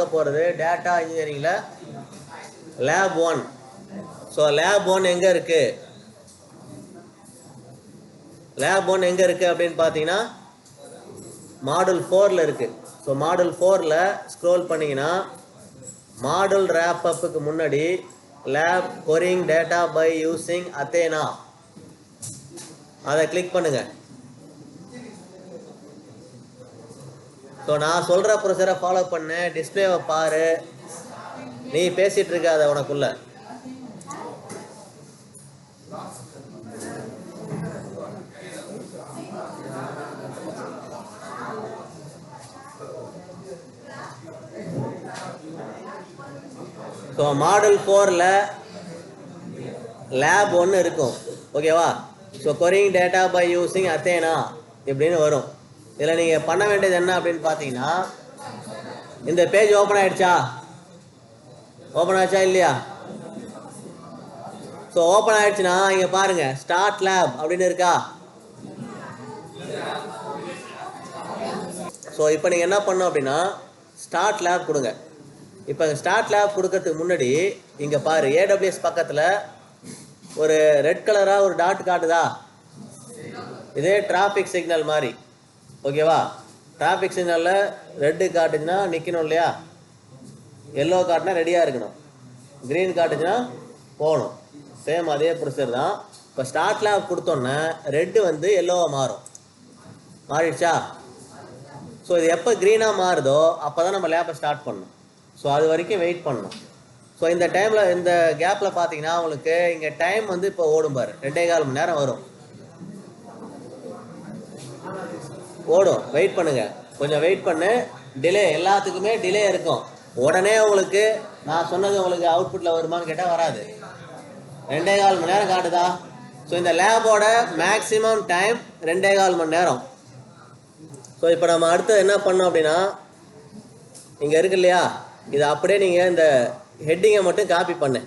பார்க்க போகிறது data இன்ஜினியரிங்கில் lab 1. So lab 1 எங்கே இருக்குது? லேப் 1 எங்கே இருக்குது அப்படின்னு பார்த்தீங்கன்னா மாடல் 4ல் இருக்குது. ஸோ மாடல் 4ல் ஸ்க்ரோல் பண்ணிங்கன்னா மாடல் ரேப் அப்புக்கு முன்னாடி லேப் கொரிங் டேட்டா பை யூஸிங் அத்தேனா அதை கிளிக் பண்ணுங்கள். ஸோ நான் சொல்கிற ப்ரொசீஜரை ஃபாலோ பண்ணு, டிஸ்பிளேவை பாரு, நீ பேசிகிட்டு இருக்க அதை உனக்குள்ள. ஸோ மாடல் 4ல் லேப் 1 இருக்கும், ஓகேவா? ஸோ கொரிங் டேட்டா பை யூஸிங் அத்தேனா இப்படின்னு வரும். இதில் நீங்கள் பண்ண வேண்டியது என்ன அப்படின்னு பார்த்தீங்கன்னா, இந்த பேஜ் ஓப்பன் ஆகிடுச்சா? ஓப்பன் ஆச்சா இல்லையா? ஸோ ஓப்பன் ஆகிடுச்சுன்னா இங்கே பாருங்கள், ஸ்டார்ட் லேப் அப்படின்னு இருக்கா? ஸோ இப்போ நீங்கள் என்ன பண்ணணும் அப்படின்னா ஸ்டார்ட் லேப் கொடுங்க. இப்போ ஸ்டார்ட் லேப் கொடுக்கறதுக்கு முன்னாடி இங்கே பாரு, ஏடபிள்யூஎஸ் பக்கத்தில் ஒரு ரெட் கலராக ஒரு டாட் காட்டுதா? இதே டிராஃபிக் சிக்னல் மாதிரி, ஓகேவா? டிராஃபிக் சிக்னலில் ரெட்டு காட்டுச்சுன்னா நிற்கணும் இல்லையா? எல்லோ காட்டினா ரெடியாக இருக்கணும், க்ரீன் காட்டுச்சுன்னா போகணும். சேம் அதே ப்ரொசீஜர் தான். இப்போ ஸ்டார்ட் லேப் கொடுத்தோன்னே ரெட்டு வந்து எல்லோவாக மாறும். மாறிடுச்சா? ஸோ இது எப்போ க்ரீனாக மாறுதோ அப்போ தான் நம்ம லேப்பை ஸ்டார்ட் பண்ணணும். ஸோ அது வரைக்கும் வெயிட் பண்ணணும். ஸோ இந்த டைமில், இந்த கேப்பில் பார்த்தீங்கன்னா உங்களுக்கு இங்கே டைம் வந்து இப்போ ஓடும் பாரு, 2.25 மணி நேரம் வரும், ஓடும். வெயிட் பண்ணுங்க, கொஞ்சம் வெயிட் பண்ணு. டிலே, எல்லாத்துக்குமே டிலே இருக்கும். உடனே உங்களுக்கு நான் சொன்னது உங்களுக்கு அவுட்புட்டில் வருமானு கேட்டால் வராது. 2.25 மணி நேரம் காட்டுதா? ஸோ இந்த லேபோட மேக்ஸிமம் டைம் 2.25 மணி நேரம். ஸோ இப்போ நம்ம அடுத்து என்ன பண்ணோம் அப்படின்னா, இங்கே இருக்கு இல்லையா, இதை அப்படியே நீங்கள் இந்த ஹெட்டிங்கை மட்டும் காப்பி பண்ணு.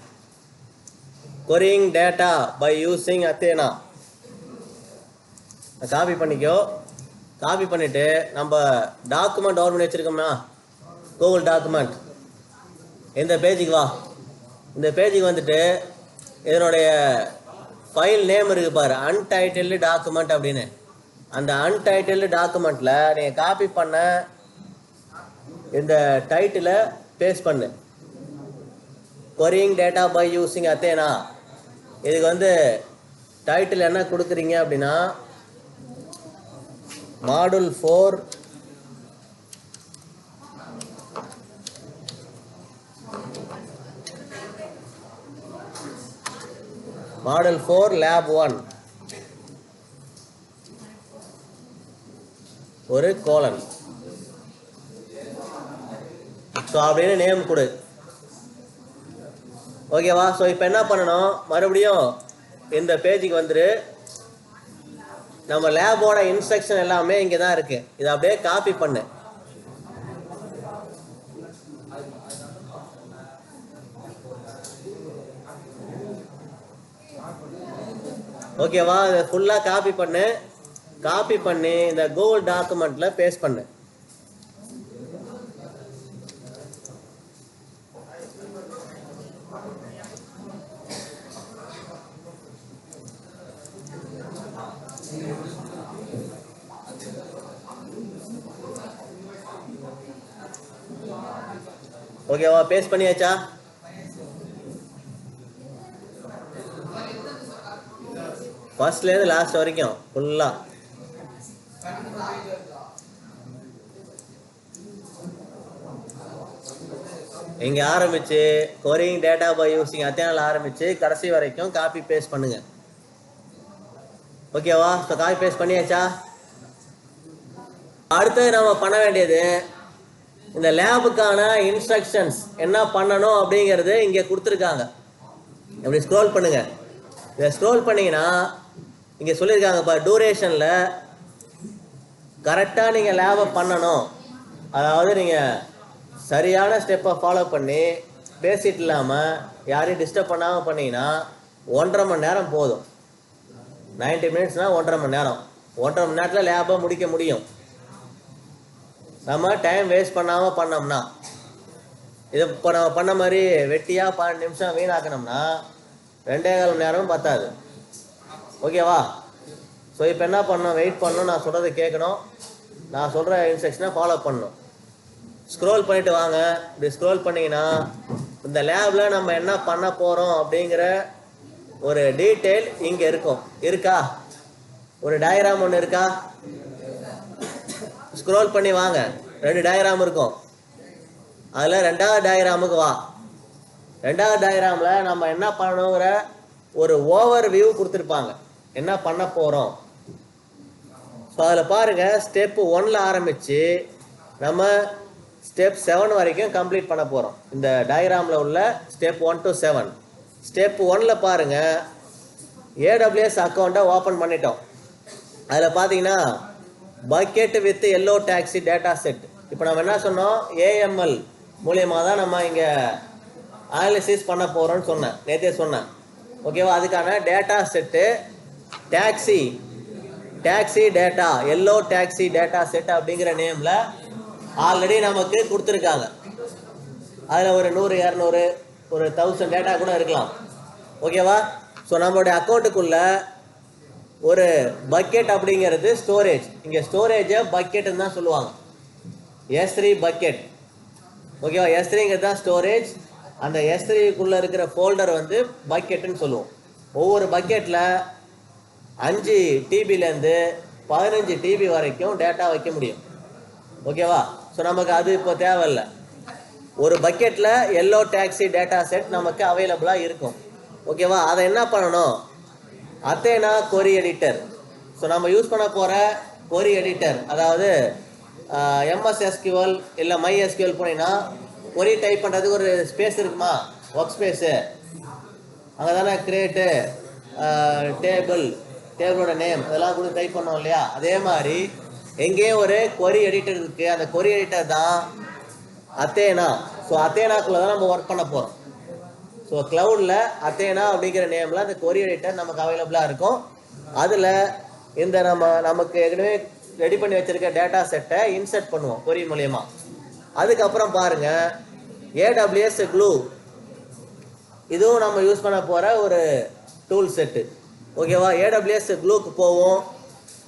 கொரிங் டேட்டா பை யூஸிங் அத்தேனா காப்பி பண்ணிக்கோ. காப்பி பண்ணிவிட்டு நம்ம டாக்குமெண்ட் ஓப்பன் பண்ணி வச்சுருக்கோம்னா கூகுள் டாக்குமெண்ட், இந்த பேஜுக்கு வா. இந்த பேஜுக்கு வந்துட்டு இதனுடைய ஃபைல் நேம் இருக்குது பாரு, அன்டைட்டில்டு டாக்குமெண்ட் அப்படின்னு. அந்த அன்டைட்டில்டு டாக்குமெண்ட்டில் நீங்கள் காப்பி பண்ண இந்த டைட்டிலை பேஸ்ட் பண்ணு, கொரிங் டேட்டா பை யூஸிங் அத்தேனா. இதுக்கு வந்து டைட்டில் என்ன கொடுக்குறீங்க அப்படின்னா மாடல் 4 மாடல் 4 லேப் 1 ஒரு கோலன். ஸோ அப்படின்னு நேம் கொடு, ஓகேவா? ஸோ இப்போ என்ன பண்ணணும், மறுபடியும் இந்த பேஜுக்கு வந்துரு. நம்ம லேபோட இன்ஸ்ட்ரக்ஷன் எல்லாமே இங்கே தான் இருக்கு, இதை அப்படியே காப்பி பண்ணு. ஓகேவா? இதை ஃபுல்லாக காப்பி பண்ணு. காப்பி பண்ணி இந்த கூகுள் டாக்குமெண்ட்ல பேஸ்ட் பண்ணு. ஓகேவா? பேஸ்ட் பண்ணியாச்சா? ஃபர்ஸ்ட்லேருந்து லாஸ்ட் வரைக்கும் ஃபுல்லாக. இங்கே ஆரம்பிச்சு கொரிங் டேட்டா பை யூஸிங் அத்தேனால ஆரம்பிச்சு கடைசி வரைக்கும் காப்பி பேஸ்ட் பண்ணுங்க. ஓகேவா? ஸோ காப்பி பேஸ்ட் பண்ணியாச்சா? அடுத்தது நம்ம பண்ண வேண்டியது, இந்த லேபுக்கான இன்ஸ்ட்ரக்ஷன்ஸ் என்ன பண்ணணும் அப்படிங்கிறது இங்கே கொடுத்துருக்காங்க. இப்படி ஸ்க்ரோல் பண்ணுங்க. இதை ஸ்க்ரோல் பண்ணிங்கன்னா இங்கே சொல்லியிருக்காங்க இப்போ டூரேஷனில் கரெக்டாக நீங்கள் லேபை பண்ணணும். அதாவது நீங்கள் சரியான ஸ்டெப்பை ஃபாலோ பண்ணி பேசிட்டு இல்லாமல் யாரையும் டிஸ்டர்ப் பண்ணாமல் பண்ணிங்கன்னா 1.5 மணி நேரம் போதும். 90 மினிட்ஸ்னால் 1.5 மணி நேரம். 1.5 மணி நேரத்தில் லேபை முடிக்க முடியும் நம்ம டைம் வேஸ்ட் பண்ணாமல் பண்ணோம்னா. இதை இப்போ நம்ம பண்ண மாதிரி வெட்டியாக 12 நிமிஷம் வீணாக்கணும்னா 2.25 மணி நேரமும் பத்தாது. ஓகேவா? ஸோ இப்போ என்ன பண்ணணும், வெயிட் பண்ணணும், நான் சொல்கிறத கேட்கணும், நான் சொல்கிற இன்ஸ்ட்ரக்ஷனை ஃபாலோ பண்ணணும். ஸ்க்ரோல் பண்ணிவிட்டு வாங்க. இப்படி ஸ்க்ரோல் பண்ணிங்கன்னா இந்த லேபில் நம்ம என்ன பண்ண போகிறோம் அப்படிங்கிற ஒரு டீட்டெயில் இங்கே இருக்கும். இருக்கா? ஒரு டயக்ராம் ஒன்று இருக்கா? ஸ்க்ரோல் பண்ணி வாங்க. 2 டயக்ராம் இருக்கும். அதில் 2வது டயக்ராமுக்கு வா. 2வது டயக்ராமில் நம்ம என்ன பண்ணணுங்கிற ஒரு ஓவர் வியூ கொடுத்துருப்பாங்க, என்ன பண்ண போகிறோம். ஸோ அதில் பாருங்கள், ஸ்டெப் 1ல் ஆரம்பித்து நம்ம ஸ்டெப் 7 வரைக்கும் கம்ப்ளீட் பண்ண போகிறோம். இந்த டயக்ராமில் உள்ள ஸ்டெப் 1 to 7. ஸ்டெப் 1ல் பாருங்கள், AWS அக்கௌண்ட்டை ஓப்பன் பண்ணிட்டோம். அதில் பார்த்தீங்கன்னா bucket with yellow taxi data set. இப்போ நம்ம என்ன சொன்னோம், AML மூலியமாக தான் நம்ம இங்கே அனாலிசிஸ் பண்ண போகிறோம்னு சொன்னேன், நேற்றே சொன்னேன். ஓகேவா? அதுக்கான data set taxi data, yellow taxi data set அப்படிங்கிற நேமில் ஆல்ரெடி நமக்கு கொடுத்துருக்காங்க. அதில் ஒரு 100, 200, ஒரு 1000 டேட்டா கூட இருக்கலாம். ஓகேவா? ஸோ நம்மளுடைய அக்கௌண்ட்டுக்குள்ள ஒரு பக்கெட் அப்படிங்கிறது ஸ்டோரேஜ். இங்கே ஸ்டோரேஜை பக்கெட்டுன்னு தான் சொல்லுவாங்க, S3 பக்கெட். ஓகேவா? S3ங்கிறது தான் ஸ்டோரேஜ். அந்த S3க்குள்ளே இருக்கிற ஃபோல்டர் வந்து பக்கெட்டுன்னு சொல்லுவோம். ஒவ்வொரு பக்கெட்டில் 5 TBலேருந்து 15 TB வரைக்கும் டேட்டா வைக்க முடியும். ஓகேவா? ஸோ நமக்கு அது இப்போ தேவையில்லை. ஒரு பக்கெட்டில் எல்லோ டாக்ஸி டேட்டா செட் நமக்கு அவைலபிளாக இருக்கும். ஓகேவா? அதை என்ன பண்ணணும், அத்தேனா கொரி எடிட்டர். ஸோ நம்ம யூஸ் பண்ண போகிற கொரி எடிட்டர், அதாவது MS SQL இல்லை MySQL போனீங்கன்னா கொரி டைப் பண்ணுறதுக்கு ஒரு ஸ்பேஸ் இருக்குமா, ஒர்க் ஸ்பேஸு. அங்கே தானே கிரியேட்டு, டேபிளோட நேம் இதெல்லாம் கூட டைப் பண்ணோம் இல்லையா? அதே மாதிரி எங்கேயும் ஒரு கொரி எடிட்டர் இருக்குது. அந்த கொரி எடிட்டர் தான் அத்தேனா. ஸோ அத்தேனாக்குள்ளே தான் நம்ம ஒர்க் பண்ண போகிறோம். ஸோ க்ளவுடில் அத்தேனா அப்படிங்கிற நேமில் அந்த கொரி எடிட்டர் நமக்கு அவைலபிளாக இருக்கும். அதில் இந்த நமக்கு ஏற்கனவே ரெடி பண்ணி வச்சுருக்க டேட்டா செட்டை இன்சர்ட் பண்ணுவோம் கொரி மூலயமா. அதுக்கப்புறம் பாருங்கள், AWS க்ளூ, இதுவும் நம்ம யூஸ் பண்ண போகிற ஒரு டூல் செட்டு. ஓகேவா? AWS க்ளூக்கு போவோம்.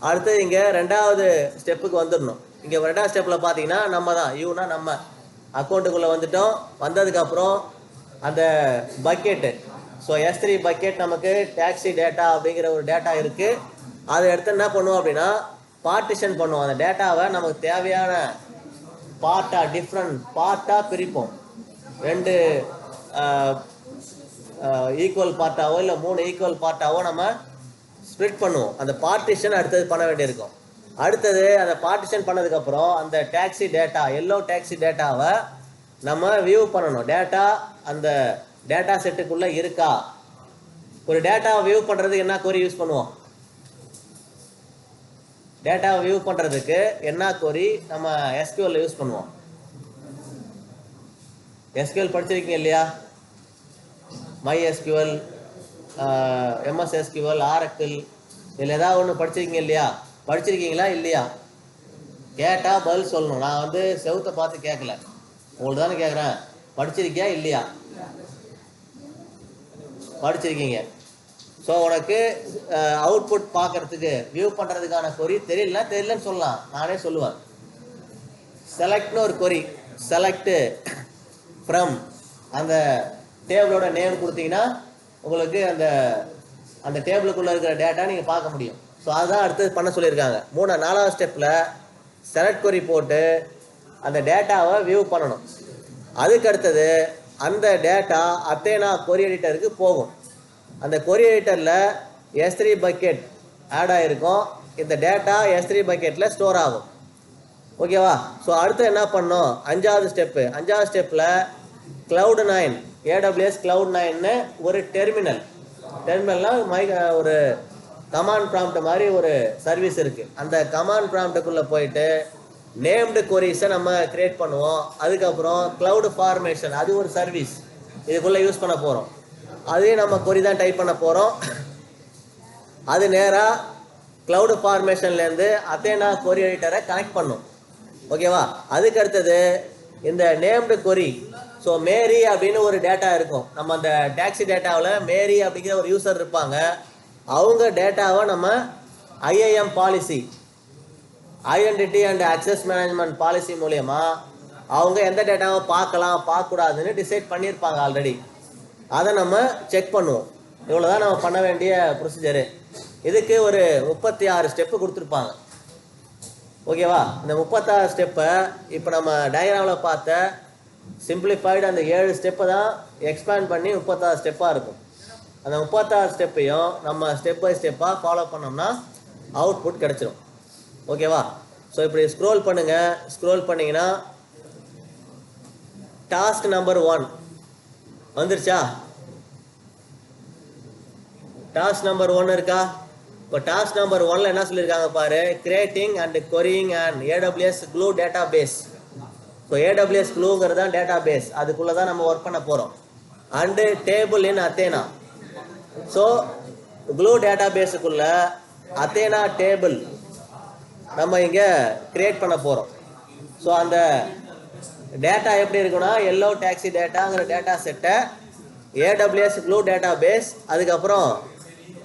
அடுத்து இங்கே 2வது ஸ்டெப்புக்கு வந்துடணும். இங்கே 2வது ஸ்டெப்பில் பார்த்தீங்கன்னா நம்ம தான் யூனா நம்ம அக்கௌண்ட்டுக்குள்ளே வந்துட்டோம். வந்ததுக்கப்புறம் அந்த பக்கெட்டு, ஸோ S3 பக்கெட் நமக்கு டாக்ஸி டேட்டா அப்படிங்கிற ஒரு டேட்டா இருக்குது. அதை எடுத்து என்ன பண்ணுவோம் அப்படின்னா பார்ட்டிஷன் பண்ணுவோம். அந்த டேட்டாவை நமக்கு தேவையான பார்ட்டாக, டிஃப்ரெண்ட் பார்ட்டாக பிரிப்போம். 2 ஈக்குவல் பார்ட்டாவோ இல்லை 3 ஈக்குவல் பார்ட்டாவோ நம்ம ஸ்ப்ளிட் பண்ணுவோம். அந்த பார்ட்டிஷன் அடுத்தது பண்ண வேண்டியிருக்கும். அடுத்தது அந்த பார்ட்டிஷன் பண்ணதுக்கப்புறம் அந்த டாக்ஸி டேட்டா, எல்லோ டாக்ஸி டேட்டாவை நம்ம வியூ பண்ணணும். டேட்டா அந்த டேட்டா செட்டுக்குள்ளே இருக்கா? ஒரு டேட்டாவை வியூ பண்ணுறதுக்கு என்ன கொரி யூஸ் பண்ணுவோம்? டேட்டாவை வியூ பண்ணுறதுக்கு என்ன கொரி நம்ம SQL யூஸ் பண்ணுவோம். SQL படிச்சிருக்கீங்க இல்லையா? MySQL, MS SQL, Oracle, இதில் ஏதாவது ஒன்று படிச்சிருக்கீங்க இல்லையா? படிச்சிருக்கீங்களா இல்லையா? கேட்டால் பதில் சொல்லணும். நான் வந்து செவுத்தை பார்த்து கேட்கல, உங்களுக்கு தானே கேட்குறேன். படிச்சிருக்கியா இல்லையா? படிச்சிருக்கீங்க. ஸோ உனக்கு அவுட்புட் பார்க்கறதுக்கு, வியூ பண்ணுறதுக்கான கொரி தெரியலன்னு சொல்லலாம். நானே சொல்லுவேன். செலக்ட்னு ஒரு கொரி, செலக்டு ஃப்ரம், அந்த டேபிளோட நேம் கொடுத்தீங்கன்னா உங்களுக்கு அந்த டேபிளுக்குள்ளே இருக்கிற டேட்டா நீங்கள் பார்க்க முடியும். ஸோ அதுதான் அடுத்தது பண்ண சொல்லியிருக்காங்க. 4வது ஸ்டெப்பில் செலக்ட் கொரி போட்டு அந்த டேட்டாவை வியூ பண்ணணும். அதுக்கு அடுத்தது அந்த டேட்டா அத்தேனா கொரி எடிட்டருக்கு போகும். அந்த கொரி எடிட்டரில் S3 பக்கெட் ஆட் ஆகிருக்கும். இந்த டேட்டா S3 பக்கெட்டில் ஸ்டோர் ஆகும். ஓகேவா? ஸோ அடுத்து என்ன பண்ணோம், 5வது ஸ்டெப்பில் Cloud9, AWS Cloud9ன்னு ஒரு டெர்மினல்னால் ஒரு கமாண்ட் ப்ராம்ப்ட் மாதிரி ஒரு சர்வீஸ் இருக்குது. அந்த கமாண்ட் ப்ராம்ப்டுக்குள்ளே போயிட்டு நேம்டு கொரிஸை நம்ம கிரியேட் பண்ணுவோம். அதுக்கப்புறம் க்ளவுட் ஃபார்மேஷன், அது ஒரு சர்வீஸ் இதுக்குள்ளே யூஸ் பண்ண போகிறோம். அதையும் நம்ம கொரி தான் டைப் பண்ண போகிறோம். அது நேராக க்ளவுட் ஃபார்மேஷன்லேருந்து அத்தேனா கொரி எடிட்டரை கனெக்ட் பண்ணும். ஓகேவா? அதுக்கு அடுத்தது இந்த நேம்டு கொரி, ஸோ மேரி அப்படின்னு ஒரு டேட்டா இருக்கும். நம்ம அந்த டாக்ஸி டேட்டாவில் மேரி அப்படிங்கிற ஒரு யூசர் இருப்பாங்க. அவங்க டேட்டாவை நம்ம IIM policy, identity and access management policy மூலயமா அவங்க எந்த டேட்டாவை பார்க்கலாம் பார்க்கக்கூடாதுன்னு டிசைட் பண்ணியிருப்பாங்க ஆல்ரெடி. அதை நம்ம செக் பண்ணுவோம். இவ்வளோதான் நம்ம பண்ண வேண்டிய ப்ரொசீஜரு. இதுக்கு ஒரு 36 ஸ்டெப்பு கொடுத்துருப்பாங்க. ஓகேவா? இந்த 36 ஸ்டெப்பை இப்போ நம்ம டயக்ராமில் பார்த்த சிம்பிளிஃபைடு அந்த 7 ஸ்டெப்பை தான் எக்ஸ்பேண்ட் பண்ணி 36 ஸ்டெப்பாக இருக்கும். அந்த 36 ஸ்டெப்பையும் நம்ம ஸ்டெப் பை ஸ்டெப்பாக ஃபாலோ பண்ணோம்னா அவுட்புட் கிடச்சிரும். ஓகேவா? ஸோ இப்படி ஸ்க்ரோல் பண்ணுங்கள். ஸ்க்ரோல் பண்ணிங்கன்னா டாஸ்க் நம்பர் 1 வந்துருச்சா? டாஸ்க் நம்பர் 1 இருக்கா? இப்போ டாஸ்க் நம்பர் 1ல் என்ன சொல்லியிருக்காங்க பாரு, creating and querying and AWS Glue data base. So AWS க்ளூங்கிறது தான் டேட்டா பேஸ், அதுக்குள்ளே தான் நம்ம ஒர்க் பண்ண போகிறோம். And table in Athena. So Glue data பேஸுக்குள்ள அத்தேனா டேபிள் நம்ம இங்கே கிரியேட் பண்ண போகிறோம். ஸோ அந்த டேட்டா எப்படி இருக்குன்னா, எல்லோ டாக்ஸி டேட்டாங்கிற டேட்டா செட்டை ஏடபிள்யூஎஸ் க்ளூ டேட்டா பேஸ், அதுக்கப்புறம்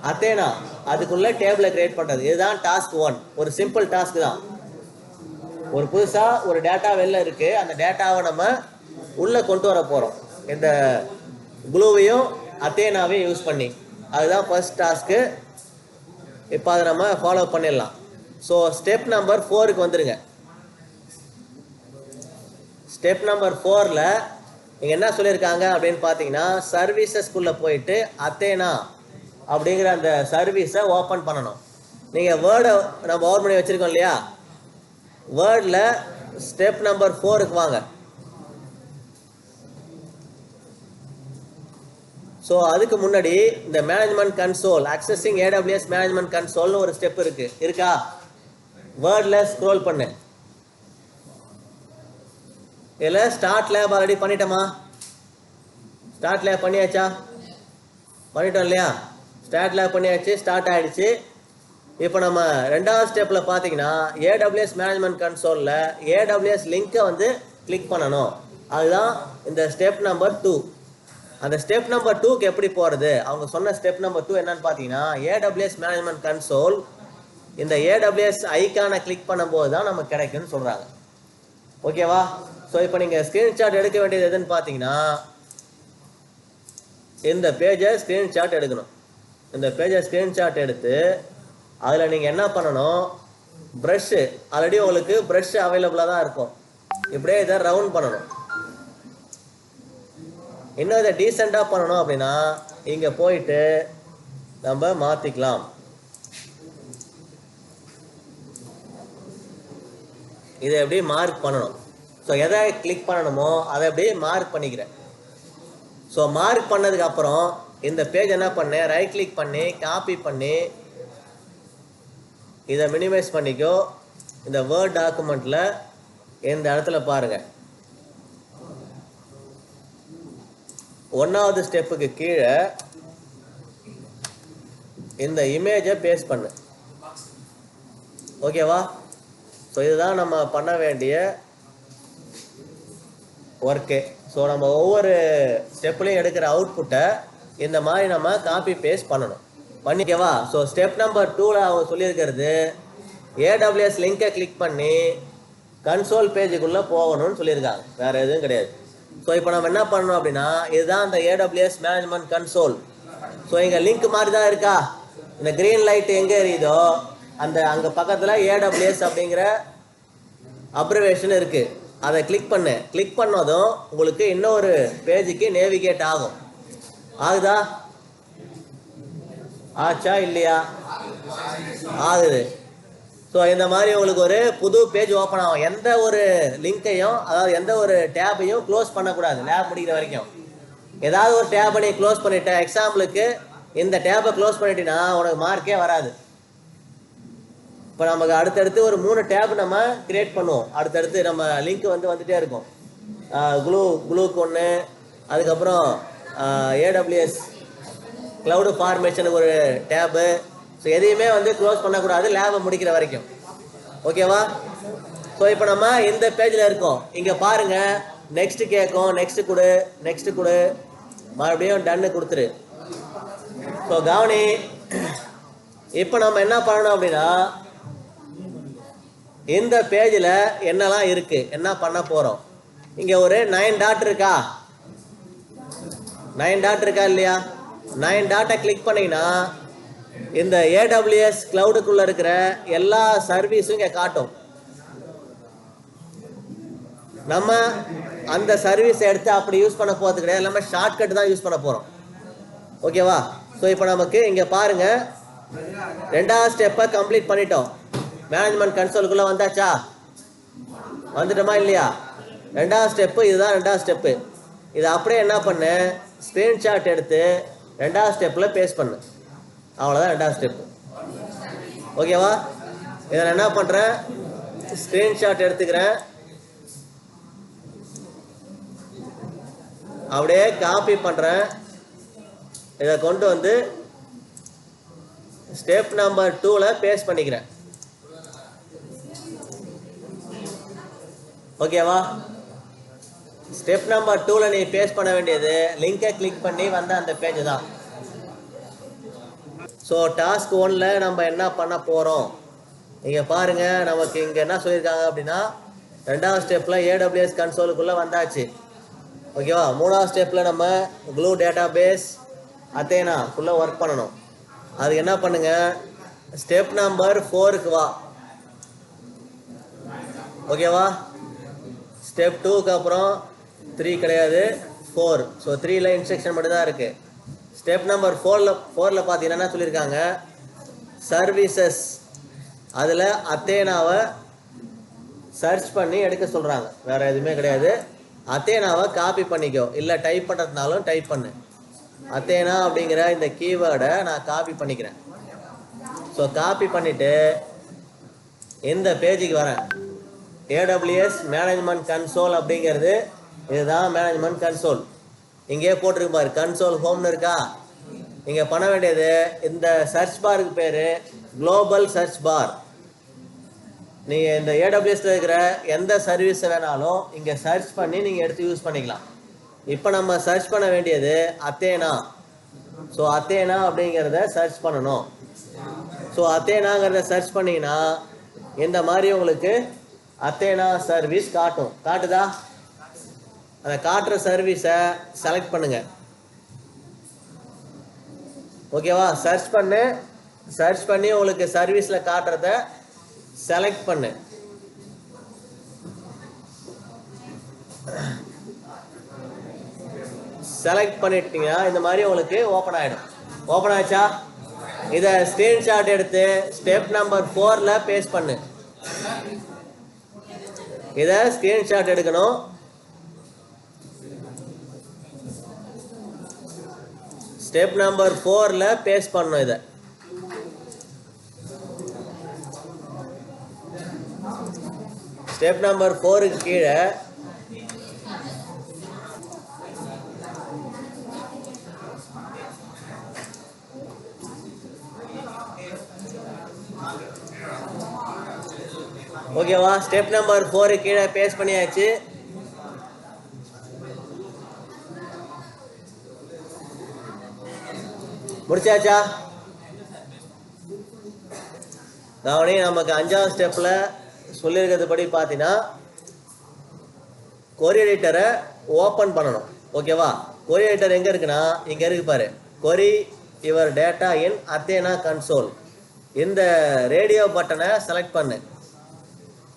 அத்தேனா அதுக்குள்ள டேபிளை கிரியேட் பண்ணுறது. இதுதான் டாஸ்க் 1. ஒரு சிம்பிள் டாஸ்க் தான். ஒரு புதுசாக ஒரு டேட்டா வெளில இருக்குது, அந்த டேட்டாவை நம்ம உள்ளே கொண்டு வர போகிறோம் இந்த க்ளூவையும் அத்தேனாவையும் யூஸ் பண்ணி. அதுதான் ஃபர்ஸ்ட் டாஸ்க்கு. இப்போ அதை நம்ம ஃபாலோ பண்ணிடலாம். ஸோ ஸ்டெப் நம்பர் 4க்கு வந்துடுங்க. ஸ்டெப் நம்பர் 4ல் இங்கே என்ன சொல்லியிருக்காங்க அப்படின்னு பார்த்தீங்கன்னா, சர்வீசஸ்குள்ளே போயிட்டு அத்தேனா அப்படிங்கிற அந்த சர்வீஸை ஓப்பன் பண்ணணும். நீங்கள் வேர்டை நம்ம ஓப்பன் பண்ணி வச்சுருக்கோம் இல்லையா? வேர்டில் ஸ்டெப் நம்பர் 4க்கு வாங்க. ஸோ அதுக்கு முன்னாடி இந்த management console, accessing AWS management கன்சோல்னு ஒரு ஸ்டெப் இருக்கா? வேர்டில் ஸ்க்ரோல் பண்ணு. இதில் ஸ்டார்ட் லேப் ஆல்ரெடி பண்ணிட்டோமா? ஸ்டார்ட் லேப் பண்ணியாச்சா? பண்ணிட்டோம் இல்லையா? ஸ்டார்ட் லேப் பண்ணியாச்சு, ஸ்டார்ட் ஆகிடுச்சு. இப்போ நம்ம ரெண்டாவது ஸ்டெப்பில் பார்த்தீங்கன்னா ஏடபிள்யூஎஸ் மேனேஜ்மெண்ட் கன்சோலில் ஏடபிள்யூஎஸ் லிங்க்கை வந்து கிளிக் பண்ணணும். அதுதான் இந்த ஸ்டெப் நம்பர் 2. அந்த ஸ்டெப் நம்பர் 2க்கு எப்படி போகிறது? அவங்க சொன்ன ஸ்டெப் நம்பர் 2 என்னன்னு பார்த்தீங்கன்னா, ஏடபிள்யூஎஸ் மேனேஜ்மெண்ட் கன்சோல் இந்த ஏடபிள்யூஎஸ் ஐக்கானை கிளிக் பண்ணும்போது தான் நமக்கு கிடைக்குன்னு சொல்கிறாங்க. ஓகேவா? ஸோ இப்போ நீங்கள் ஸ்க்ரீன்ஷாட் எடுக்க வேண்டியது எதுன்னு பார்த்தீங்கன்னா, இந்த பேஜை ஸ்க்ரீன்ஷாட் எடுக்கணும். இந்த பேஜை ஸ்க்ரீன்ஷாட் எடுத்து அதில் நீங்கள் என்ன பண்ணணும், ப்ரஷ்ஷு ஆல்ரெடி உங்களுக்கு ப்ரஷ் அவைலபிளாக தான் இருக்கும். இப்படியே இதை ரவுண்ட் பண்ணணும். இன்னும் இதை டீசெண்டாக பண்ணணும் அப்படின்னா இங்கே போயிட்டு நம்ம மாற்றிக்கலாம். இதை எப்படி மார்க் பண்ணணும். ஸோ எதை கிளிக் பண்ணணுமோ அதை எப்படி மார்க் பண்ணிக்கிறேன். ஸோ மார்க் பண்ணதுக்கு அப்புறம் இந்த பேஜ் என்ன பண்ணேன், ரைட் கிளிக் பண்ணி காப்பி பண்ணி இதை மினிமைஸ் பண்ணிக்கோ. இந்த வேர்ட் டாக்குமெண்ட்டில் இந்த இடத்துல பாருங்கள், 1வது ஸ்டெப்புக்கு கீழே இந்த இமேஜை பேஸ்ட் பண்ணு. ஓகேவா? ஸோ இதுதான் நம்ம பண்ண வேண்டிய ஒர்க்கு. ஸோ நம்ம ஒவ்வொரு ஸ்டெப்லையும் எடுக்கிற அவுட்புட்டை இந்த மாதிரி நம்ம காப்பி பேஸ்ட் பண்ணணும். பண்ணிக்கவா? ஸோ ஸ்டெப் நம்பர் 2ல் அவங்க சொல்லியிருக்கிறது ஏடபிள்யூஎஸ் லிங்கை கிளிக் பண்ணி கன்சோல் பேஜுக்குள்ளே போகணும்னு சொல்லியிருக்காங்க. வேறு எதுவும் கிடையாது. ஸோ இப்போ நம்ம என்ன பண்ணணும் அப்படின்னா, இதுதான் இந்த ஏடபிள்யூஎஸ் மேனேஜ்மெண்ட் கன்சோல். ஸோ இங்கே லிங்க் மாதிரி தான் இருக்கா? இந்த க்ரீன் லைட் எங்கே எரியுதோ அந்த அங்கே பக்கத்தில் ஏடபிள்யூஎஸ் அப்படிங்கிற அப்ரிவேஷன் இருக்குது. அதை கிளிக் பண்ணு. கிளிக் பண்ணதும் உங்களுக்கு இன்னொரு பேஜுக்கு நேவிகேட் ஆகும். ஆகுதா? ஆச்சா இல்லையா? ஆகுது. ஸோ இந்த மாதிரி உங்களுக்கு ஒரு புது பேஜ் ஓப்பன் ஆகும். எந்த ஒரு லிங்கையும், அதாவது எந்த ஒரு டேபையும் க்ளோஸ் பண்ணக்கூடாது லேப் முடிக்கிற வரைக்கும். ஏதாவது ஒரு டேபை நீ க்ளோஸ் பண்ணிட்ட, எக்ஸாம்பிளுக்கு இந்த டேபை க்ளோஸ் பண்ணிட்டீங்கன்னா உனக்கு மார்க்கே வராது. இப்போ நமக்கு அடுத்தடுத்து ஒரு 3 டேப் நம்ம கிரியேட் பண்ணுவோம். அடுத்தடுத்து நம்ம லிங்க் வந்துகிட்டே இருக்கும். க்ளூக்கு ஒன்று, அதுக்கப்புறம் ஏடபிள்யூஎஸ் க்ளவுடு ஃபார்மேஷனுக்கு ஒரு டேபு. ஸோ எதையுமே க்ளோஸ் பண்ணக்கூடாது லேபை முடிக்கிற வரைக்கும். ஓகேவா? ஸோ இப்போ நம்ம இந்த பேஜில் இருக்கோம். இங்கே பாருங்கள், நெக்ஸ்ட் கேட்கும், நெக்ஸ்ட் கொடு, நெக்ஸ்ட் கொடு, மறுபடியும் டன்னு கொடுத்துரு. ஸோ கவனி, இப்போ நம்ம என்ன பண்ணணும் அப்படின்னா, இந்த பேஜில் என்னெல்லாம் இருக்கு, என்ன பண்ண போறோம். இங்க ஒரு 9 டாட் இருக்கா, 9 டாட் இருக்கா இல்லையா? 9 டாட்டை கிளிக் பண்ணீங்கன்னா இந்த AWS கிளவுடுக்குள்ள இருக்கிற எல்லா சர்வீஸும் இங்க காட்டும். நம்ம அந்த சர்வீஸ் எடுத்து அப்படி யூஸ் பண்ண போறது கிடையாது, நம்ம ஷார்ட்கட் தான் யூஸ் பண்ண போறோம். ஓகேவா? ஸோ இப்போ நமக்கு இங்க பாருங்க, 2வது ஸ்டெப்பை கம்ப்ளீட் பண்ணிட்டோம். மேனேஜ்மெண்ட் கன்சோலுக்குள்ள வந்தாச்சா? வந்துட்டோமா இல்லையா? 2வது ஸ்டெப்பு இதுதான். 2வது ஸ்டெப்பு இதை அப்படியே என்ன பண்ணு, ஸ்கிரீன்ஷாட் எடுத்து 2வது ஸ்டெப்பில் பேஸ்ட் பண்ணு. அவ்வளோதான் 2வது ஸ்டெப்பு. ஓகேவா? இதை நான் என்ன பண்ணுறேன், ஸ்கிரீன்ஷாட் எடுத்துக்கிறேன், அப்படியே காப்பி பண்ணுறேன், இதை கொண்டு வந்து ஸ்டெப் நம்பர் 2ல் பேஸ்ட் பண்ணிக்கிறேன். ஓகேவா? ஸ்டெப் நம்பர் 2ல் நீ பேஸ்ட் பண்ண வேண்டியது லிங்கை கிளிக் பண்ணி வந்த அந்த பேஜ் தான். ஸோ டாஸ்க் 1ல் நம்ம என்ன பண்ண போகிறோம், இங்கே பாருங்க, நமக்கு இங்கே என்ன சொல்லியிருக்காங்க அப்படின்னா, 2வது ஸ்டெப்பில் AWS கன்சோலுக்குள்ளே வந்தாச்சு. ஓகேவா? 3வது ஸ்டெப்பில் நம்ம க்ளூ டேட்டாபேஸ் அத்தேனாக்குள்ளே ஒர்க் பண்ணணும். அதுக்கு என்ன பண்ணுங்க, ஸ்டெப் நம்பர் 4க்கு வா. ஓகேவா? ஸ்டெப் 2க்கு அப்புறம் 3 கிடையாது, 4. ஸோ 3ல் இன்ஸ்ட்ரக்ஷன் மட்டும் தான் இருக்குது. ஸ்டெப் நம்பர் 4ல் பார்த்தீங்கன்னா என்ன சொல்லியிருக்காங்க, சர்வீசஸ், அதில் அத்தேனாவை சர்ச் பண்ணி எடுக்க சொல்கிறாங்க. வேறு எதுவுமே கிடையாது. அத்தேனாவை காப்பி பண்ணிக்கோ, இல்லை டைப் பண்ணுறதுனாலும் டைப் பண்ணு. அத்தேனா அப்படிங்கிற இந்த கீவேர்டை நான் காப்பி பண்ணிக்கிறேன். ஸோ காப்பி பண்ணிவிட்டு இந்த பேஜுக்கு வரேன். AWS மேனேஜ்மெண்ட் கன்சோல் அப்படிங்கிறது இதுதான். மேனேஜ்மெண்ட் கன்சோல் இங்கே போட்டிருக்கு பாரு, கன்சோல் ஹோம்னு இருக்கா. இங்கே பண்ண வேண்டியது, இந்த சர்ச் பாருக்கு பேர் குளோபல் சர்ச் பார். நீங்கள் இந்த AWSல இருக்கிற எந்த சர்வீஸை வேணாலும் இங்கே சர்ச் பண்ணி நீங்கள் எடுத்து யூஸ் பண்ணிக்கலாம். இப்போ நம்ம சர்ச் பண்ண வேண்டியது அத்தேனா. ஸோ அத்தேனா அப்படிங்கிறத சர்ச் பண்ணணும். ஸோ அத்தேனாங்கிறத சர்ச் பண்ணிங்கன்னா இந்த மாதிரி உங்களுக்கு அத்தேனா சர்வீஸ் காட்டும். காட்டுதா? அந்த காட்டுற சர்வீஸை செலக்ட் பண்ணுங்க. ஓகேவா? சர்ச் பண்ணி உங்களுக்கு சர்வீஸில் காட்டுறத செலக்ட் பண்ணு. செலக்ட் பண்ணிட்டீங்கன்னா இந்த மாதிரி உங்களுக்கு ஓப்பன் ஆகிடும். ஓப்பன் ஆச்சா? இதை ஸ்க்ரீன்ஷாட் எடுத்து ஸ்டெப் நம்பர் 4ல் பேஸ்ட் பண்ணு. இதை ஸ்க்ரீன்ஷாட் எடுக்கணும். ஸ்டெப் நம்பர் 4ல் பேஸ்ட் பண்ணணும். இதை ஸ்டெப் நம்பர் 4க்கு கீழே ஓகேவா? ஸ்டெப் நம்பர் 4 கீழே பேஸ்ட் பண்ணியாச்சு. முடிச்சாச்சா? கவனி, நமக்கு 5வது ஸ்டெப்பில் சொல்லியிருக்கிறது படி பார்த்தீங்கன்னா கொரி எடிட்டரை ஓப்பன் பண்ணணும். ஓகேவா? கொரி எடிட்டர் எங்கே இருக்குன்னா இங்கே இருக்கு பாரு, கொரி யுவர் டேட்டா இன் அத்தேனா கன்சோல். இந்த ரேடியோ பட்டனை செலக்ட் பண்ணு.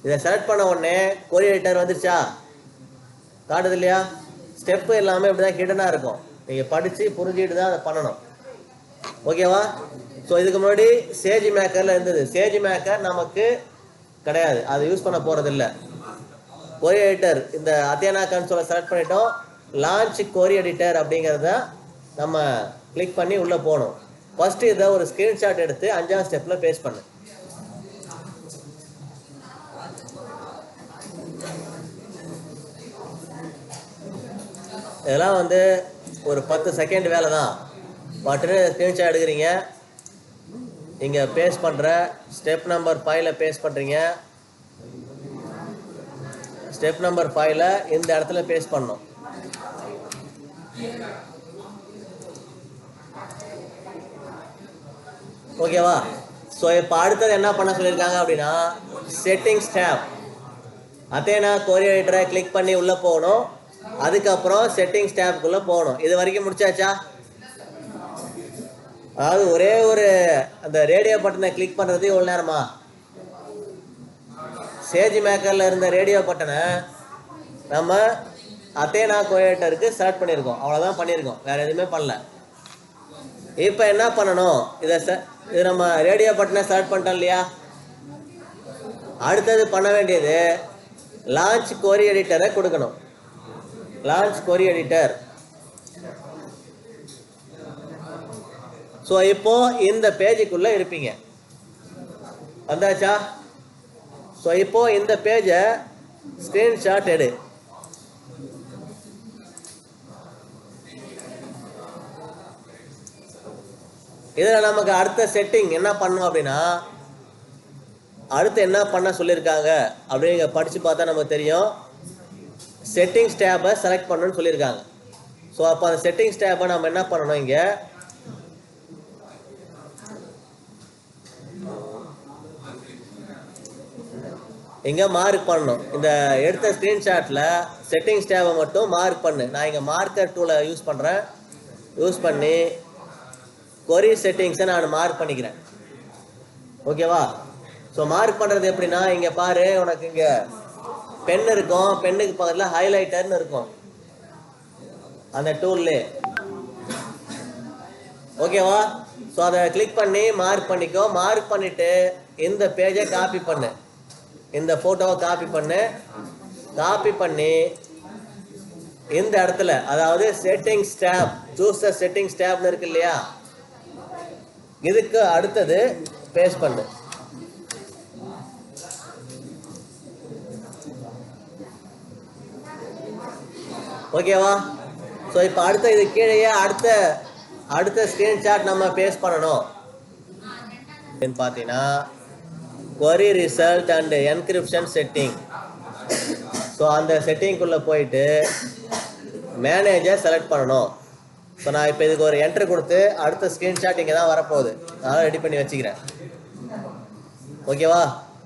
இதை செலக்ட் பண்ண உடனே கொரி எடிட்டர் வந்துருச்சா? காட்டுது இல்லையா? ஸ்டெப்பு எல்லாமே இப்படி தான் ஹிடனாக இருக்கும். நீங்கள் படித்து புரிஞ்சுக்கிட்டு தான் அதை பண்ணணும். ஓகேவா? ஸோ இதுக்கு முன்னாடி சேஜ் மேக்கரில் இருந்தது. சேஜ் மேக்கர் நமக்கு கிடையாது, அதை யூஸ் பண்ண போகிறது இல்லை. கொரி எடிட்டர் இந்த அத்தேனா கன்சோலை செலக்ட் பண்ணிட்டோம். லான்ச் கொரி எடிட்டர் அப்படிங்கிறத நம்ம கிளிக் பண்ணி உள்ளே போகணும். ஃபஸ்ட்டு இதை ஒரு ஸ்க்ரீன்ஷாட் எடுத்து 5வது ஸ்டெப்பில் பேஸ்ட் பண்ணு. இதெல்லாம் வந்து ஒரு 10 செகண்ட் வேலை தான். பட்டு ஸ்க்ரீன்ஷாட் எடுக்கிறீங்க, இங்கே பேஸ்ட் பண்ணுற ஸ்டெப் நம்பர் 5ல் பேஸ்ட் பண்ணுறீங்க. ஸ்டெப் நம்பர் 5ல இந்த இடத்துல பேஸ்ட் பண்ணணும். ஓகேவா? ஸோ இப்போ அடுத்தது என்ன பண்ண சொல்லியிருக்காங்க அப்படின்னா செட்டிங்ஸ் டேப். அத்தேனா கோரி எடிட்டரை கிளிக் பண்ணி உள்ளே போகணும். அதுக்கப்புறம் செட்டிங்ஸ் டேப்புக்குள்ளே போகணும். இது வரைக்கும் முடிச்சாச்சா? அதாவது ஒரே ஒரு அந்த ரேடியோ பட்டனை கிளிக் பண்ணுறது எவ்வளோ நேரமா? சேஜ் மேக்கரில் இருந்த ரேடியோ பட்டனை நம்ம அத்தேனா கோரியேட்டருக்கு செலக்ட் பண்ணியிருக்கோம். அவ்வளோதான் பண்ணியிருக்கோம், வேறு எதுவுமே பண்ணல. இப்போ என்ன பண்ணணும்? இது நம்ம ரேடியோ பட்டனை செலக்ட் பண்ணிட்டோம் இல்லையா? அடுத்தது பண்ண வேண்டியது லான்ச் கோரி எடிட்டரை கொடுக்கணும். லான்ச் கோரி எடிட்டர். ஸோ இப்போ இந்த பேஜுக்குள்ளே இருப்பீங்க. வந்தாச்சா? ஸோ இப்போ இந்த பேஜை ஸ்க்ரீன்ஷாட் எடு. இதில் நமக்கு அடுத்த செட்டிங் என்ன பண்ணணும் அப்படின்னா, அடுத்து என்ன பண்ண சொல்லியிருக்காங்க அப்படிங்க படித்து பார்த்தா நமக்கு தெரியும். செட்டிங்ஸ் டேபை செலக்ட் பண்ணணும்னு சொல்லியிருக்காங்க. ஸோ அப்போ அந்த செட்டிங்ஸ் டேபை நம்ம என்ன பண்ணணும்? இங்கே மார்க் பண்ணணும். இந்த எடுத்த ஸ்க்ரீன்ஷாட்டில் செட்டிங்ஸ் டேபை மட்டும் மார்க் பண்ணு. நான் இங்கே மார்க்கர் டூலை யூஸ் பண்ணுறேன். யூஸ் பண்ணி கொரி செட்டிங்ஸை நான் மார்க் பண்ணிக்கிறேன். ஓகேவா? ஸோ மார்க் பண்ணுறது எப்படின்னா, இங்கே பாரு, உனக்கு இங்கே பென் இருக்கும். பென்னுக்கு பக்கத்தில் ஹைலைட்டர்னு இருக்கும் அந்த டூல்லே. ஓகேவா? ஸோ அதை கிளிக் பண்ணி மார்க் பண்ணிக்கோ. மார்க் பண்ணிவிட்டு இந்த பேஜை காப்பி பண்ணு. இந்த ஃபோட்டோவை காப்பி பண்ணு. காப்பி பண்ணி இந்த இடத்துல, அதாவது settings tab, choose the settings டேப்னு இருக்கு இல்லையா, இதுக்கு அடுத்தது பேஸ்ட் பண்ணு. ஓகேவா? ஸோ இப்போ அடுத்த இது கீழேயே அடுத்த ஸ்க்ரீன்ஷாட் நம்ம பேஸ்ட் பண்ணணும். பார்த்தீங்கன்னா query result and encryption setting. So அந்த செட்டிங்குள்ளே போயிட்டு மேனேஜர் செலக்ட் பண்ணணும். ஸோ நான் இப்போ இதுக்கு ஒரு என்ட்ரு கொடுத்து அடுத்த ஸ்க்ரீன்ஷாட் இங்கே தான் வரப்போகுது. அதனால் ரெடி பண்ணி வச்சுக்கிறேன். ஓகேவா?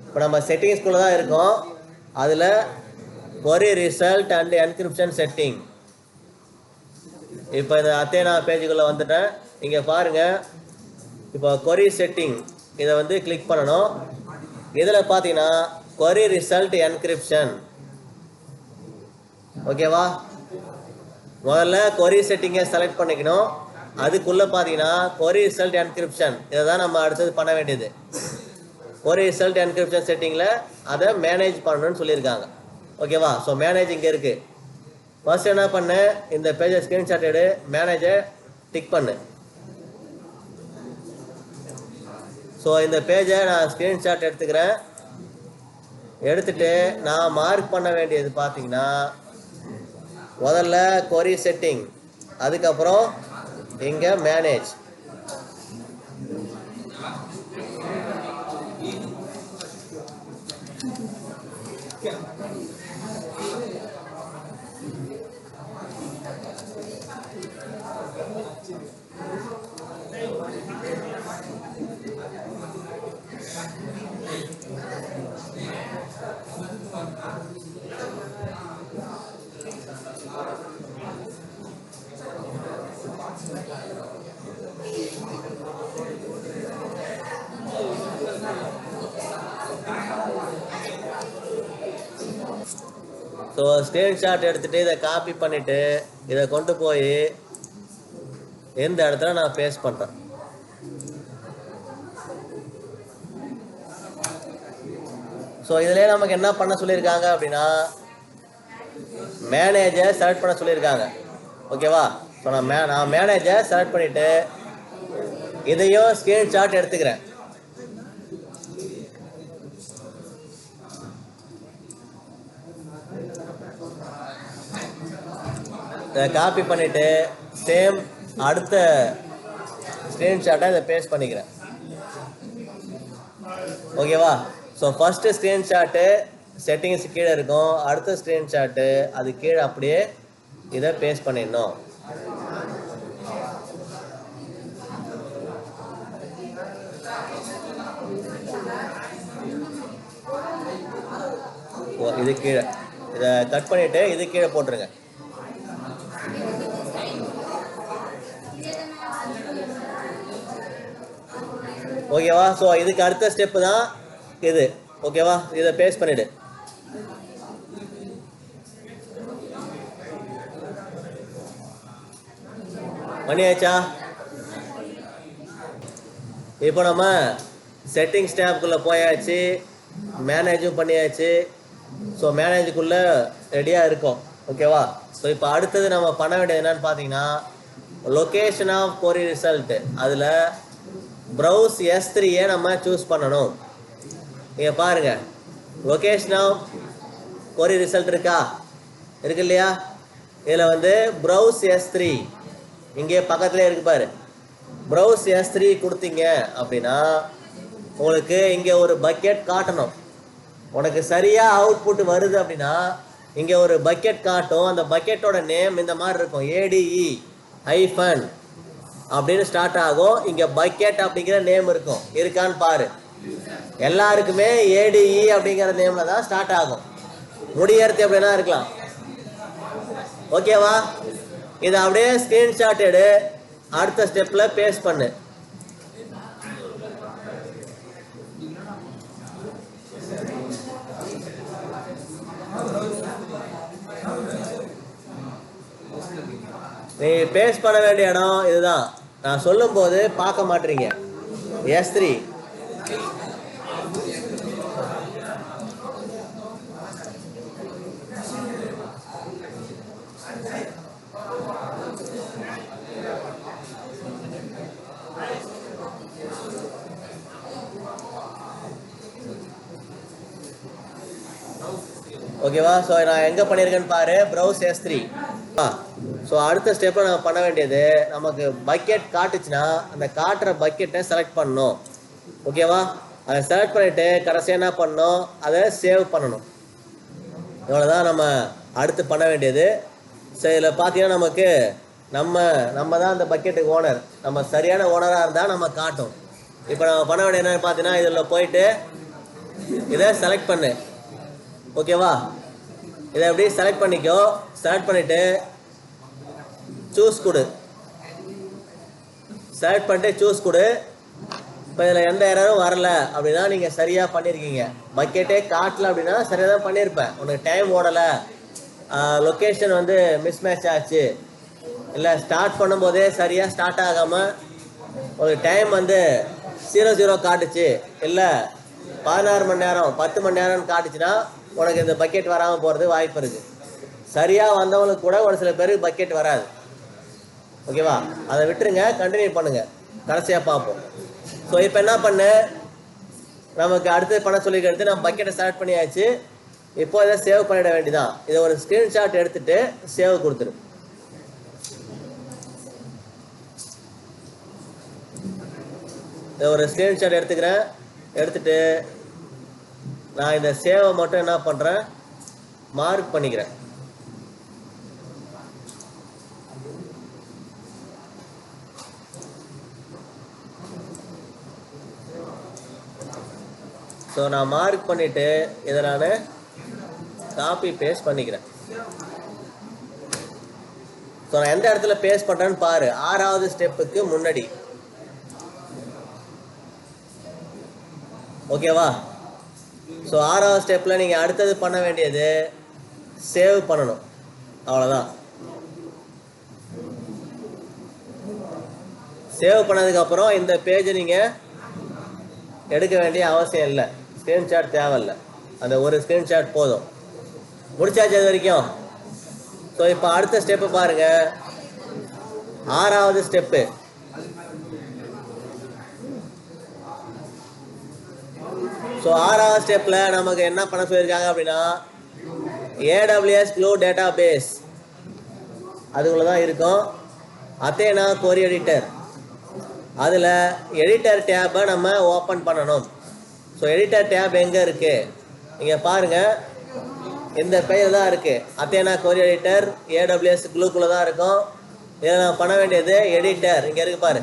இப்போ நம்ம செட்டிங்ஸ்குள்ளே தான் இருக்கோம். அதில் query result and encryption setting. இப்போ இந்த அத்தேனா பேஜுக்குள்ளே வந்துட்டேன். இங்கே பாருங்கள், இப்போ query setting இதை வந்து கிளிக் பண்ணணும். இதில் பார்த்தீங்கன்னா query result encryption. ஓகேவா? முதல்ல query செட்டிங்கை செலக்ட் பண்ணிக்கணும். அதுக்குள்ளே பார்த்தீங்கன்னா query result encryption இதை தான் நம்ம அடுத்தது பண்ண வேண்டியது. query result encryption செட்டிங்கில் அதை மேனேஜ் பண்ணணும்னு சொல்லியிருக்காங்க. ஓகேவா? ஸோ மேனேஜ் இங்கே இருக்குது. ஃபர்ஸ்ட் என்ன பண்ணு, இந்த பேஜை ஸ்க்ரீன்ஷாட் எடு, மேனேஜை டிக் பண்ணு. ஸோ இந்த பேஜை நான் ஸ்க்ரீன்ஷாட் எடுத்துக்கிறேன். எடுத்துகிட்டு நான் மார்க் பண்ண வேண்டியது பார்த்தீங்கன்னா, முதல்ல query செட்டிங், அதுக்கப்புறம் இங்கே மேனேஜ். ஸோ ஸ்க்ரீன்ஷாட் எடுத்துகிட்டு இதை காப்பி பண்ணிவிட்டு இதை கொண்டு போய் எந்த இடத்துல நான் பேஸ்ட் பண்ணுறேன். ஸோ இதிலே நமக்கு என்ன பண்ண சொல்லியிருக்காங்க அப்படின்னா, மேனேஜர் செலக்ட் பண்ண சொல்லியிருக்காங்க. ஓகேவா? ஸோ நான் மேனேஜர் செலக்ட் பண்ணிவிட்டு இதையும் ஸ்க்ரீன்ஷாட் எடுத்துக்கிறேன். இதை காப்பி பண்ணிவிட்டு சேம் அடுத்த ஸ்க்ரீன்ஷாட்டை இதை பேஸ்ட் பண்ணிக்கிறேன். ஓகேவா? ஸோ ஃபஸ்ட்டு ஸ்க்ரீன்ஷாட்டு செட்டிங்ஸ் கீழே இருக்கும். அடுத்த ஸ்க்ரீன்ஷாட்டு அது கீழே அப்படியே இதை பேஸ்ட் பண்ணிடணும். இது கீழே இதை கட் பண்ணிவிட்டு இது கீழே போட்டுருங்க. ஓகேவா? ஸோ இதுக்கு அடுத்த ஸ்டெப்பு தான் இது. ஓகேவா? இதை பேஸ்ட் பண்ணிவிடு. பண்ணியாச்சா? இப்போ நம்ம செட்டிங்ஸ் டேப்குள்ளே போயாச்சு, மேனேஜும் பண்ணியாச்சு. ஸோ மேனேஜுக்குள்ளே ரெடியாக இருக்கும். ஓகேவா? ஸோ இப்போ அடுத்தது நம்ம பண்ண வேண்டியது என்னன்னு பார்த்தீங்கன்னா, லொக்கேஷன் ஆஃப் கொரி ரிசல்ட், அதில் ப்ரௌஸ் S3 நம்ம சூஸ் பண்ணணும். நீங்கள் பாருங்கள், லொக்கேஷன் ஆஃப் கொரி ரிசல்ட் இருக்கா? இருக்கு இல்லையா? இதில் வந்து ப்ரௌஸ் S3 இங்கே பக்கத்துலேயே இருக்கு பாரு. ப்ரௌஸ் S3 கொடுத்தீங்க அப்படின்னா உங்களுக்கு இங்கே ஒரு பக்கெட் காட்டணும். உனக்கு சரியாக அவுட்புட் வருது அப்படின்னா இங்கே ஒரு பக்கெட் காட்டும். அந்த பக்கெட்டோட நேம் இந்த மாதிரி இருக்கும், ADE ஹைஃபன் அப்படின்னு ஸ்டார்ட் ஆகும். இங்கே பக்கெட் அப்படிங்கிற நேம் இருக்கும். இருக்கான்னு பாரு. எல்லாருக்குமே ADE அப்படிங்கிற நேமில் தான் ஸ்டார்ட் ஆகும். முடியறது அப்படின்னா இருக்கலாம். ஓகேவா? இதை அப்படியே ஸ்க்ரீன்ஷாட் எடு, அடுத்த ஸ்டெப்பில் பேஸ்ட் பண்ணு. நீ பேஸ்ட் பண்ண வேண்டிய இடம் இதுதான். நான் சொல்லும் போது பார்க்க மாட்டீங்க. S3 ஓகேவா? ஸோ நான் எங்கே பண்ணியிருக்கேன்னு பாரு, ப்ரௌஸ் S3. ஸோ அடுத்த ஸ்டெப்பை நம்ம பண்ண வேண்டியது, நமக்கு பக்கெட் காட்டுச்சுன்னா அந்த காட்டுற பக்கெட்டை செலக்ட் பண்ணணும். ஓகேவா? அதை செலக்ட் பண்ணிவிட்டு கடைசியாக என்ன பண்ணணும், அதை சேவ் பண்ணணும். இவ்வளோதான் நம்ம அடுத்து பண்ண வேண்டியது. ஸோ இதில் பார்த்தீங்கன்னா நமக்கு நம்ம தான் அந்த பக்கெட்டுக்கு ஓனர். நம்ம சரியான ஓனராக இருந்தால் நம்ம காட்டும். இப்போ நம்ம பண்ண வேண்டியது என்னன்னு பார்த்தீங்கன்னா, இதில் போயிட்டு இதை செலக்ட் பண்ணு. ஓகேவா? இதை எப்படி செலக்ட் பண்ணிக்கோ. செலக்ட் பண்ணிவிட்டு சூஸ் கொடு. செலக்ட் பண்ணிட்டு சூஸ் கொடு. இப்போ இதில் எந்த எரரும் வரல அப்படின்னா நீங்கள் சரியாக பண்ணியிருக்கீங்க. பக்கெட்டே காட்டல அப்படின்னா சரியாக தான் பண்ணியிருப்பேன். உனக்கு டைம் ஓடலை, லொக்கேஷன் வந்து மிஸ்மேட்ச் ஆச்சு, இல்லை ஸ்டார்ட் பண்ணும்போதே சரியாக ஸ்டார்ட் ஆகாமல் ஒரு டைம் வந்து 00 காட்டுச்சு, இல்லை 16 மணி நேரம் 10 மணி நேரம்னு காட்டுச்சுன்னா உனக்கு இந்த பக்கெட் வராமல் போகிறது வாய்ப்பு இருக்குது. சரியாக வந்தவங்களுக்கு கூட ஒரு சில பேருக்கு பக்கெட் வராது. ஓகேவா? அதை விட்டுருங்க, கண்டினியூ பண்ணுங்கள், கடைசியாக பார்ப்போம். ஸோ இப்போ என்ன பண்ணு, நமக்கு அடுத்து பண்ண சொல்லிக்கிறது நம்ம பக்கெட்டை செலக்ட் பண்ணியாச்சு. இப்போ இதை சேவ் பண்ணிட வேண்டியதான். இதை ஒரு ஸ்க்ரீன்ஷாட் எடுத்துட்டு சேவ் கொடுத்துரு. இதை ஒரு ஸ்க்ரீன்ஷாட் எடுத்துக்கிறேன். எடுத்துட்டு நான் இந்த சேவை மட்டும் என்ன பண்ணுறேன், மார்க் பண்ணிக்கிறேன். ஸோ நான் மார்க் பண்ணிவிட்டு இதை நான் காப்பி பேஸ்ட் பண்ணிக்கிறேன். ஸோ நான் எந்த இடத்துல பேஸ்ட் பண்ணுறேன்னு பாரு, 6வது ஸ்டெப்புக்கு முன்னாடி. ஓகேவா? ஸோ 6வது ஸ்டெப்பில் நீங்கள் அடுத்தது பண்ண வேண்டியது சேவ் பண்ணணும். அவ்வளோதான். சேவ் பண்ணதுக்கப்புறம் இந்த பேஜை நீங்கள் எடுக்க வேண்டிய அவசியம் இல்லை. ஸ்க்ரீன்ஷாட் தேவையில்லை. அந்த ஒரு ஸ்க்ரீன்ஷாட் போதும். முடிச்சாச்சு அது வரைக்கும். ஸோ இப்போ அடுத்த ஸ்டெப்பு பாருங்கள், 6வது ஸ்டெப்பு. ஸோ 6வது ஸ்டெப்பில் நமக்கு என்ன பண்ண சொல்லியிருக்காங்க அப்படின்னா, AWS Glue டேட்டாபேஸ் அதுக்குள்ளே தான் இருக்கும். அத்தேனா கொரி எடிட்டர், அதில் எடிட்டர் டேப்பை நம்ம ஓப்பன் பண்ணணும். ஸோ எடிட்டர் டேப் எங்கே இருக்குது, நீங்கள் பாருங்கள். இந்த பெயர் தான் இருக்குது. அத்தேனா கொரி எடிட்டர் AWS க்ளூக்குள்ளே தான் இருக்கும். இதில் நான் பண்ண வேண்டியது எடிட்டர், இங்கே இருக்கு பாரு,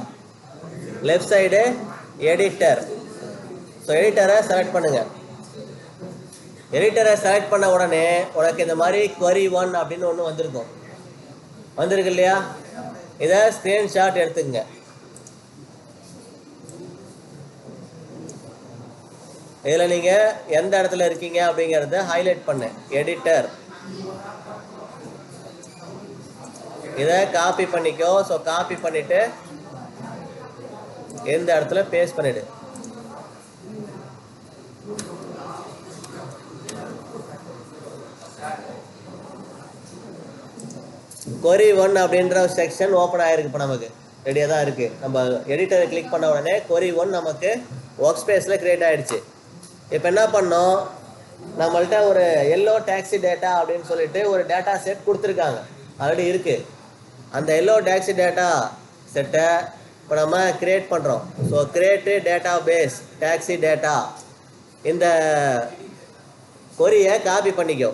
லெஃப்ட் சைடு எடிட்டர். ஸோ எடிட்டரை செலக்ட் பண்ணுங்கள். எடிட்டரை செலக்ட் பண்ண உடனே உனக்கு இந்த மாதிரி query 1 அப்படின்னு ஒன்று வந்திருக்கு இல்லையா? இதை ஸ்க்ரீன்ஷாட் எடுத்துக்கங்க. இதில் நீங்கள் எந்த இடத்துல இருக்கீங்க அப்படிங்கிறத ஹைலைட் பண்ணு. எடிட்டர், இதை காப்பி பண்ணிக்கோ. ஸோ காப்பி பண்ணிவிட்டு எந்த இடத்துல பேஸ்ட் பண்ணிவிடு. query 1 அப்படின்ற செக்ஷன் ஓப்பன் ஆகிருக்கு. இப்போ நமக்கு ரெடியாக தான் இருக்குது. நம்ம எடிட்டரை கிளிக் பண்ண உடனே query 1 நமக்கு ஒர்க் ஸ்பேஸில் க்ரியேட் ஆகிடுச்சு. இப்போ என்ன பண்ணோம், நம்மள்கிட்ட ஒரு எல்லோ டாக்ஸி டேட்டா அப்படின்னு சொல்லிட்டு ஒரு டேட்டா செட் கொடுத்துருக்காங்க, ஆல்ரெடி இருக்குது. அந்த எல்லோ டாக்ஸி டேட்டா செட்டை இப்போ நம்ம க்ரியேட் பண்ணுறோம். So create data base taxi data, இந்த கொரியை காப்பி பண்ணிக்கோ.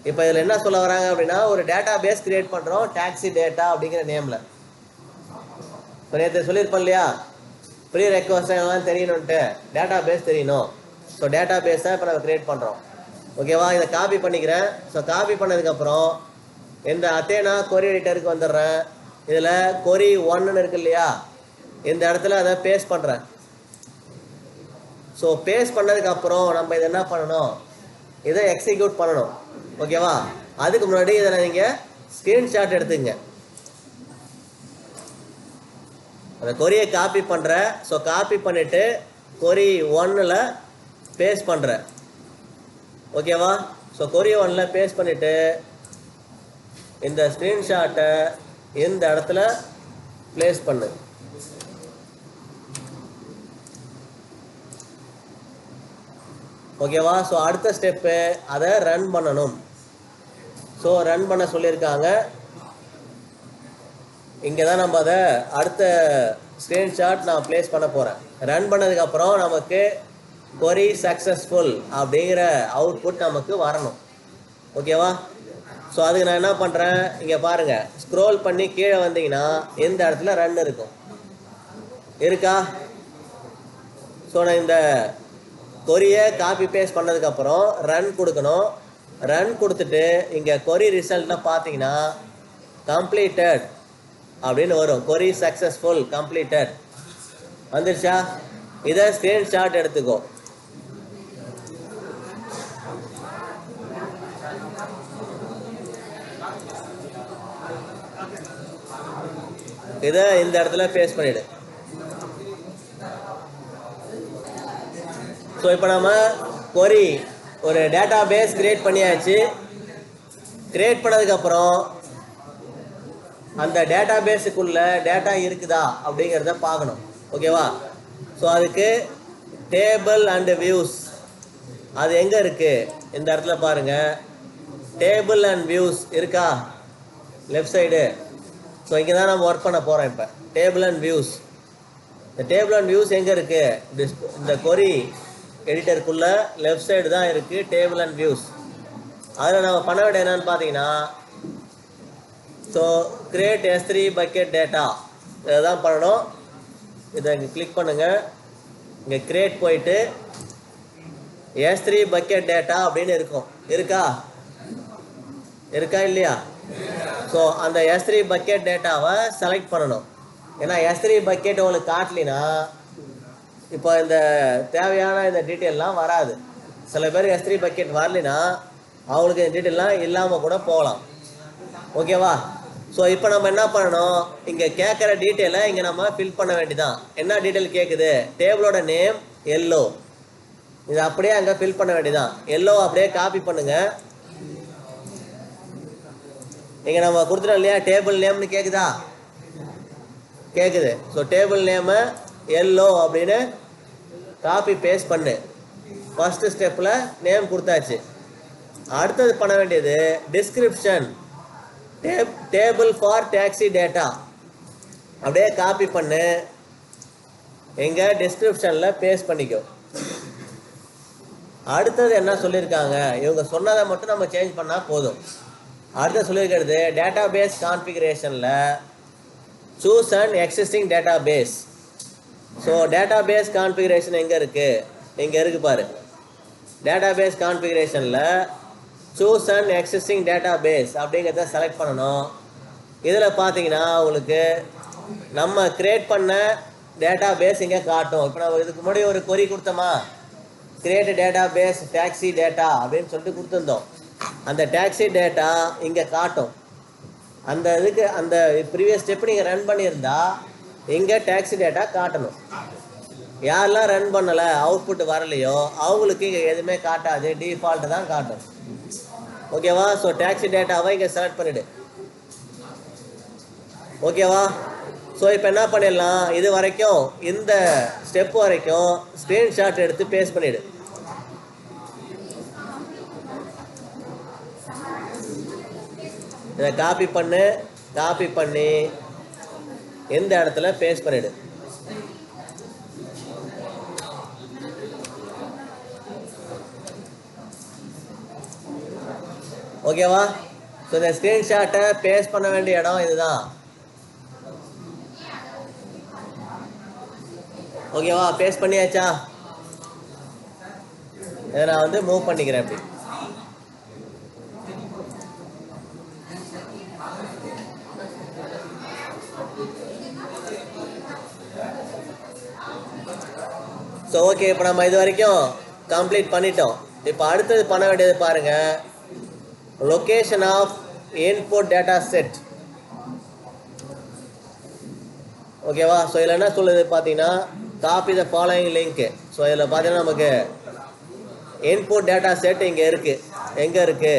இப்போ இதில் என்ன சொல்ல வராங்க அப்படின்னா, ஒரு டேட்டா பேஸ் கிரியேட் பண்ணுறோம் டாக்ஸி டேட்டா அப்படிங்கிற நேமில். இப்போ நேற்று சொல்லியிருப்போம் இல்லையா, ப்ரீ ரெக்வஸ்ட்லாம் தெரியணுன்ட்டு டேட்டா பேஸ் தெரியணும். ஸோ டேட்டா பேஸை இப்போ நம்ம க்ரியேட் பண்ணுறோம். ஓகேவா? இதை காப்பி பண்ணிக்கிறேன். ஸோ காப்பி பண்ணதுக்கப்புறம் இந்த அத்தேனா கொரி எடிட்டருக்கு வந்துடுறேன். இதில் query 1 இருக்கு இல்லையா, இந்த இடத்துல அதை பேஸ்ட் பண்ணுறேன். ஸோ பேஸ்ட் பண்ணதுக்கப்புறம் நம்ம இதை என்ன பண்ணணும், இதை எக்ஸிக்யூட் பண்ணணும். ஓகேவா? அதுக்கு முன்னாடி இதை நீங்கள் ஸ்க்ரீன்ஷாட் எடுத்துங்க. அந்த கொரியை காப்பி பண்ணுறேன். ஸோ காப்பி பண்ணிவிட்டு query 1ல் பேஸ்ட் பண்ணுறேன். ஓகேவா? ஸோ query 1ல் பேஸ்ட் பண்ணிவிட்டு இந்த ஸ்க்ரீன்ஷாட்டை இந்த இடத்துல ப்ளேஸ் பண்ணு. ஓகேவா? ஸோ அடுத்த ஸ்டெப்பு அதை ரன் பண்ணணும். ஸோ ரன் பண்ண சொல்லியிருக்காங்க. இங்கே தான் நம்ம அதை அடுத்த ஸ்க்ரீன்ஷாட் நான் ப்ளேஸ் பண்ண போகிறேன். ரன் பண்ணதுக்கப்புறம் நமக்கு query சக்ஸஸ்ஃபுல் அப்படிங்கிற அவுட்புட் நமக்கு வரணும். ஓகேவா? ஸோ அதுக்கு நான் என்ன பண்ணுறேன், இங்கே பாருங்கள், ஸ்க்ரோல் பண்ணி கீழே வந்தீங்கன்னா இந்த இடத்துல ரன் இருக்கா? ஸோ நான் இந்த கொரியை காப்பி பேஸ்ட் பண்ணதுக்கப்புறம் ரன் கொடுக்கணும். ரன் கொடுத்துட்டு இங்கே query ரிசல்ட்டில் பார்த்தீங்கன்னா கம்ப்ளீட்டட் அப்படின்னு வரும். query சக்ஸஸ்ஃபுல் கம்ப்ளீட்டட் வந்துருச்சா? இதை ஸ்க்ரீன்ஷாட் எடுத்துக்கோ. இதை இந்த இடத்துல பேஸ்ட் பண்ணிவிடு. ஸோ இப்போ நம்ம query ஒரு டேட்டா பேஸ் கிரியேட் பண்ணியாச்சு. கிரியேட் பண்ணதுக்கப்புறம் அந்த டேட்டா பேஸுக்குள்ள டேட்டா இருக்குதா அப்படிங்கிறத பார்க்கணும். ஓகேவா? ஸோ அதுக்கு டேபிள் அண்ட் வியூஸ் அது எங்கே இருக்குது, இந்த இடத்துல பாருங்கள், டேபிள் அண்ட் வியூஸ் இருக்கா லெஃப்ட் சைடு. ஸோ இங்கே தான் நம்ம ஒர்க் பண்ண போகிறோம். இப்போ டேபிள் அண்ட் வியூஸ், இந்த டேபிள் அண்ட் வியூஸ் எங்கே இருக்குது, இந்த query எடிட்டருக்குள்ளே லெஃப்ட் சைடு தான் இருக்குது டேபிள் அண்ட் வியூஸ். அதில் நம்ம பண்ண வேண்டிய என்னன்னு பார்த்தீங்கன்னா, so create S3 bucket data இதை தான் பண்ணணும். இதை இங்கே கிளிக் பண்ணுங்கள். இங்கே கிரியேட் போயிட்டு S3 பக்கெட் டேட்டா அப்படின்னு இருக்கும். இருக்கா இல்லையா? ஸோ அந்த S3 பக்கெட் டேட்டாவை செலக்ட் பண்ணணும். ஏன்னா S3 பக்கெட் உங்களுக்கு காட்டலினா இப்போ இந்த தேவையான இந்த டீட்டெயிலெலாம் வராது. சில பேர் S3 பக்கெட் வரலினா அவங்களுக்கு இந்த டீட்டெயிலாம் இல்லாமல் கூட போகலாம். ஓகேவா? ஸோ இப்போ நம்ம என்ன பண்ணணும், இங்கே கேட்குற டீட்டெயிலை இங்கே நம்ம ஃபில் பண்ண வேண்டியதான். என்ன டீட்டெயில் கேட்குது, டேபிளோட நேம் எல்லோ, இது அப்படியே அங்கே ஃபில் பண்ண வேண்டியதான். எல்லோ அப்படியே காப்பி பண்ணுங்கள். இங்கே நம்ம கொடுத்துட்டோம் இல்லையா, டேபிள் நேம்னு கேட்குது. ஸோ டேபிள் நேமை எல்லோ அப்படின்னு காப்பி பேஸ்ட் பண்ணு. ஃபஸ்ட்டு ஸ்டெப்பில் நேம் கொடுத்தாச்சு. அடுத்தது பண்ண வேண்டியது description, table for taxi data அப்படியே காப்பி பண்ணு, எங்கே டிஸ்கிரிப்ஷனில் பேஸ்ட் பண்ணிக்கோ. அடுத்தது என்ன சொல்லியிருக்காங்க, இவங்க சொன்னதை மட்டும் நம்ம சேஞ்ச் பண்ணால் போதும். அடுத்தது சொல்லியிருக்கிறது டேட்டா பேஸ் கான்ஃபிகரேஷனில் choose and existing data base. So data base configuration எங்கே இருக்குது, இங்கே இருக்குது பாரு. டேட்டா பேஸ் கான்ஃபிகரேஷனில் choose and existing data base அப்படிங்கிறத செலக்ட் பண்ணணும். இதில் பார்த்தீங்கன்னா உங்களுக்கு நம்ம கிரியேட் பண்ண டேட்டா பேஸ் இங்கே காட்டும். இப்போ நம்ம இதுக்கு முன்னாடி ஒரு கொரி கொடுத்தோமா, create data base taxi data அப்படின்னு சொல்லிட்டு கொடுத்துருந்தோம். அந்த டாக்ஸி டேட்டா இங்கே காட்டும். அந்த இதுக்கு அந்த ப்ரீவியஸ் ஸ்டெப் நீங்கள் ரன் பண்ணியிருந்தா இங்கே டாக்ஸி டேட்டா காட்டணும். யாரெல்லாம் ரன் பண்ணலை, அவுட்புட் வரலையோ அவங்களுக்கு இங்கே எதுவுமே காட்டாது, டிஃபால்ட்டு தான் காட்டும். ஓகேவா? ஸோ டாக்ஸி டேட்டாவை இங்கே செலக்ட் பண்ணிவிடு. ஓகேவா? ஸோ இப்போ என்ன பண்ணிடலாம், இது வரைக்கும் இந்த ஸ்டெப் வரைக்கும் ஸ்க்ரீன்ஷாட் எடுத்து பேஸ்ட் பண்ணிவிடு. இதை காப்பி பண்ணி எந்த இடத்துல பேஸ்ட் பண்ணிவிடு. ஓகேவா? ஸோ இந்த ஸ்க்ரீன்ஷாட்டை பேஸ்ட் பண்ண வேண்டிய இடம் இதுதான். ஓகேவா? பேஸ்ட் பண்ணியாச்சா? இதை நான் வந்து மூவ் பண்ணிக்கிறேன். அப்படி ஸோ ஓகே, இப்போ நம்ம இது வரைக்கும் கம்ப்ளீட் பண்ணிட்டோம். இப்போ அடுத்தது பண்ண வேண்டியது பாருங்கள், location of input data set. ஓகேவா? ஸோ இதில் என்ன சொல்லுது பார்த்தீங்கன்னா, காப்பி த ஃபாலோயிங் லிங்க்கு. ஸோ இதில் பார்த்தீங்கன்னா நமக்கு இன்புட் டேட்டா செட் இங்கே இருக்குது. எங்கே இருக்குது?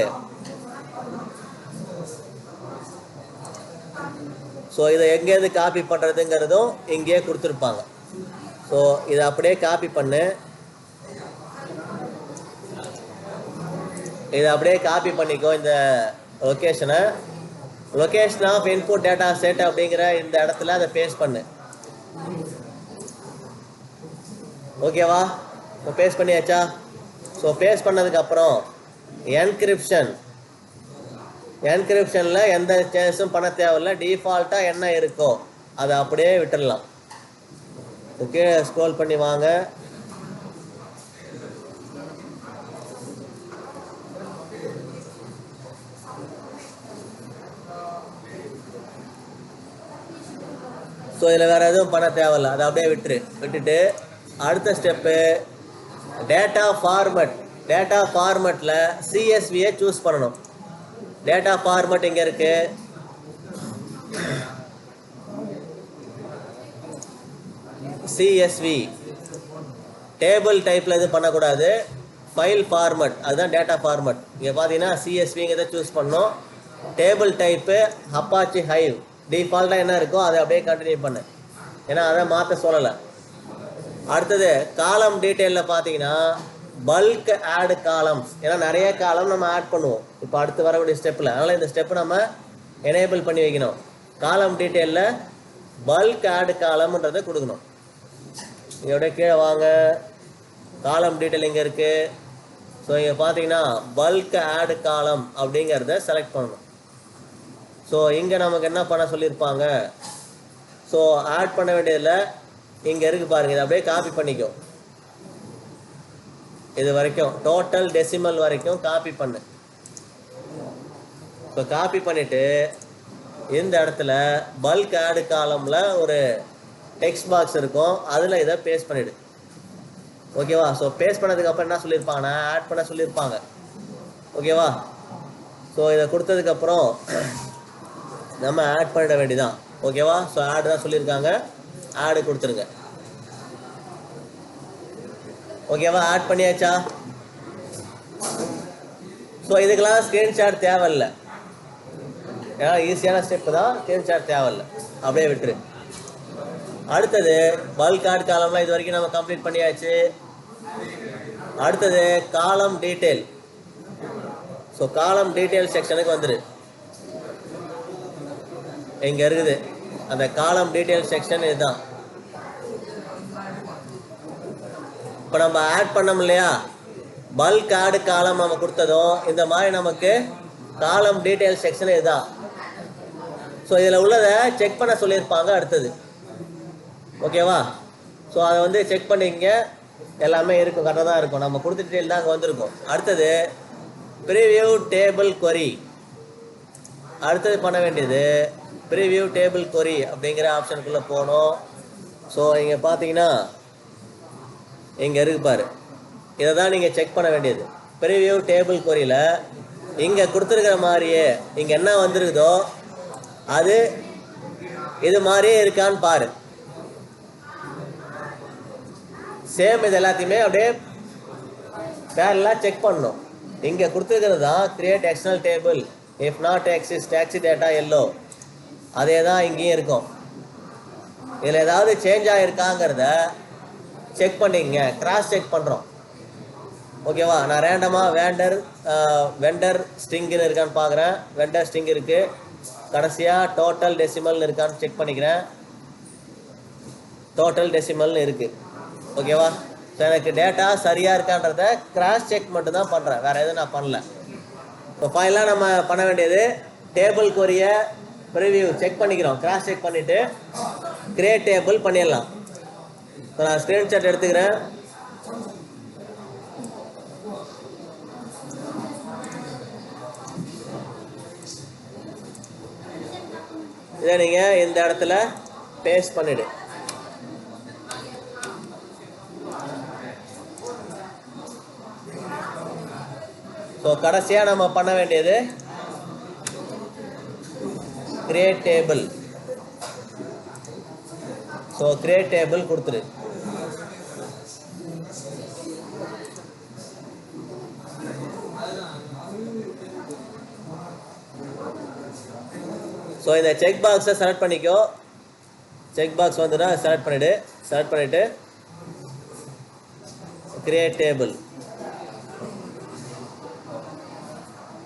ஸோ இதை எங்கேருந்து காப்பி பண்ணுறதுங்கிறதும் இங்கேயே கொடுத்துருப்பாங்க. ஸோ இதை அப்படியே காப்பி பண்ணு. இதை அப்படியே காப்பி பண்ணிக்கோ. இந்த லொக்கேஷனை, location of input data set அப்படிங்கிற இந்த இடத்துல அதை பேஸ்ட் பண்ணு. ஓகேவா? இப்போ பேஸ்ட் பண்ணியாச்சா? ஸோ பேஸ்ட் பண்ணதுக்கப்புறம் என்கிரிப்ஷனில் எந்த சேஞ்சஸும் பண்ண தேவையில்லை. டிஃபால்ட்டாக என்ன இருக்கோ அதை அப்படியே விட்டுடலாம். ஓகே, ஸ்க்ரோல் பண்ணி வாங்க. ஸோ இதில் வேறு எதுவும் பண்ண தேவையில்லை, அதை அப்படியே விட்டுட்டு அடுத்த ஸ்டெப்பு டேட்டா ஃபார்மட்டில் சிஎஸ்வியை சூஸ் பண்ணணும். டேட்டா ஃபார்மட் இங்கே இருக்குது. சிஎஸ்வி டேபிள் டைப்பில் எதுவும் பண்ணக்கூடாது, ஃபைல் ஃபார்மட், அதுதான் டேட்டா ஃபார்மட். இங்கே பார்த்தீங்கன்னா சிஎஸ்விங்கிறத சூஸ் பண்ணோம். டேபிள் டைப்பு அப்பாச்சி ஹைவ், டிஃபால்ட்டாக என்ன இருக்கோ அதை அப்படியே கண்டினியூ பண்ணு, ஏன்னா அதை மாற்ற சொல்லலை. அடுத்தது காலம் டீட்டெயிலில் பார்த்தீங்கன்னா பல்க் ஆட் காலம்ஸ், ஏன்னா நிறைய காலம் நம்ம ஆட் பண்ணுவோம் இப்போ அடுத்து வரக்கூடிய ஸ்டெப்பில். அதனால் இந்த ஸ்டெப்பு நம்ம எனேபிள் பண்ணி வைக்கணும். காலம் டீட்டெயிலில் பல்க் ஆட் காலம்ன்றதை கொடுக்கணும். இதோட கீழே வாங்க, காலம் டீட்டெயில் இங்கே இருக்குது. ஸோ இங்கே பார்த்தீங்கன்னா பல்க் ஆட் காலம் அப்படிங்கிறத செலக்ட் பண்ணணும். ஸோ இங்கே நமக்கு என்ன பண்ண சொல்லியிருப்பாங்க, ஸோ ஆட் பண்ண வேண்டியதில் இங்கே இருக்குது பாருங்கள், இதை அப்படியே காப்பி பண்ணிக்கோ. இது வரைக்கும் டோட்டல் டெசிமல் வரைக்கும் காப்பி பண்ணு. ஸோ காப்பி பண்ணிவிட்டு இந்த இடத்துல பல்க் ஆட் காலமில் ஒரு டெக்ஸ்ட் பாக்ஸ் இருக்கும், அதில் இதை பேஸ்ட் பண்ணிவிடு. ஓகேவா? ஸோ பேஸ்ட் பண்ணதுக்கப்புறம் என்ன சொல்லியிருப்பாங்கன்னா ஆட் பண்ண சொல்லியிருப்பாங்க. ஓகேவா? ஸோ இதை கொடுத்ததுக்கப்புறம் நம்ம ஆட் பண்ணிட வேண்டியதான். ஓகேவா? ஸோ ஆட் தான் சொல்லியிருக்காங்க, ஆடு கொடுத்துருங்க. ஓகேவா? ஆட் பண்ணியாச்சா? ஸோ இதுக்கெல்லாம் ஸ்க்ரீன்ஷாட் தேவையில்லை, ஏன்னா ஈஸியான ஸ்டெப்பு தான், ஸ்க்ரீன்ஷாட் தேவையில்லை, அப்படியே விட்டுரு. அடுத்தது பல்க் ஆட் காலம்லாம் இது வரைக்கும் நம்ம கம்ப்ளீட் பண்ணியாச்சு. அடுத்தது காலம் டீட்டெயில். ஸோ காலம் டீட்டெயில் செக்ஷனுக்கு வந்துடு. இங்கே இருக்குது அந்த காலம் டீட்டெயில் செக்ஷன், இதுதான். இப்போ நம்ம ஆட் பண்ணோம் இல்லையா, பல்க் ஆட் காலம் நம்ம கொடுத்ததும் இந்த மாதிரி நமக்கு காலம் டீடைல் செக்ஷன் இதுதான். ஸோ இதில் உள்ளதை செக் பண்ண சொல்லியிருப்பாங்க அடுத்தது. ஓகேவா? ஸோ அதை வந்து செக் பண்ணிங்க, எல்லாமே இருக்கும், கரெக்டாக தான் இருக்கும். நம்ம கொடுத்த டீட்டெயில் தான் அங்கே வந்திருக்கும். அடுத்தது ப்ரிவியூ டேபிள் கொரி. அடுத்தது பண்ண வேண்டியது ப்ரிவியூ டேபிள் கொரி அப்படிங்கிற ஆப்ஷனுக்குள்ளே போகணும். ஸோ இங்கே பார்த்தீங்கன்னா இங்கே இருக்கு பாரு, இதை தான் நீங்கள் செக் பண்ண வேண்டியது. ப்ரிவியூ டேபிள் கொரியில் இங்கே கொடுத்துருக்கிற மாதிரியே இங்கே என்ன வந்திருக்குதோ அது இது மாதிரியே இருக்கான்னு பாரு. சேம் இது எல்லாத்தையுமே அப்படியே பேரலாக செக் பண்ணணும். இங்கே கொடுத்துருக்கிறது தான் create external table if not exist taxi data yellow, அதே தான் இங்கேயும் இருக்கும். இதில் ஏதாவது சேஞ்ச் ஆகிருக்காங்கிறத செக் பண்ணிங்க, கிராஸ் செக் பண்ணுறோம். ஓகேவா? நான் ரேண்டமாக வெண்டர் ஸ்ட்ரிங்குன்னு இருக்கான்னு பார்க்குறேன். வெண்டர் ஸ்ட்ரிங் இருக்குது. கடைசியாக டோட்டல் டெசிமல்னு இருக்கான்னு செக் பண்ணிக்கிறேன். டோட்டல் டெசிமல்னு இருக்குது. ஓகேவா? ஸோ எனக்கு டேட்டா சரியாக இருக்கான்றத கிராஸ் செக் மட்டும்தான் பண்ணுறேன், வேறு எதுவும் நான் பண்ணல. இப்போ ஃபைனலாக நம்ம பண்ண வேண்டியது டேபிள் கொரிய ப்ரிவியூ செக் பண்ணிக்கிறோம். கிராஸ் செக் பண்ணிவிட்டு கிரியேட் டேபிள் பண்ணிடலாம். இப்போ நான் ஸ்க்ரீன்ஷாட் எடுத்துக்கிறேன். இதை நீங்கள் இந்த இடத்துல பேஸ்ட் பண்ணிவிடு. ஸோ கடைசியாக நம்ம பண்ண வேண்டியது create table. So create table கொடுத்துரு. ஸோ இந்த செக் பாக்ஸை செலக்ட் பண்ணிக்கோ. செக் பாக்ஸ் வந்துன்னா செலக்ட் பண்ணிவிடு. செலக்ட் பண்ணிவிட்டு கிரியேட் டேபிள்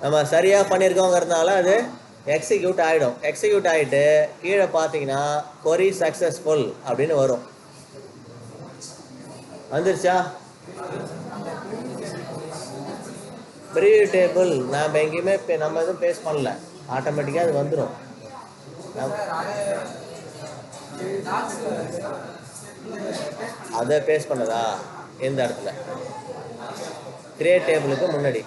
நம்ம சரியாக பண்ணியிருக்கோங்கிறதுனால அது எக்ஸிக்யூட் ஆகிடும். எக்ஸிக்யூட் ஆகிட்டு கீழே பார்த்தீங்கன்னா கொரி சக்ஸஸ்ஃபுல் அப்படின்னு வரும். வந்துருச்சா? ப்ரிவியூ டேபிள் நாம் எங்கேயுமே நம்ம எதுவும் பேஸ்ட் பண்ணல, ஆட்டோமேட்டிக்காக அது வந்துடும். அதை பேஸ்ட் பண்ணதா இந்த இடத்துல கிரியேட் டேபிளுக்கு முன்னாடி.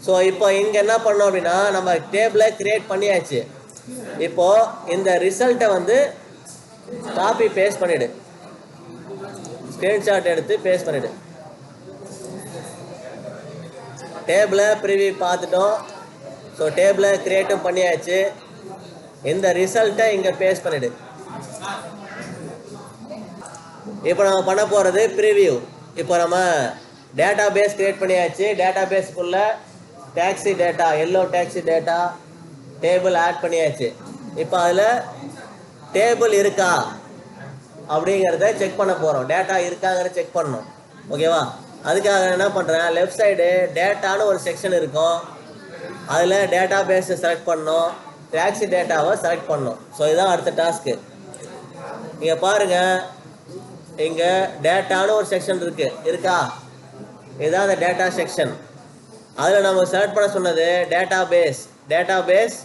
ஸோ இப்போ இங்கே என்ன பண்ணோம் அப்படின்னா நம்ம டேபிளை கிரியேட் பண்ணியாச்சு. இப்போது இந்த ரிசல்ட்டை வந்து காப்பி பேஸ்ட் பண்ணிவிடு. ஸ்க்ரீன்ஷாட் எடுத்து பேஸ்ட் பண்ணிவிடு. டேபிளை ப்ரிவியூ பார்த்துட்டோம். ஸோ டேபிளை கிரியேட்டும் பண்ணியாச்சு. இந்த ரிசல்ட்டை இங்கே பேஸ்ட் பண்ணிவிடு. இப்போ நம்ம பண்ண போகிறது ப்ரிவியூ. இப்போ நம்ம டேட்டா பேஸ் கிரியேட் பண்ணியாச்சு. டேட்டா பேஸுக்குள்ளே taxi data, yellow taxi data table add பண்ணியாச்சு. இப்போ அதில் டேபிள் இருக்கா அப்படிங்கிறத செக் பண்ண போகிறோம். டேட்டா இருக்காங்கிறத செக் பண்ணணும். ஓகேவா? அதுக்காக என்ன பண்ணுறேன், லெஃப்ட் சைடு டேட்டான்னு ஒரு செக்ஷன் இருக்கும். அதில் டேட்டா பேஸை செலக்ட் பண்ணணும், டாக்ஸி டேட்டாவை செலக்ட் பண்ணணும். ஸோ இதுதான் அடுத்த டாஸ்க்கு. இங்கே பாருங்கள், இங்கே டேட்டான்னு ஒரு செக்ஷன் இருக்கா? இதுதான் அந்த டேட்டா செக்ஷன். அதில் நம்ம செலக்ட் பண்ண சொன்னது டேட்டா பேஸ்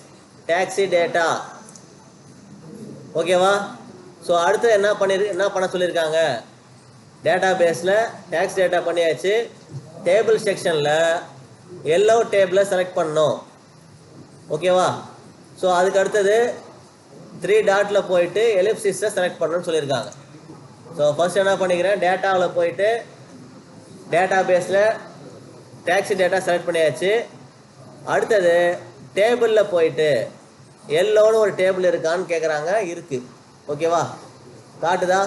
டாக்ஸி டேட்டா. ஓகேவா? ஸோ அடுத்து என்ன பண்ண சொல்லியிருக்காங்க, டேட்டா பேஸில் டாக்ஸி டேட்டா பண்ணியாச்சு. டேபிள் செக்ஷனில் எல்லோ டேபிளை செலக்ட் பண்ணணும். ஓகேவா? ஸோ அதுக்கு அடுத்தது 3 டாட்டில் போயிட்டு எலிப்சிஸை செலக்ட் பண்ணணும்னு சொல்லியிருக்காங்க. ஸோ ஃபர்ஸ்ட் என்ன பண்ணிக்கிறேன், டேட்டாவில் போயிட்டு டேட்டா பேஸில் டாக்ஸி டேட்டா செலக்ட் பண்ணியாச்சு. அடுத்தது டேபிளில் போயிட்டு எல்லோன்னு ஒரு டேபிள் இருக்கான்னு கேட்குறாங்க. இருக்குது. ஓகேவா? காட்டுதா?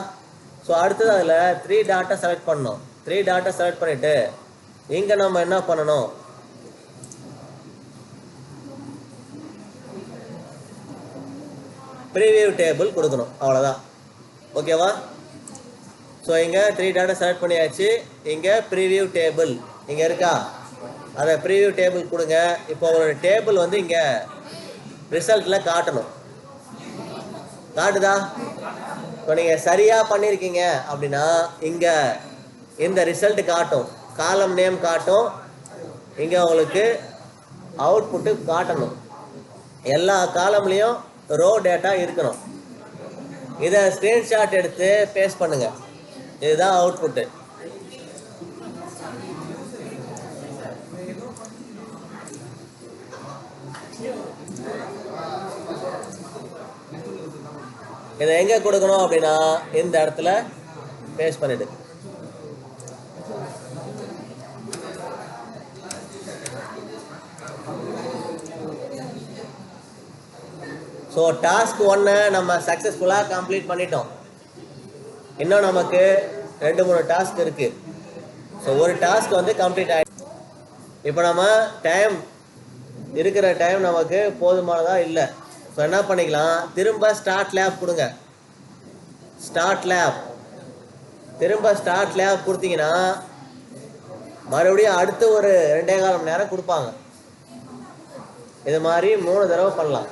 ஸோ அடுத்தது அதில் 3 டாட்டை செலக்ட் பண்ணணும். 3 டாட்டை செலக்ட் பண்ணிவிட்டு இங்கே நம்ம என்ன பண்ணணும், ப்ரிவியூ டேபிள் கொடுக்கணும். அவ்வளோதான். ஓகேவா? ஸோ இங்கே 3 டாட்டை செலக்ட் பண்ணியாச்சு. இங்கே ப்ரிவியூ டேபிள் இங்கே இருக்கா, அதை ப்ரிவியூ டேபிள் கொடுங்க. இப்போ ஒரு டேபிள் வந்து இங்கே ரிசல்ட்டில் காட்டணும். காட்டுதா? இப்போ நீங்கள் சரியாக பண்ணியிருக்கீங்க அப்படின்னா இங்கே இந்த ரிசல்ட் காட்டும். காலம் நேம் காட்டும், இங்கே உங்களுக்கு அவுட்புட்டு காட்டணும். எல்லா காலம்லேயும் ரோ டேட்டா இருக்கணும். இதை ஸ்க்ரீன்ஷாட் எடுத்து பேஸ்ட் பண்ணுங்க. இதுதான் அவுட்புட்டு. இதை எங்கே கொடுக்கணும் அப்படின்னா இந்த இடத்துல பேஸ்ட் பண்ணிடு. ஸோ டாஸ்க் 1 நம்ம சக்ஸஸ்ஃபுல்லாக கம்ப்ளீட் பண்ணிட்டோம். இன்னும் நமக்கு 2-3 டாஸ்க் இருக்குது. ஸோ ஒரு டாஸ்க் வந்து கம்ப்ளீட் ஆகிடுச்சு. இப்போ நம்ம இருக்கிற டைம் நமக்கு போதுமானதாக இல்லை. ஸோ என்ன பண்ணிக்கலாம், திரும்ப ஸ்டார்ட் லேப் கொடுங்க. ஸ்டார்ட் லேப் திரும்ப ஸ்டார்ட் லேப் கொடுத்தீங்கன்னா மறுபடியும் அடுத்து ஒரு 2.25 மணி நேரம் கொடுப்பாங்க. இது மாதிரி 3 தடவை பண்ணலாம்.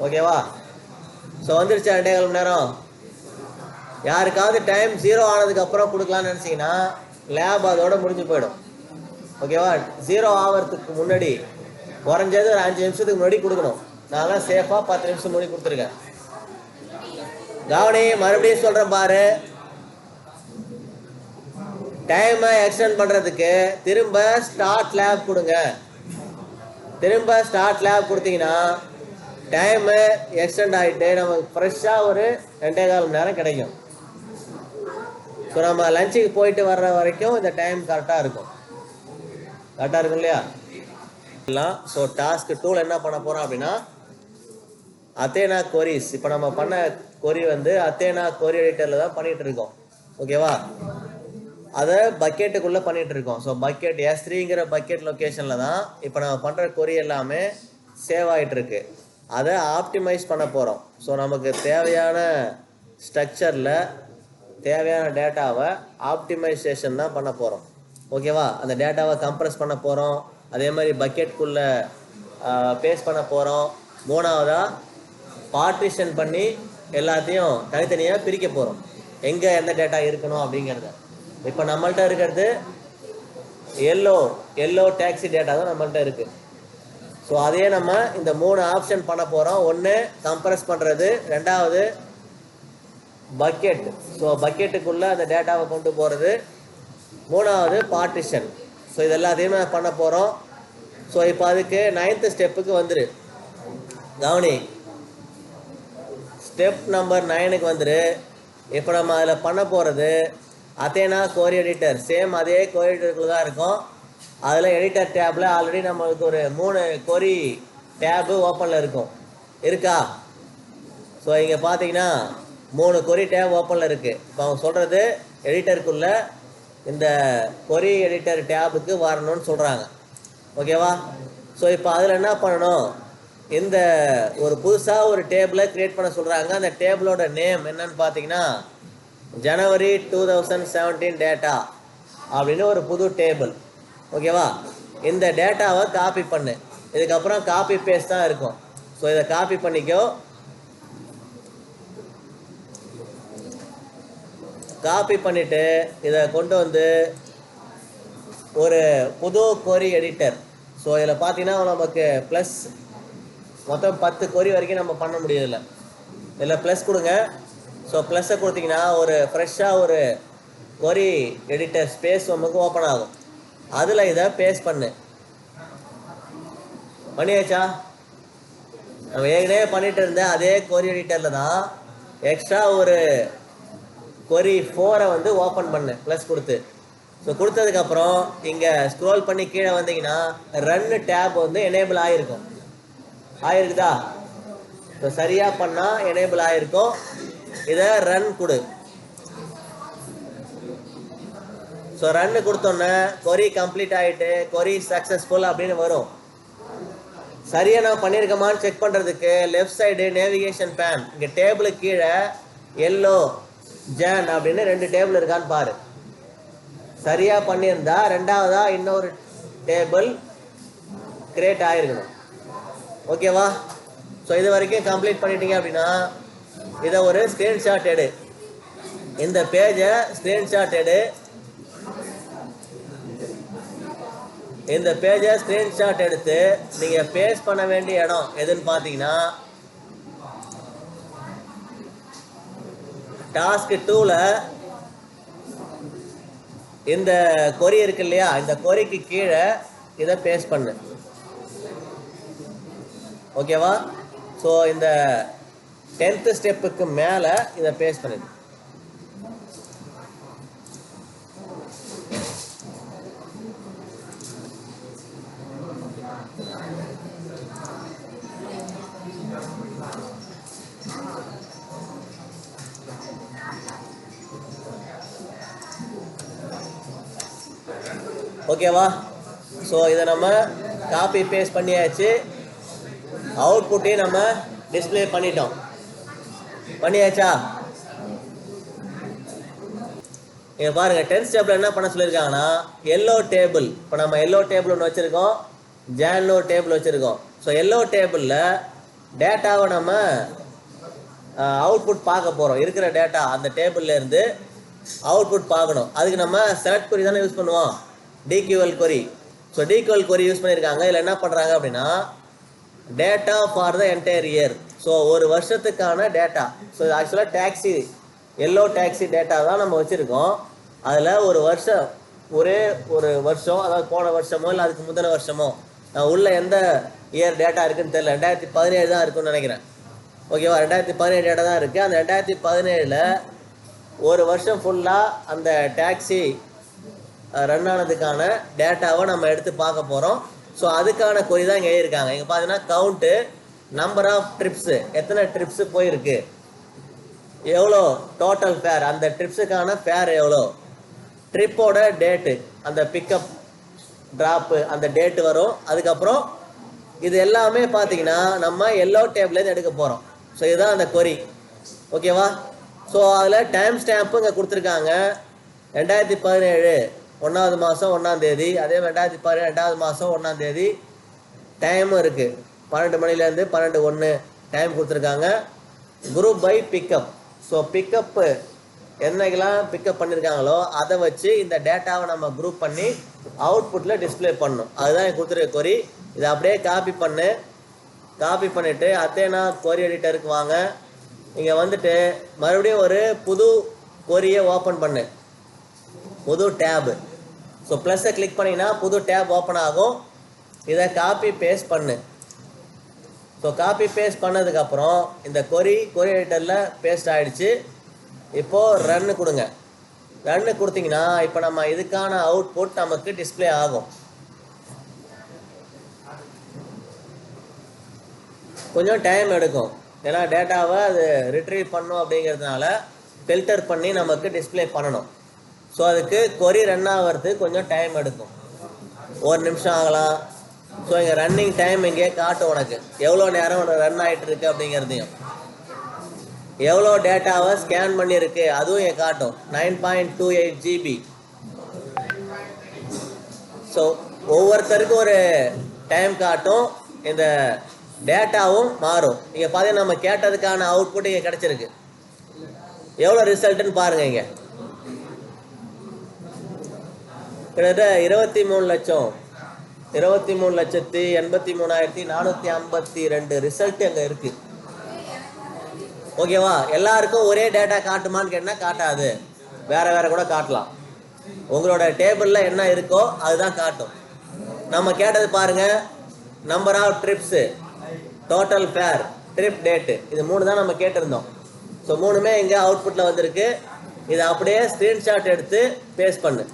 ஓகேவா? ஸோ வந்துருச்சா 2.25 மணி நேரம்? யாருக்காவது டைம் 0 ஆனதுக்கப்புறம் கொடுக்கலான்னு நினச்சிங்கன்னா லேப் அதோட முடிஞ்சு போயிடும். ஓகேவா? 0 ஆகிறதுக்கு முன்னாடி குறைஞ்சது ஒரு 5 நிமிஷத்துக்கு முன்னாடி கொடுக்கணும். நான்லாம் சேஃபாக 10 நிமிஷம் முன்னாடி கொடுத்துருக்கேன். கவனி, மறுபடியும் சொல்கிறேன் பாரு. டைமை எக்ஸ்டெண்ட் பண்ணுறதுக்கு திரும்ப ஸ்டார்ட் லேப் கொடுங்க. திரும்ப ஸ்டார்ட் லேப் கொடுத்தீங்கன்னா டைமு எக்ஸ்டெண்ட் ஆகிட்டு நமக்கு ஃப்ரெஷ்ஷாக ஒரு 2.25 மணி நேரம் கிடைக்கும். ஸோ நம்ம லஞ்சுக்கு போயிட்டு வர்ற வரைக்கும் இந்த டைம் கரெக்டாக இருக்கும். கரெக்டாக இருக்கும் இல்லையா? ஸோ டாஸ்க் 2 என்ன பண்ண போகிறோம் அப்படின்னா அத்தேனா கொரிஸ். இப்போ நம்ம பண்ண கொரி வந்து அத்தேனா கொரி எடிட்டரில் தான் பண்ணிகிட்டு இருக்கோம். ஓகேவா? அதை பக்கெட்டுக்குள்ளே பண்ணிகிட்டு இருக்கோம். ஸோ பக்கெட் S3ங்கிற பக்கெட் லொக்கேஷனில் தான் இப்போ நம்ம பண்ணுற கொரி எல்லாமே சேவ் ஆகிட்டுருக்கு. அதை ஆப்டிமைஸ் பண்ண போகிறோம். ஸோ நமக்கு தேவையான ஸ்ட்ரக்சரில் தேவையான டேட்டாவை ஆப்டிமைசேஷன் தான் பண்ண போகிறோம். ஓகேவா? அந்த டேட்டாவை கம்ப்ரஸ் பண்ண போகிறோம். அதே மாதிரி பக்கெட்டுக்குள்ளே பேஸ்ட் பண்ண போகிறோம். 3வதாக பார்ட்டிஷன் பண்ணி எல்லாத்தையும் தனித்தனியாக பிரிக்க போகிறோம், எங்கே எந்த டேட்டா இருக்கணும் அப்படிங்கிறத. இப்போ நம்மள்கிட்ட இருக்கிறது எல்லோ டாக்ஸி டேட்டா தான் நம்மள்கிட்ட இருக்குது. ஸோ அதையே நம்ம இந்த 3 ஆப்ஷன் பண்ண போகிறோம். 1 கம்ப்ரஸ் பண்ணுறது, 2வது பக்கெட், ஸோ பக்கெட்டுக்குள்ளே அந்த டேட்டாவை கொண்டு போகிறது, 3வது பார்ட்டிஷன். ஸோ இது எல்லாத்தையுமே பண்ண போகிறோம். ஸோ இப்போ அதுக்கு 9th ஸ்டெப்புக்கு வந்துரு. கவனி, ஸ்டெப் நம்பர் 9க்கு வந்துரு. இப்போ நம்ம அதில் பண்ண போகிறது அத்தேனா கோரி எடிட்டர். சேம் அதே கோரி எடிட்டருக்குள்ள தான் இருக்கும். அதில் எடிட்டர் டேப்பில் ஆல்ரெடி நம்மளுக்கு ஒரு 3 கொரி டேபு ஓப்பனில் இருக்கா? ஸோ இங்கே பார்த்தீங்கன்னா 3 கொரி டேப் ஓப்பனில் இருக்குது. இப்போ அவங்க சொல்கிறது எடிட்டருக்குள்ளே இந்த கொரி எடிட்டர் டேபுக்கு வரணும்னு சொல்கிறாங்க. ஓகேவா? ஸோ இப்போ அதில் என்ன பண்ணணும், இந்த ஒரு புதுசாக ஒரு டேபிளை க்ரியேட் பண்ண சொல்கிறாங்க. அந்த டேபிளோட நேம் என்னன்னு பார்த்தீங்கன்னா ஜனவரி 2017 டேட்டா அப்படின்னு ஒரு புது டேபிள். ஓகேவா? இந்த டேட்டாவை காப்பி பண்ணு. இதுக்கப்புறம் காப்பி பேஸ்ட் தான் இருக்கும். ஸோ இதை காப்பி பண்ணிக்கோ. காப்பி பண்ணிவிட்டு இதை கொண்டு வந்து ஒரு புது கொரி எடிட்டர். ஸோ இதில் பார்த்தீங்கன்னா நமக்கு ப்ளஸ் மொத்தம் 10 கொரி வரைக்கும் நம்ம பண்ண முடியதில்லை. இதில் ப்ளஸ் கொடுங்க. ஸோ ப்ளஸ்ஸை கொடுத்தீங்கன்னா ஒரு ஃப்ரெஷ்ஷாக ஒரு கொரி எடிட்டர் ஸ்பேஸ் நமக்கு ஓப்பன் ஆகும். அதில் இதை பேஸ்ட் பண்ணியாச்சா? நம்ம ஏற்கனவே பண்ணிட்டு இருந்த அதே கொரி எடிட்டரில் தான் எக்ஸ்ட்ரா ஒரு கொரி 4 வந்து ஓப்பன் பண்ணு ப்ளஸ் கொடுத்து. ஸோ கொடுத்ததுக்கப்புறம் இங்கே ஸ்க்ரோல் பண்ணி கீழே வந்தீங்கன்னா ரன் டேப் வந்து எனேபிள் ஆகிருக்குதா? ஸோ சரியாக பண்ணால் எனேபிள் ஆகிருக்கும். இதை ரன் கொடு. ஸோ ரன்னு கொடுத்தோன்னே கொரி கம்ப்ளீட் ஆகிட்டு கொரி சக்ஸஸ்ஃபுல் அப்படின்னு வரும். சரியாக நான் பண்ணியிருக்கோமான்னு செக் பண்ணுறதுக்கு லெஃப்ட் சைடு நேவிகேஷன் பேன் இங்கே டேபிளுக்கு கீழே எல்லோ ஜான் அப்படின்னு 2 டேபிள் இருக்கான்னு பாரு. சரியாக பண்ணியிருந்தா 2வதாக இன்னொரு டேபிள் கிரியேட் ஆகிருக்கணும். ஓகேவா? ஸோ இது வரைக்கும் கம்ப்ளீட் பண்ணிட்டீங்க அப்படின்னா இதை ஒரு ஸ்க்ரீன்ஷாட் எடு. இந்த பேஜை ஸ்க்ரீன்ஷாட் எடு. இந்த பேஜை ஸ்க்ரீன்ஷாட் எடுத்து நீங்கள் பேஸ்ட் பண்ண வேண்டிய இடம் எதுன்னு பார்த்தீங்கன்னா டாஸ்க் 2ல் இந்த கொரி இருக்கு இல்லையா, இந்த கொரிக்கு கீழே இதை பேஸ்ட் பண்ணு. ஓகேவா? ஸோ இந்த 10th ஸ்டெப்புக்கு மேலே இதை பேஸ்ட் பண்ணிடு. ஓகேவா? ஸோ இதை நம்ம காப்பி பேஸ்ட் பண்ணியாச்சு. அவுட்புட்டையும் நம்ம டிஸ்பிளே பண்ணியாச்சா? இங்கே பாருங்கள், 10th ஸ்டெப்பில் என்ன பண்ண சொல்லியிருக்காங்கன்னா எல்லோ டேபிள். இப்போ நம்ம எல்லோ டேபிள் ஒன்று வச்சுருக்கோம், ஜான்லோ டேபிள் வச்சுருக்கோம். ஸோ எல்லோ டேபிளில் டேட்டாவை நம்ம அவுட்புட் பார்க்க போகிறோம். இருக்கிற டேட்டா அந்த டேபிள்லேருந்து அவுட்புட் பார்க்கணும். அதுக்கு நம்ம செலக்ட் கொரி தானே யூஸ் பண்ணுவோம், டிக்யூஎல் கொரி. ஸோ டிக்யூஎல் கொரி யூஸ் பண்ணியிருக்காங்க. இதில் என்ன பண்ணுறாங்க அப்படின்னா data for the entire year. So ஒரு வருஷத்துக்கான டேட்டா. ஸோ இது ஆக்சுவலாக டாக்ஸி, எல்லோ டாக்ஸி டேட்டா தான் நம்ம வச்சுருக்கோம். அதில் ஒரு வருஷம், ஒரே ஒரு வருஷம், அதாவது போன வருஷமோ இல்லை அதுக்கு முந்தின வருஷமோ, நான் உள்ள எந்த இயர் டேட்டா இருக்குதுன்னு தெரியல, 2017 தான் இருக்குன்னு நினைக்கிறேன். ஓகேவா? 2017 டேட்டா தான் இருக்குது. அந்த 2017 ஒரு வருஷம் ஃபுல்லாக அந்த டாக்ஸி ரன் ஆனதுக்கான டேட்டாவை நம்ம எடுத்து பார்க்க போகிறோம். ஸோ அதுக்கான கொரி தான் இங்கே இருக்காங்க. இங்கே பார்த்தீங்கன்னா கவுண்ட்டு, நம்பர் ஆஃப் ட்ரிப்ஸு, எத்தனை ட்ரிப்ஸு போயிருக்கு, எவ்வளோ டோட்டல் ஃபேர், அந்த ட்ரிப்ஸுக்கான ஃபேர் எவ்வளோ, ட்ரிப்போட டேட்டு, அந்த பிக்கப் ட்ராப்பு அந்த டேட்டு வரும். அதுக்கப்புறம் இது எல்லாமே பார்த்தீங்கன்னா நம்ம எல்லோ டேபிள்லேருந்து எடுக்க போகிறோம். ஸோ இதுதான் அந்த கொரி. ஓகேவா? ஸோ அதில் டைம் ஸ்டாம்ப்பு இங்கே கொடுத்துருக்காங்க. 2017 1வது மாதம் 1ஆம் தேதி, அதே 2017 2வது மாதம் 1ஆம் தேதி. டைமும் இருக்குது, 12 மணிலேருந்து 12:01 டைம் கொடுத்துருக்காங்க. Group by pickup. So pickup என்னைக்கெல்லாம் பிக்கப் பண்ணியிருக்காங்களோ அதை வச்சு இந்த டேட்டாவை நம்ம குரூப் பண்ணி அவுட்புட்டில் டிஸ்பிளே பண்ணணும். அதுதான் கொடுத்துருக்க கொரி. இதை அப்படியே காப்பி பண்ணிவிட்டு அத்தேனா கொரி எடிட்டருக்கு வாங்க. இங்கே வந்துட்டு மறுபடியும் ஒரு புது கொரியை ஓப்பன் பண்ணு, புது டேபு. ஸோ ப்ளஸ்ஸை கிளிக் பண்ணிங்கன்னா புது டேப் ஓப்பன் ஆகும். இதை காப்பி பேஸ்ட் பண்ணு. ஸோ காப்பி பேஸ்ட் பண்ணதுக்கப்புறம் இந்த கொரி எடிட்டரில் பேஸ்ட் ஆகிடுச்சு. இப்போது ரன்னு கொடுங்க. ரன்னு கொடுத்தீங்கன்னா இப்போ நம்ம இதுக்கான அவுட்புட் நமக்கு டிஸ்பிளே ஆகும். கொஞ்சம் டைம் எடுக்கும், ஏன்னா டேட்டாவை அது ரிட்ரீவ் பண்ணும் அப்படிங்கிறதுனால ஃபில்டர் பண்ணி நமக்கு டிஸ்பிளே பண்ணணும். ஸோ அதுக்கு கொரி ரன் ஆகிறதுக்கு கொஞ்சம் டைம் எடுக்கும், 1 நிமிஷம் ஆகலாம். ஸோ இங்கே ரன்னிங் டைம் இங்கே காட்டும், உனக்கு எவ்வளோ நேரம் ரன் ஆகிட்டு இருக்கு அப்படிங்கிறதையும், எவ்வளோ டேட்டாவை ஸ்கேன் பண்ணியிருக்கு அதுவும் இங்கே காட்டும், 9.28 GB. ஸோ ஒவ்வொருத்தருக்கும் ஒரு டைம் காட்டும், இந்த டேட்டாவும் மாறும். இங்கே பார்த்தீங்கன்னா நம்ம கேட்டதுக்கான அவுட்புட் இங்கே கிடச்சிருக்கு. எவ்வளோ ரிசல்ட்டுன்னு பாருங்கள். இங்கே கிட்டத்தட்ட 23,83,83,452 ரிசல்ட் அங்கே இருக்குது. ஓகேவா? எல்லாருக்கும் ஒரே டேட்டா காட்டுமான்னு கேட்டால் காட்டாது, வேறு கூட காட்டலாம். உங்களோட டேபிளில் என்ன இருக்கோ அதுதான் காட்டும். நம்ம கேட்டது பாருங்கள், number of trips, total fare, trip date, இது 3 தான் நம்ம கேட்டிருந்தோம். ஸோ 3மே இங்கே அவுட்புட்டில் வந்திருக்கு. இதை அப்படியே ஸ்க்ரீன்ஷாட் எடுத்து பேஸ்ட் பண்ணு.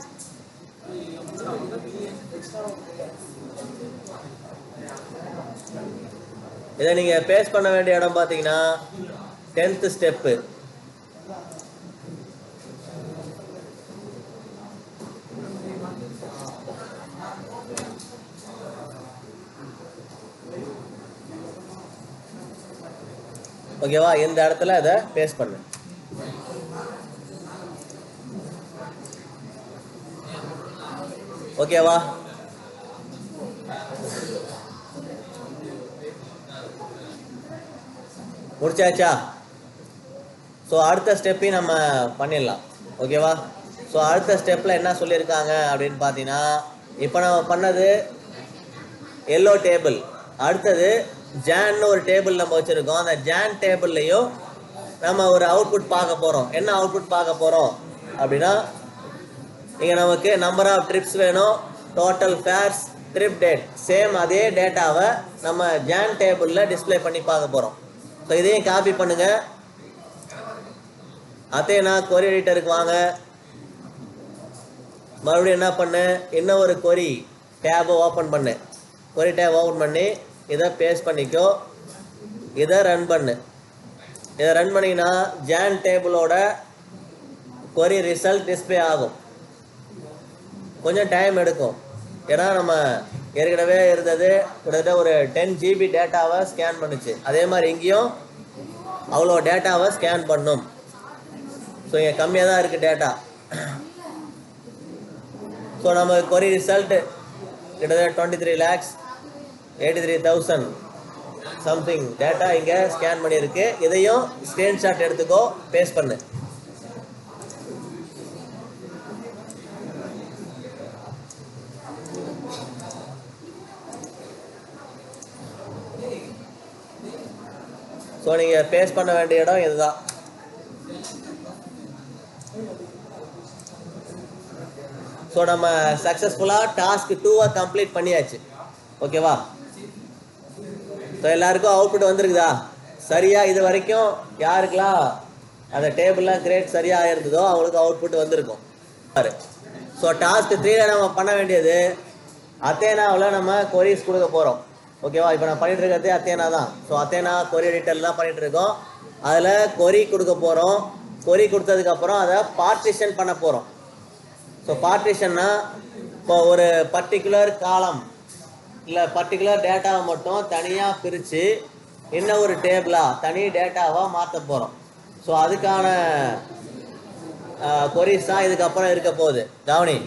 இதை நீங்கள் பேஸ்ட் பண்ண வேண்டிய இடம் பார்த்தீங்கன்னா 10th ஸ்டெப்பு. ஓகேவா? இந்த இடத்துல இதை பேஸ்ட் பண்ணு. ஓகேவா? முடிச்சாச்சா? ஸோ அடுத்த ஸ்டெப்பையும் நம்ம பண்ணிடலாம். ஓகேவா? ஸோ அடுத்த ஸ்டெப்பில் என்ன சொல்லியிருக்காங்க அப்படின்னு பார்த்தீங்கன்னா இப்போ நம்ம பண்ணது எல்லோ டேபிள். அடுத்தது ஜான்னு ஒரு டேபிள் நம்ம வச்சுருக்கோம். அந்த ஜான் டேபிள்லையும் நம்ம ஒரு அவுட்புட் பார்க்க போகிறோம். என்ன அவுட்புட் பார்க்க போகிறோம் அப்படின்னா, இங்கே நமக்கு நம்பர் ஆஃப் ட்ரிப்ஸ் வேணும், total fares, trip date, same அதே டேட்டாவை நம்ம ஜான் டேபிளில் டிஸ்பிளே பண்ணி பார்க்க போகிறோம். ஸோ இதையும் காப்பி பண்ணுங்கள். அத்தேனா கொரி எடிட்டருக்கு வாங்க. மறுபடியும் என்ன பண்ணு, இன்னும் ஒரு கொரி டேபை ஓப்பன் பண்ணு. கொரி டேப் ஓப்பன் பண்ணி இதை பேஸ்ட் பண்ணிக்கோ. இதை ரன் பண்ணு. இதை ரன் பண்ணிங்கன்னா ஜான் டேபிளோட கொரி ரிசல்ட் டிஸ்பிளே ஆகும். கொஞ்சம் டைம் எடுக்கும், ஏன்னா நம்ம ஏற்கனவே இருந்தது கிட்டத்தட்ட ஒரு 10 GB டேட்டாவை ஸ்கேன் பண்ணுச்சு. அதே மாதிரி இங்கேயும் அவ்வளோ டேட்டாவை ஸ்கேன் பண்ணும். ஸோ இங்கே கம்மியாக தான் இருக்குது டேட்டா. ஸோ நம்ம கொரி ரிசல்ட் கிட்டத்தட்ட 23,83,000 சம்திங் டேட்டா இங்கே ஸ்கேன் பண்ணியிருக்கு. இதையும் ஸ்க்ரீன்ஷாட் எடுத்துக்கோ, பேஸ்ட் பண்ணு. ஸோ நீங்கள் பேஸ்ட் பண்ண வேண்டிய இடம் இதுதான். ஸோ நம்ம சக்ஸஸ்ஃபுல்லாக டாஸ்க் 2 கம்ப்ளீட் பண்ணியாச்சு. ஓகேவா? ஸோ எல்லாருக்கும் அவுட்புட் வந்துருக்குதா? சரியாக இது வரைக்கும் யாருக்கெல்லாம் அந்த டேபிள்லாம் கிரியேட் சரியாக இருந்ததோ அவங்களுக்கு அவுட்புட் வந்திருக்கும். ஸோ டாஸ்க் 3 நம்ம பண்ண வேண்டியது அத்தேனாவில் நம்ம கொரிஸ் கொடுக்க போகிறோம். ஓகேவா? இப்போ நான் பண்ணிட்டு இருக்கிறது அத்தேனா தான். ஸோ அத்தேனா கொரி எடிட்டர் தான் பண்ணிட்டு இருக்கோம். அதில் கொரி கொடுக்க போகிறோம். கொரி கொடுத்ததுக்கப்புறம் அதை பார்ட்டிஷன் பண்ண போகிறோம். ஸோ பார்ட்டிஷன்னா இப்போ ஒரு பர்டிகுலர் காலம் இல்லை பர்டிகுலர் டேட்டாவை மட்டும் தனியாக பிரித்து இன்னும் ஒரு டேபிளாக தனி டேட்டாவாக மாற்ற போகிறோம். ஸோ அதுக்கான கொரிஸ் தான் இதுக்கப்புறம் இருக்க போகுது. கவனி.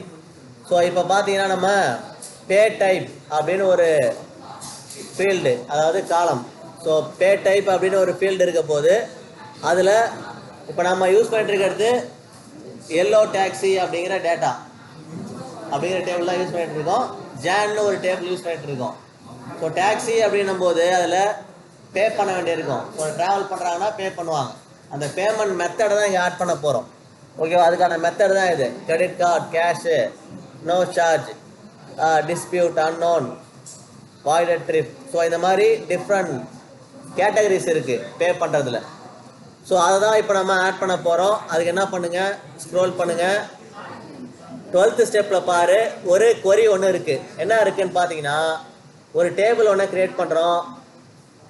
ஸோ இப்போ பார்த்தீங்கன்னா நம்ம பே டைப் அப்படின்னு ஒரு ஃபீல்டு, அதாவது காலம். ஸோ பே டைப் அப்படின்னு ஒரு ஃபீல்டு இருக்க போது அதில் இப்போ நம்ம யூஸ் பண்ணிட்டு இருக்கிறது எல்லோ டாக்ஸி அப்படிங்கிற டேட்டா அப்படிங்கிற டேபிள் தான் யூஸ் பண்ணிட்டு இருக்கோம். ஜான்னு ஒரு டேபிள் யூஸ் பண்ணிட்டு இருக்கோம். ஸோ டாக்ஸி அப்படின்னும் போது அதில் பே பண்ண வேண்டியிருக்கும். ஸோ ட்ராவல் பண்ணுறாங்கன்னா பே பண்ணுவாங்க. அந்த பேமெண்ட் மெத்தடை தான் இங்கே ஆட் பண்ண போகிறோம். ஓகேவா? அதுக்கான மெத்தட் தான் இது. Credit card, cash, no charge, dispute, unknown, voided trip. So இந்த மாதிரி டிஃப்ரெண்ட் கேட்டகரிஸ் இருக்குது பே பண்ணுறதுல. ஸோ அதை தான் இப்போ நம்ம ஆட் பண்ண போகிறோம். அதுக்கு என்ன பண்ணுங்கள், ஸ்க்ரோல் பண்ணுங்கள். 12th ஸ்டெப்பில் பாரு, ஒரு கொரி ஒன்று இருக்குது. என்ன இருக்குதுன்னு பார்த்தீங்கன்னா, ஒரு டேபிள் ஒன்று க்ரியேட் பண்ணுறோம்.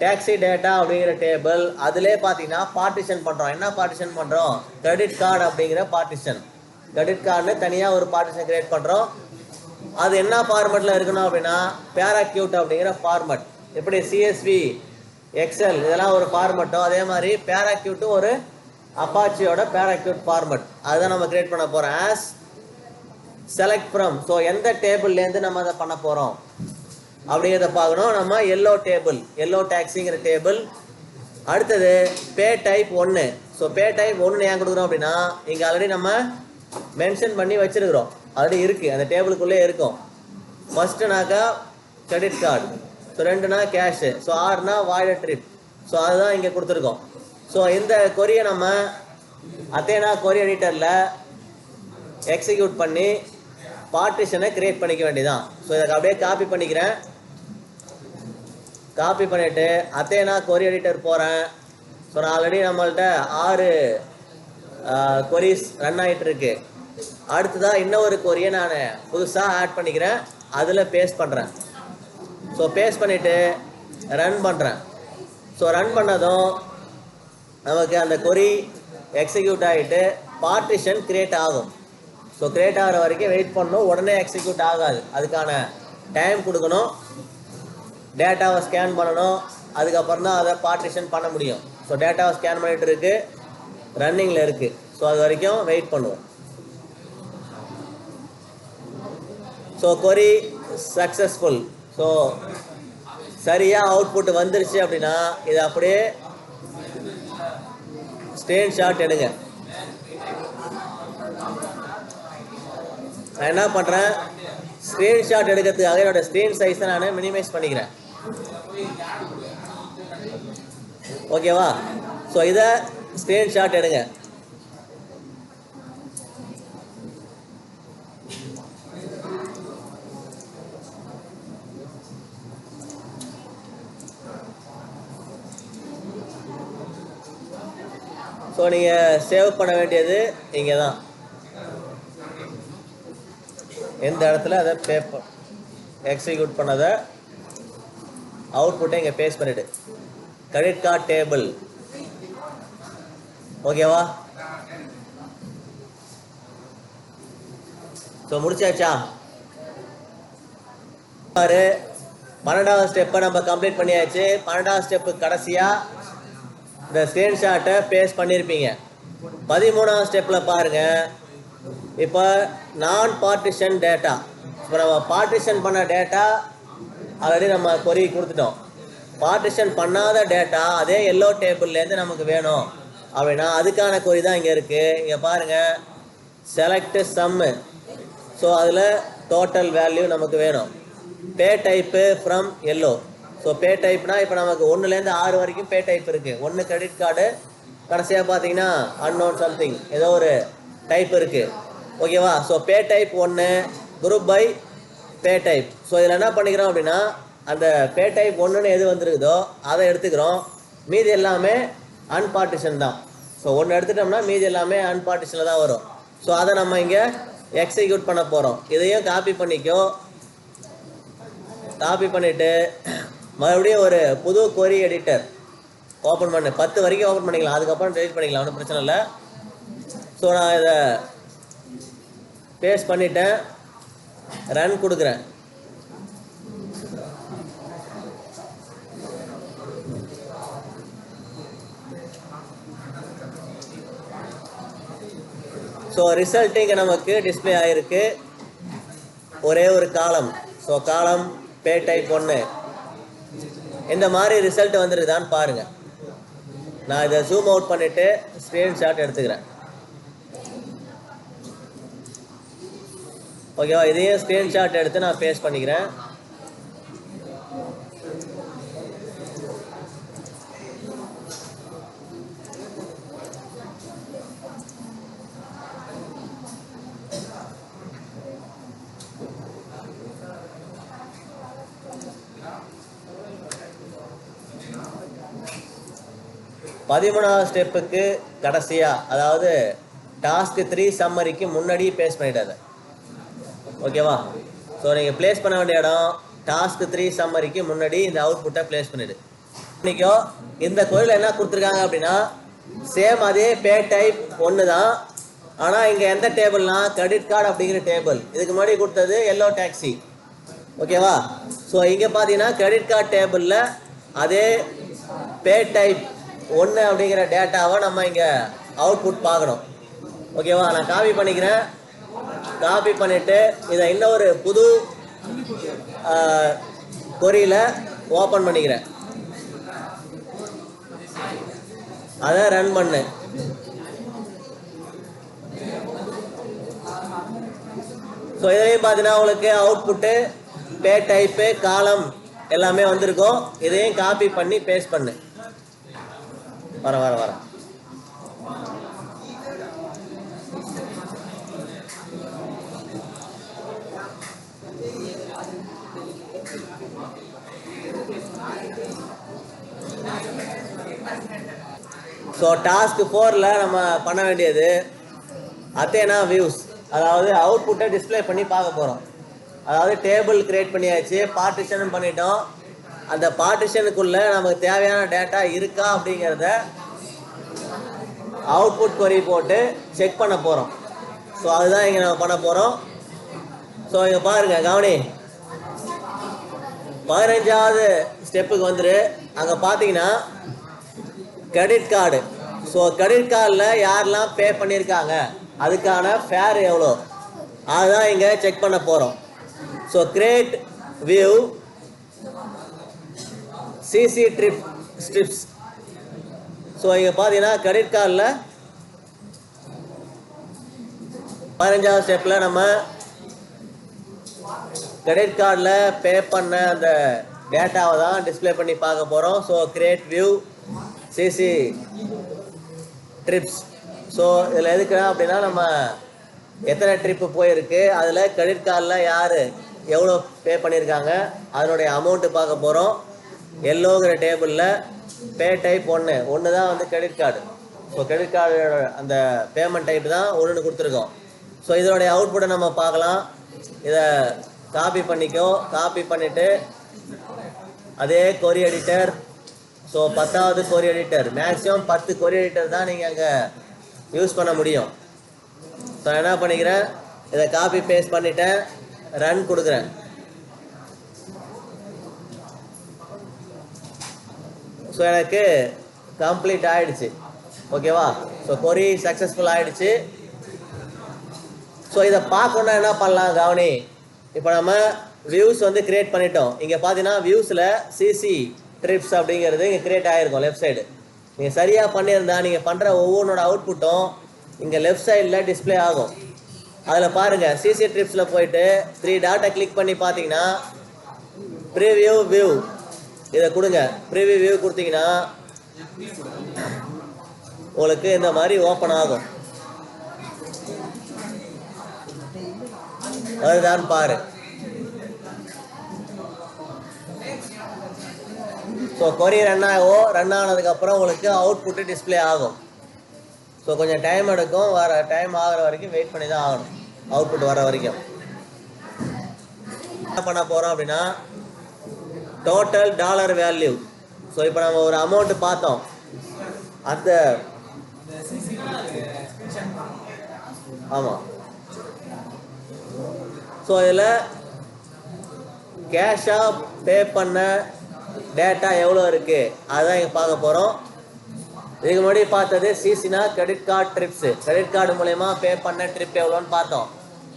டாக்ஸி டேட்டா அப்படிங்கிற டேபிள். அதிலே பார்த்தீங்கன்னா பார்ட்டிஷன் பண்ணுறோம். என்ன பார்ட்டிஷன் பண்ணுறோம்? கிரெடிட் கார்டு அப்படிங்கிற பார்ட்டிஷன். கிரெடிட் கார்டுன்னு தனியாக ஒரு பார்ட்டிஷன் க்ரியேட் பண்ணுறோம். அது என்ன ஃபார்மெட்டில் இருக்கணும் அப்படின்னா பேராக்யூட் அப்படிங்கிற ஃபார்மெட். எப்படி சிஎஸ்வி, எக்ஸல் இதெல்லாம் ஒரு ஃபார்மெட்டோ அதே மாதிரி பேராக்யூட்டும் ஒரு அப்பாச்சியோட பேராக்யூட் ஃபார்மெட். அதுதான் நம்ம கிரியேட் பண்ண போகிறோம். As select from. ஸோ எந்த டேபிள்லேருந்து நம்ம அதை பண்ண போகிறோம் அப்படிங்கிறத பார்க்கணும். நம்ம எல்லோ டேபிள், எல்லோ டாக்ஸிங்கிற டேபிள். அடுத்தது பே டைப் 1. ஸோ பே டைப் 1 ஏன் கொடுக்குறோம் அப்படின்னா இங்கே ஆல்ரெடி நம்ம மென்ஷன் பண்ணி வச்சுருக்கிறோம். ஆல்ரெடி இருக்குது, அந்த டேபிளுக்குள்ளே இருக்கும். ஃபஸ்ட்டுனாக்கா கிரெடிட் கார்டு, ஸோ 2னா கேஷு, ஸோ 6னா வாய்டட் ட்ரிப். ஸோ அதுதான் இங்கே கொடுத்துருக்கோம். ஸோ இந்த கொரியை நம்ம அத்தேனா கொரி எடிட்டரில் எக்ஸிக்யூட் பண்ணி பார்ட்டிஷனை க்ரியேட் பண்ணிக்க வேண்டியதான். ஸோ இதை அப்படியே காப்பி பண்ணிக்கிறேன். காப்பி பண்ணிவிட்டு அத்தேனா கொரி எடிட்டர் போகிறேன். ஸோ நான் ஆல்ரெடி நம்மள்கிட்ட 6 கொரிஸ் ரன் ஆகிட்டு இருக்கு. அடுத்ததாக இன்னொரு கொரியை நான் புதுசாக ஆட் பண்ணிக்கிறேன். அதில் பேஸ்ட் பண்ணுறேன். ஸோ பேஸ்ட் பண்ணிவிட்டு ரன் பண்ணுறேன். ஸோ ரன் பண்ணதும் நமக்கு அந்த கொரி எக்ஸிக்யூட் ஆகிட்டு பார்ட்டிஷன் க்ரியேட் ஆகும். ஸோ க்ரியேட் ஆகிற வரைக்கும் வெயிட் பண்ணணும். உடனே எக்ஸிக்யூட் ஆகாது, அதுக்கான டைம் கொடுக்கணும். டேட்டாவை ஸ்கேன் பண்ணணும், அதுக்கப்புறம் தான் அதை பார்ட்டிஷன் பண்ண முடியும். ஸோ டேட்டாவை ஸ்கேன் பண்ணிகிட்டு இருக்கு, ரன்னிங்கில் இருக்குது. ஸோ அது வரைக்கும் வெயிட் பண்ணுவோம். ஸோ கொரி சக்ஸஸ்ஃபுல். ஸோ சரியாக அவுட்புட் வந்துருச்சு அப்படின்னா இதை அப்படியே ஸ்க்ரீன்ஷாட் எடுங்க. நான் என்ன பண்ணுறேன், ஸ்க்ரீன்ஷாட் எடுக்கிறதுக்காக என்னோட ஸ்க்ரீன் சைஸை நான் மினிமைஸ் பண்ணிக்கிறேன். ஓகேவா? ஸோ இதை ஸ்க்ரீன்ஷாட் எடுங்க. ஸோ நீங்கள் சேவ் பண்ண வேண்டியது இங்கே தான், எந்த இடத்துல அதை பேப்பர் எக்ஸிக்யூட் பண்ணதை அவுட்புட்டை இங்கே பேஸ்ட் பண்ணிவிடு. Credit card table. ஓகேவா? ஸோ முடிச்சாச்சா? 12வது ஸ்டெப்பை நம்ம கம்ப்ளீட் பண்ணியாச்சு. 12வது ஸ்டெப்பு கடைசியாக இந்த ஸ்க்ரீன்ஷாட்டை பேஸ்ட் பண்ணியிருப்பீங்க. 13வது ஸ்டெப்பில் பாருங்கள். இப்போ நான் பார்ட்டிஷன் டேட்டா, இப்போ நம்ம பார்ட்டிஷன் பண்ண டேட்டா ஆல்ரெடி நம்ம கொரி கொடுத்துட்டோம். பார்ட்டிஷன் பண்ணாத டேட்டா அதே எல்லோ டேபிள்லேருந்து நமக்கு வேணும் அப்படின்னா அதுக்கான கொரி தான் இங்கே இருக்குது. இங்கே பாருங்கள், செலக்ட் சம்மு. ஸோ அதில் டோட்டல் வேல்யூ நமக்கு வேணும். Pay type from yellow. So பே டைப்னா இப்போ நமக்கு 1லேருந்து 6 வரைக்கும் பே டைப் இருக்குது. 1 கிரெடிட் கார்டு, கடைசியாக பார்த்தீங்கன்னா அன்னோன் சம்திங் ஏதோ ஒரு டைப் இருக்குது. ஓகேவா? So pay type 1, group by pay type. So இதில் என்ன பண்ணிக்கிறோம் அப்படின்னா அந்த பே டைப் 1ன்னு எது வந்துருக்குதோ அதை எடுத்துக்கிறோம். மீதி எல்லாமே அன்பார்ட்டிஷன் தான். ஸோ 1 எடுத்துட்டோம்னா மீதி எல்லாமே அன்பார்ட்டிஷனில் தான் வரும். ஸோ அதை நம்ம இங்கே எக்ஸிக்யூட் பண்ண போகிறோம். இதையும் காப்பி பண்ணிக்கோ. காப்பி பண்ணிவிட்டு மறுபடியும் ஒரு புது கொரி எடிட்டர் ஓப்பன் பண்ணு. 10 வரைக்கும் ஓப்பன் பண்ணிக்கலாம், அதுக்கப்புறம் டெலிட் பண்ணிக்கலாம், ஒன்றும் பிரச்சனை இல்லை. ஸோ நான் இதை பேஸ்ட் பண்ணிட்டேன், ரன் கொடுக்குறேன். ஸோ ரிசல்ட் இங்கே நமக்கு டிஸ்பிளே ஆகிருக்கு, ஒரே ஒரு காலம். ஸோ காலம் பே டைப் 1. இந்த மாதிரி ரிசல்ட் வந்துருக்குதான்னு பாருங்கள். நான் இதை ஜூம் அவுட் பண்ணிவிட்டு ஸ்க்ரீன்ஷாட் எடுத்துக்கிறேன். ஓகேவா? இதையும் ஸ்க்ரீன்ஷாட் எடுத்து நான் பேஸ்ட் பண்ணிக்கிறேன். பதிமூணாவது ஸ்டெப்புக்கு கடைசியாக, அதாவது டாஸ்க் 3 சம்மரிக்கு முன்னாடி பேஸ்ட் பண்ணிட்டாங்க. ஓகேவா? ஸோ நீங்கள் ப்ளேஸ் பண்ண வேண்டிய இடம் டாஸ்க் 3 சம்மரிக்கு முன்னாடி இந்த அவுட்புட்டை ப்ளேஸ் பண்ணிவிடு. இன்றைக்கோ இந்த கோயிலில் என்ன கொடுத்துருக்காங்க அப்படின்னா சேம் அதே பே டைப் 1 தான். ஆனால் இங்கே எந்த டேபிள்னா கிரெடிட் கார்டு அப்படிங்கிற டேபிள். இதுக்கு முன்னாடி கொடுத்தது எல்லோ டாக்ஸி. ஓகேவா? ஸோ இங்கே பார்த்தீங்கன்னா கிரெடிட் கார்டு டேபிளில் அதே பே டைப் 1 அப்படிங்கிற டேட்டாவை நம்ம இங்கே அவுட்புட் பார்க்கணும். ஓகேவா? நான் காப்பி பண்ணிக்கிறேன். காப்பி பண்ணிவிட்டு இதை இன்னொரு புது கொரியில் ஓப்பன் பண்ணிக்கிறேன். அதை ரன் பண்ணு. ஸோ இதையும் பார்த்தீங்கன்னா உங்களுக்கு அவுட்புட்டு பே டைப்பு காலம் எல்லாமே வந்திருக்கும். இதையும் காப்பி பண்ணி பேஸ்ட் பண்ணு. வர ஸோ டாஸ்க் 4ல் நம்ம பண்ண வேண்டியது அத்தேனா வியூஸ், அதாவது அவுட்புட்டை டிஸ்பிளே பண்ணி பார்க்க போகிறோம். அதாவது டேபிள் கிரியேட் பண்ணியாச்சு, பார்ட்டிஷனும் பண்ணிட்டோம். அந்த பார்ட்டிஷனுக்குள்ளே நமக்கு தேவையான டேட்டா இருக்கா அப்படிங்கிறத அவுட்புட் கொரி போட்டு செக் பண்ண போகிறோம். ஸோ அதுதான் இங்கே நம்ம பண்ண போகிறோம். ஸோ இங்கே பாருங்கள், கவனி. 15வது ஸ்டெப்புக்கு வந்துரு. அங்கே பார்த்தீங்கன்னா கிரெடிட் கார்டு. ஸோ கிரெடிட் கார்டில் யாரெல்லாம் பே பண்ணியிருக்காங்க அதுக்கான ஃபேர் எவ்வளோ அதுதான் இங்கே செக் பண்ண போகிறோம். So create view CC strips. So இங்கே பார்த்தீங்கன்னா கிரெடிட் கார்டில் 15வது ஸ்டெப்பில் நம்ம கிரெடிட் கார்டில் பே பண்ண அந்த டேட்டாவை தான் டிஸ்பிளே பண்ணி பார்க்க போகிறோம். So create view CC trips. So இதில் எதுக்குன்னா அப்படின்னா நம்ம எத்தனை ட்ரிப்பு போயிருக்கு, அதில் கிரெடிட் கார்டில் யார் எவ்வளோ பே பண்ணியிருக்காங்க அதனுடைய அமௌண்ட்டு பார்க்க போகிறோம். எல்லோங்கிற டேபிளில் பே டைப் ஒன்று தான் வந்து கிரெடிட் கார்டு. ஸோ கிரெடிட் கார்டோட அந்த பேமெண்ட் டைப் தான் ஒன்று கொடுத்துருக்கோம். ஸோ இதனுடைய அவுட்புட்டை நம்ம பார்க்கலாம். இதை காப்பி பண்ணிக்கோ. காப்பி பண்ணிவிட்டு அதே கொரி எடிட்டர். ஸோ 10வது கொரி எடிட்டர், மேக்ஸிமம் 10 கொரி எடிட்டர் தான் நீங்கள் அங்கே யூஸ் பண்ண முடியும். ஸோ என்ன பண்ணிக்கிறேன், இதை காப்பி பேஸ்ட் பண்ணிவிட்டேன், ரன் கொடுக்குறேன். ஸோ எனக்கு கம்ப்ளீட் ஆகிடுச்சு. ஓகேவா? ஸோ கொரி சக்ஸஸ்ஃபுல் ஆகிடுச்சு. ஸோ இதை பார்க்கணுன்னா என்ன பண்ணலாம் கவனி. இப்போ நம்ம வியூஸ் வந்து கிரியேட் பண்ணிட்டோம். இங்கே பார்த்தீங்கன்னா வியூஸில் சிசி ட்ரிப்ஸ் அப்படிங்கிறது இங்கே கிரியேட் ஆகிருக்கும் லெஃப்ட் சைடு. நீங்கள் சரியாக பண்ணியிருந்தா நீங்கள் பண்ணுற ஒவ்வொன்றோட அவுட்புட்டும் இங்கே லெஃப்ட் சைடில் டிஸ்பிளே ஆகும். அதில் பாருங்கள், சிசி ட்ரிப்ஸில் போயிட்டு 3 டாட்டை கிளிக் பண்ணி பார்த்தீங்கன்னா ப்ரீவியூ வியூ இதை கொடுங்க. ப்ரீவியூ வியூ கொடுத்தீங்கன்னா உங்களுக்கு இந்த மாதிரி ஓப்பன் ஆகும். அதுதான் பாரு. ஸோ கொரி ரன் ஆனதுக்கப்புறம் உங்களுக்கு அவுட்புட்டு டிஸ்பிளே ஆகும். ஸோ கொஞ்சம் டைம் எடுக்கும். டைம் ஆகிற வரைக்கும் வெயிட் பண்ணி தான் ஆகணும், அவுட்புட் வர வரைக்கும். என்ன பண்ண போகிறோம் அப்படின்னா டோட்டல் டாலர் வேல்யூ. ஸோ இப்போ நம்ம ஒரு அமௌண்ட்டு பார்த்தோம். அந்த ஆமாம். ஸோ இதில் கேஷாக பே பண்ண டேட்டா எவ்வளோ இருக்குது அதுதான் இங்கே பார்க்க போகிறோம். இதுக்கு முன்னாடி பார்த்தது சிசினா credit card trips. Credit card மூலயமா பே பண்ண ட்ரிப் எவ்வளோன்னு பார்த்தோம்.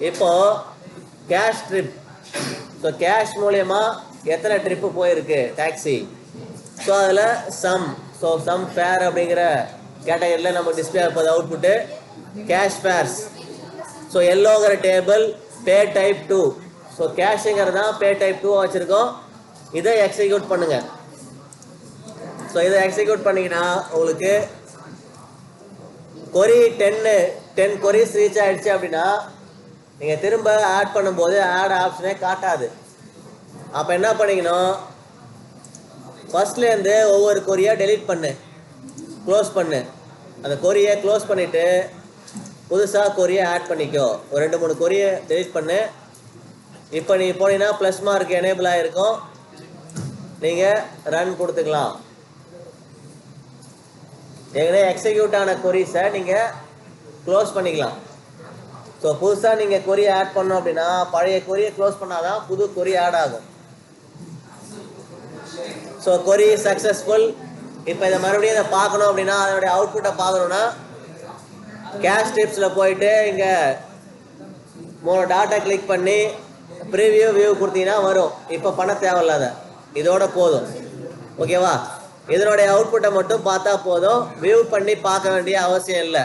இப்போது கேஷ் ட்ரிப். ஸோ கேஷ் மூலயமா எத்தனை ட்ரிப்பு போயிருக்கு டாக்ஸி. ஸோ அதில் சம். ஸோ சம் ஃபேர் அப்படிங்கிற கேட்டகரியில் நம்ம டிஸ்பிளே ஆகுது அவுட்புட்டு கேஷ் ஃபேர்ஸ். ஸோ எல்லோங்கிற டேபிள் பே டைப் 2. ஸோ கேஷுங்கிறது தான் பே டைப் 2 வச்சுருக்கோம். இதை எக்ஸிக்யூட் பண்ணுங்கள். ஸோ இதை எக்ஸிக்யூட் பண்ணிங்கன்னா உங்களுக்கு கொரி 10 கொரிஸ் ரீச் ஆகிடுச்சு அப்படின்னா நீங்கள் திரும்ப ஆட் பண்ணும்போது ஆட் ஆப்ஷனே காட்டாது. அப்போ என்ன பண்ணிக்கணும், ஃபஸ்ட்லேருந்து ஒவ்வொரு கொரியாக டெலீட் பண்ணு, க்ளோஸ் பண்ணு. அந்த கொரியை க்ளோஸ் பண்ணிவிட்டு புதுசாக கொரியை ஆட் பண்ணிக்கோ. ஒரு 2-3 கொரியை டெலீட் பண்ணு. இப்போ நீங்கள் போனீங்கன்னா ப்ளஸ் மார்க் எனேபிள் ஆகிருக்கும். நீங்கள் ரன் கொடுத்துக்கலாம். ஏற்கனவே எக்ஸிக்யூட் ஆன கொரிஸை நீங்கள் க்ளோஸ் பண்ணிக்கலாம். ஸோ புதுசாக நீங்கள் கொரியை ஆட் பண்ணோம் அப்படின்னா பழைய கொரியை க்ளோஸ் பண்ணால் தான் புது கொரி ஆட் ஆகும். ஸோ கொரி சக்ஸஸ்ஃபுல். இப்போ இதை மறுபடியும் இதை பார்க்கணும் அப்படின்னா அதனுடைய அவுட்புட்டை பார்க்கணுன்னா கேஷ் டிப்ஸில் போயிட்டு இங்கே 3 டாட்டா கிளிக் பண்ணி ப்ரீவியூ வியூ கொடுத்தீங்கன்னா வரும். இப்போ பண்ண தேவையில்லாத இதோட போதும். ஓகேவா? இதனுடைய அவுட்புட்டை மட்டும் பார்த்தா போதும், வியூ பண்ணி பார்க்க வேண்டிய அவசியம் இல்லை.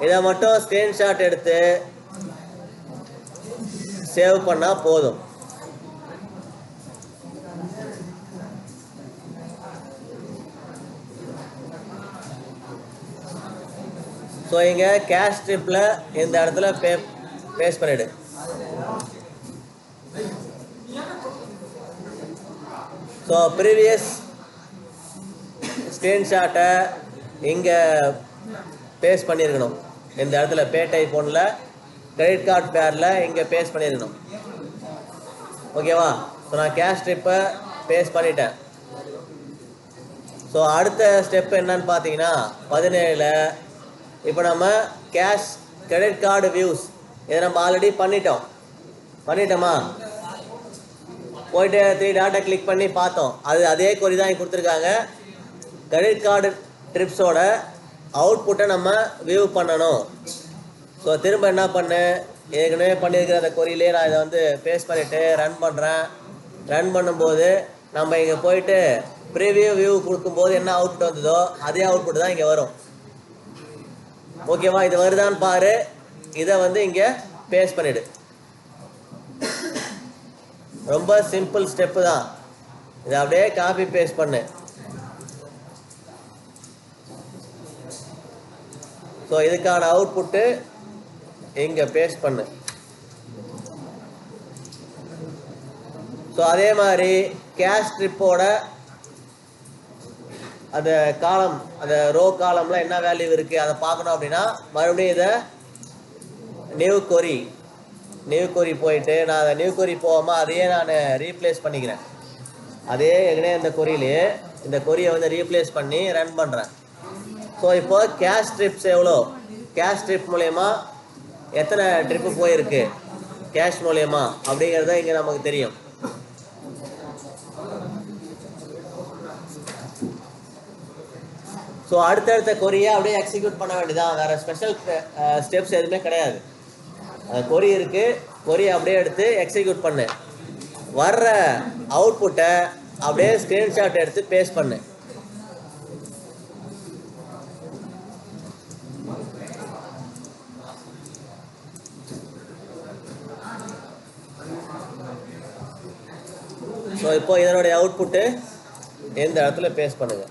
இதை மட்டும் ஸ்க்ரீன்ஷாட் எடுத்து சேவ் பண்ணால் போதும். ஸோ இங்கே கேஷ் ட்ரிப்பில் இந்த இடத்துல பேஸ்ட் பண்ணிவிடு. ஸோ ப்ரீவியஸ் ஸ்க்ரீன்ஷாட்டை இங்கே பேஸ்ட் பண்ணியிருக்கணும். இந்த இடத்துல பே டைப் 1ல் கிரெடிட் கார்டு பேரில் இங்கே பேஸ்ட் பண்ணியிருக்கணும். ஓகேவா? ஸோ நான் கேஷ் ட்ரிப்பை பேஸ்ட் பண்ணிட்டேன். ஸோ அடுத்த ஸ்டெப் என்னன்னு பார்த்தீங்கன்னா 17ல் இப்போ நம்ம கேஷ் கிரெடிட் கார்டு வியூஸ் இதை நம்ம ஆல்ரெடி பண்ணிட்டோமா? போயிட்டு 3 டாட்டா கிளிக் பண்ணி பார்த்தோம். அதே கொரி தான் இங்கே கொடுத்துருக்காங்க. கிரெடிட் கார்டு ட்ரிப்ஸோட அவுட்புட்டை நம்ம வியூ பண்ணணும். ஸோ திரும்ப என்ன பண்ணு, ஏற்கனவே பண்ணியிருக்கிற அந்த கொரியிலே நான் இதை வந்து பேஸ்ட் பண்ணிவிட்டு ரன் பண்ணுறேன். ரன் பண்ணும்போது நம்ம இங்கே போயிட்டு ப்ரீவியூ வியூ கொடுக்கும்போது என்ன அவுட்புட் வந்ததோ அதே அவுட்புட் தான் இங்கே வரும். ஓகேவா? இது வருதான்னு பாரு. இதை வந்து இங்கே பேஸ்ட் பண்ணிவிடு. ரொம்ப சிம்பிள் ஸ்டெப்பு தான். இதை அப்படியே காப்பி பேஸ்ட் பண்ணு. ஸோ இதுக்கான அவுட்புட்டு இங்கே பேஸ்ட் பண்ணு. ஸோ அதே மாதிரி கேஷ் ட்ரிப்போட அந்த காலம், அந்த ரோ காலம்ல என்ன வேல்யூ இருக்குது அதை பார்க்கணும் அப்படின்னா மறுபடியும் இதை நியூ கொரி போயிட்டு நான் அதை நியூ கொரி போகாமல் அதையே நான் ரீப்ளேஸ் பண்ணிக்கிறேன். அதே ஏற்கனவே இந்த கொரியை வந்து ரீப்ளேஸ் பண்ணி ரன் பண்ணுறேன். ஸோ இப்போ கேஷ் ட்ரிப்ஸ் எவ்வளோ, கேஷ் ட்ரிப் மூலயமா எத்தனை ட்ரிப்பு போயிருக்கு கேஷ் மூலயமா அப்படிங்கிறத இங்கே நமக்கு தெரியும். ஸோ அடுத்தடுத்த கொரியை அப்படியே எக்ஸிக்யூட் பண்ண வேண்டியதான். வேறு ஸ்பெஷல் ஸ்டெப்ஸ் எதுவுமே கிடையாது. கொரி இருக்குது, கொரியை அப்படியே எடுத்து எக்ஸிக்யூட் பண்ணு. வர்ற அவுட்புட்டை அப்படியே ஸ்க்ரீன்ஷாட் எடுத்து பேஸ்ட் பண்ணு. ஸோ இப்போ இதனுடைய அவுட்புட்டு எந்த இடத்துல பேஸ்ட் பண்ணுங்க.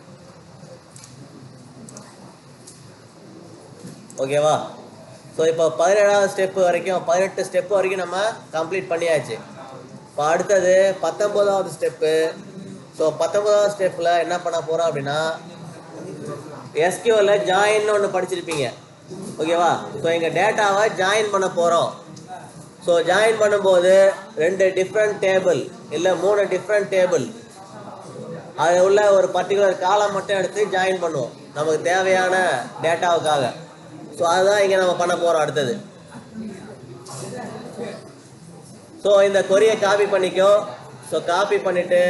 ஓகேவா? ஸோ இப்போ 17வது ஸ்டெப்பு வரைக்கும் 18 ஸ்டெப்பு வரைக்கும் நம்ம கம்ப்ளீட் பண்ணியாச்சு. இப்போ அடுத்தது 19வது ஸ்டெப்பு. ஸோ 19வது ஸ்டெப்பில் என்ன பண்ண போகிறோம் அப்படின்னா எஸ்கியூஎல்ல ஜாயின்னு ஒன்று படிச்சிருப்பீங்க. ஓகேவா? ஸோ எங்கள் டேட்டாவை ஜாயின் பண்ண போகிறோம். ஸோ ஜாயின் பண்ணும்போது 2 டிஃப்ரெண்ட் டேபிள் இல்லை 3 டிஃப்ரெண்ட் டேபிள் அதில் உள்ள ஒரு பர்டிகுலர் காலம் மட்டும் எடுத்து ஜாயின் பண்ணுவோம் நமக்கு தேவையான டேட்டாவுக்காக. ஸோ அதுதான் இங்கே நம்ம பண்ண போகிறோம் அடுத்தது. ஸோ இந்த கொரியை காப்பி பண்ணிக்கோ. ஸோ காப்பி பண்ணிவிட்டு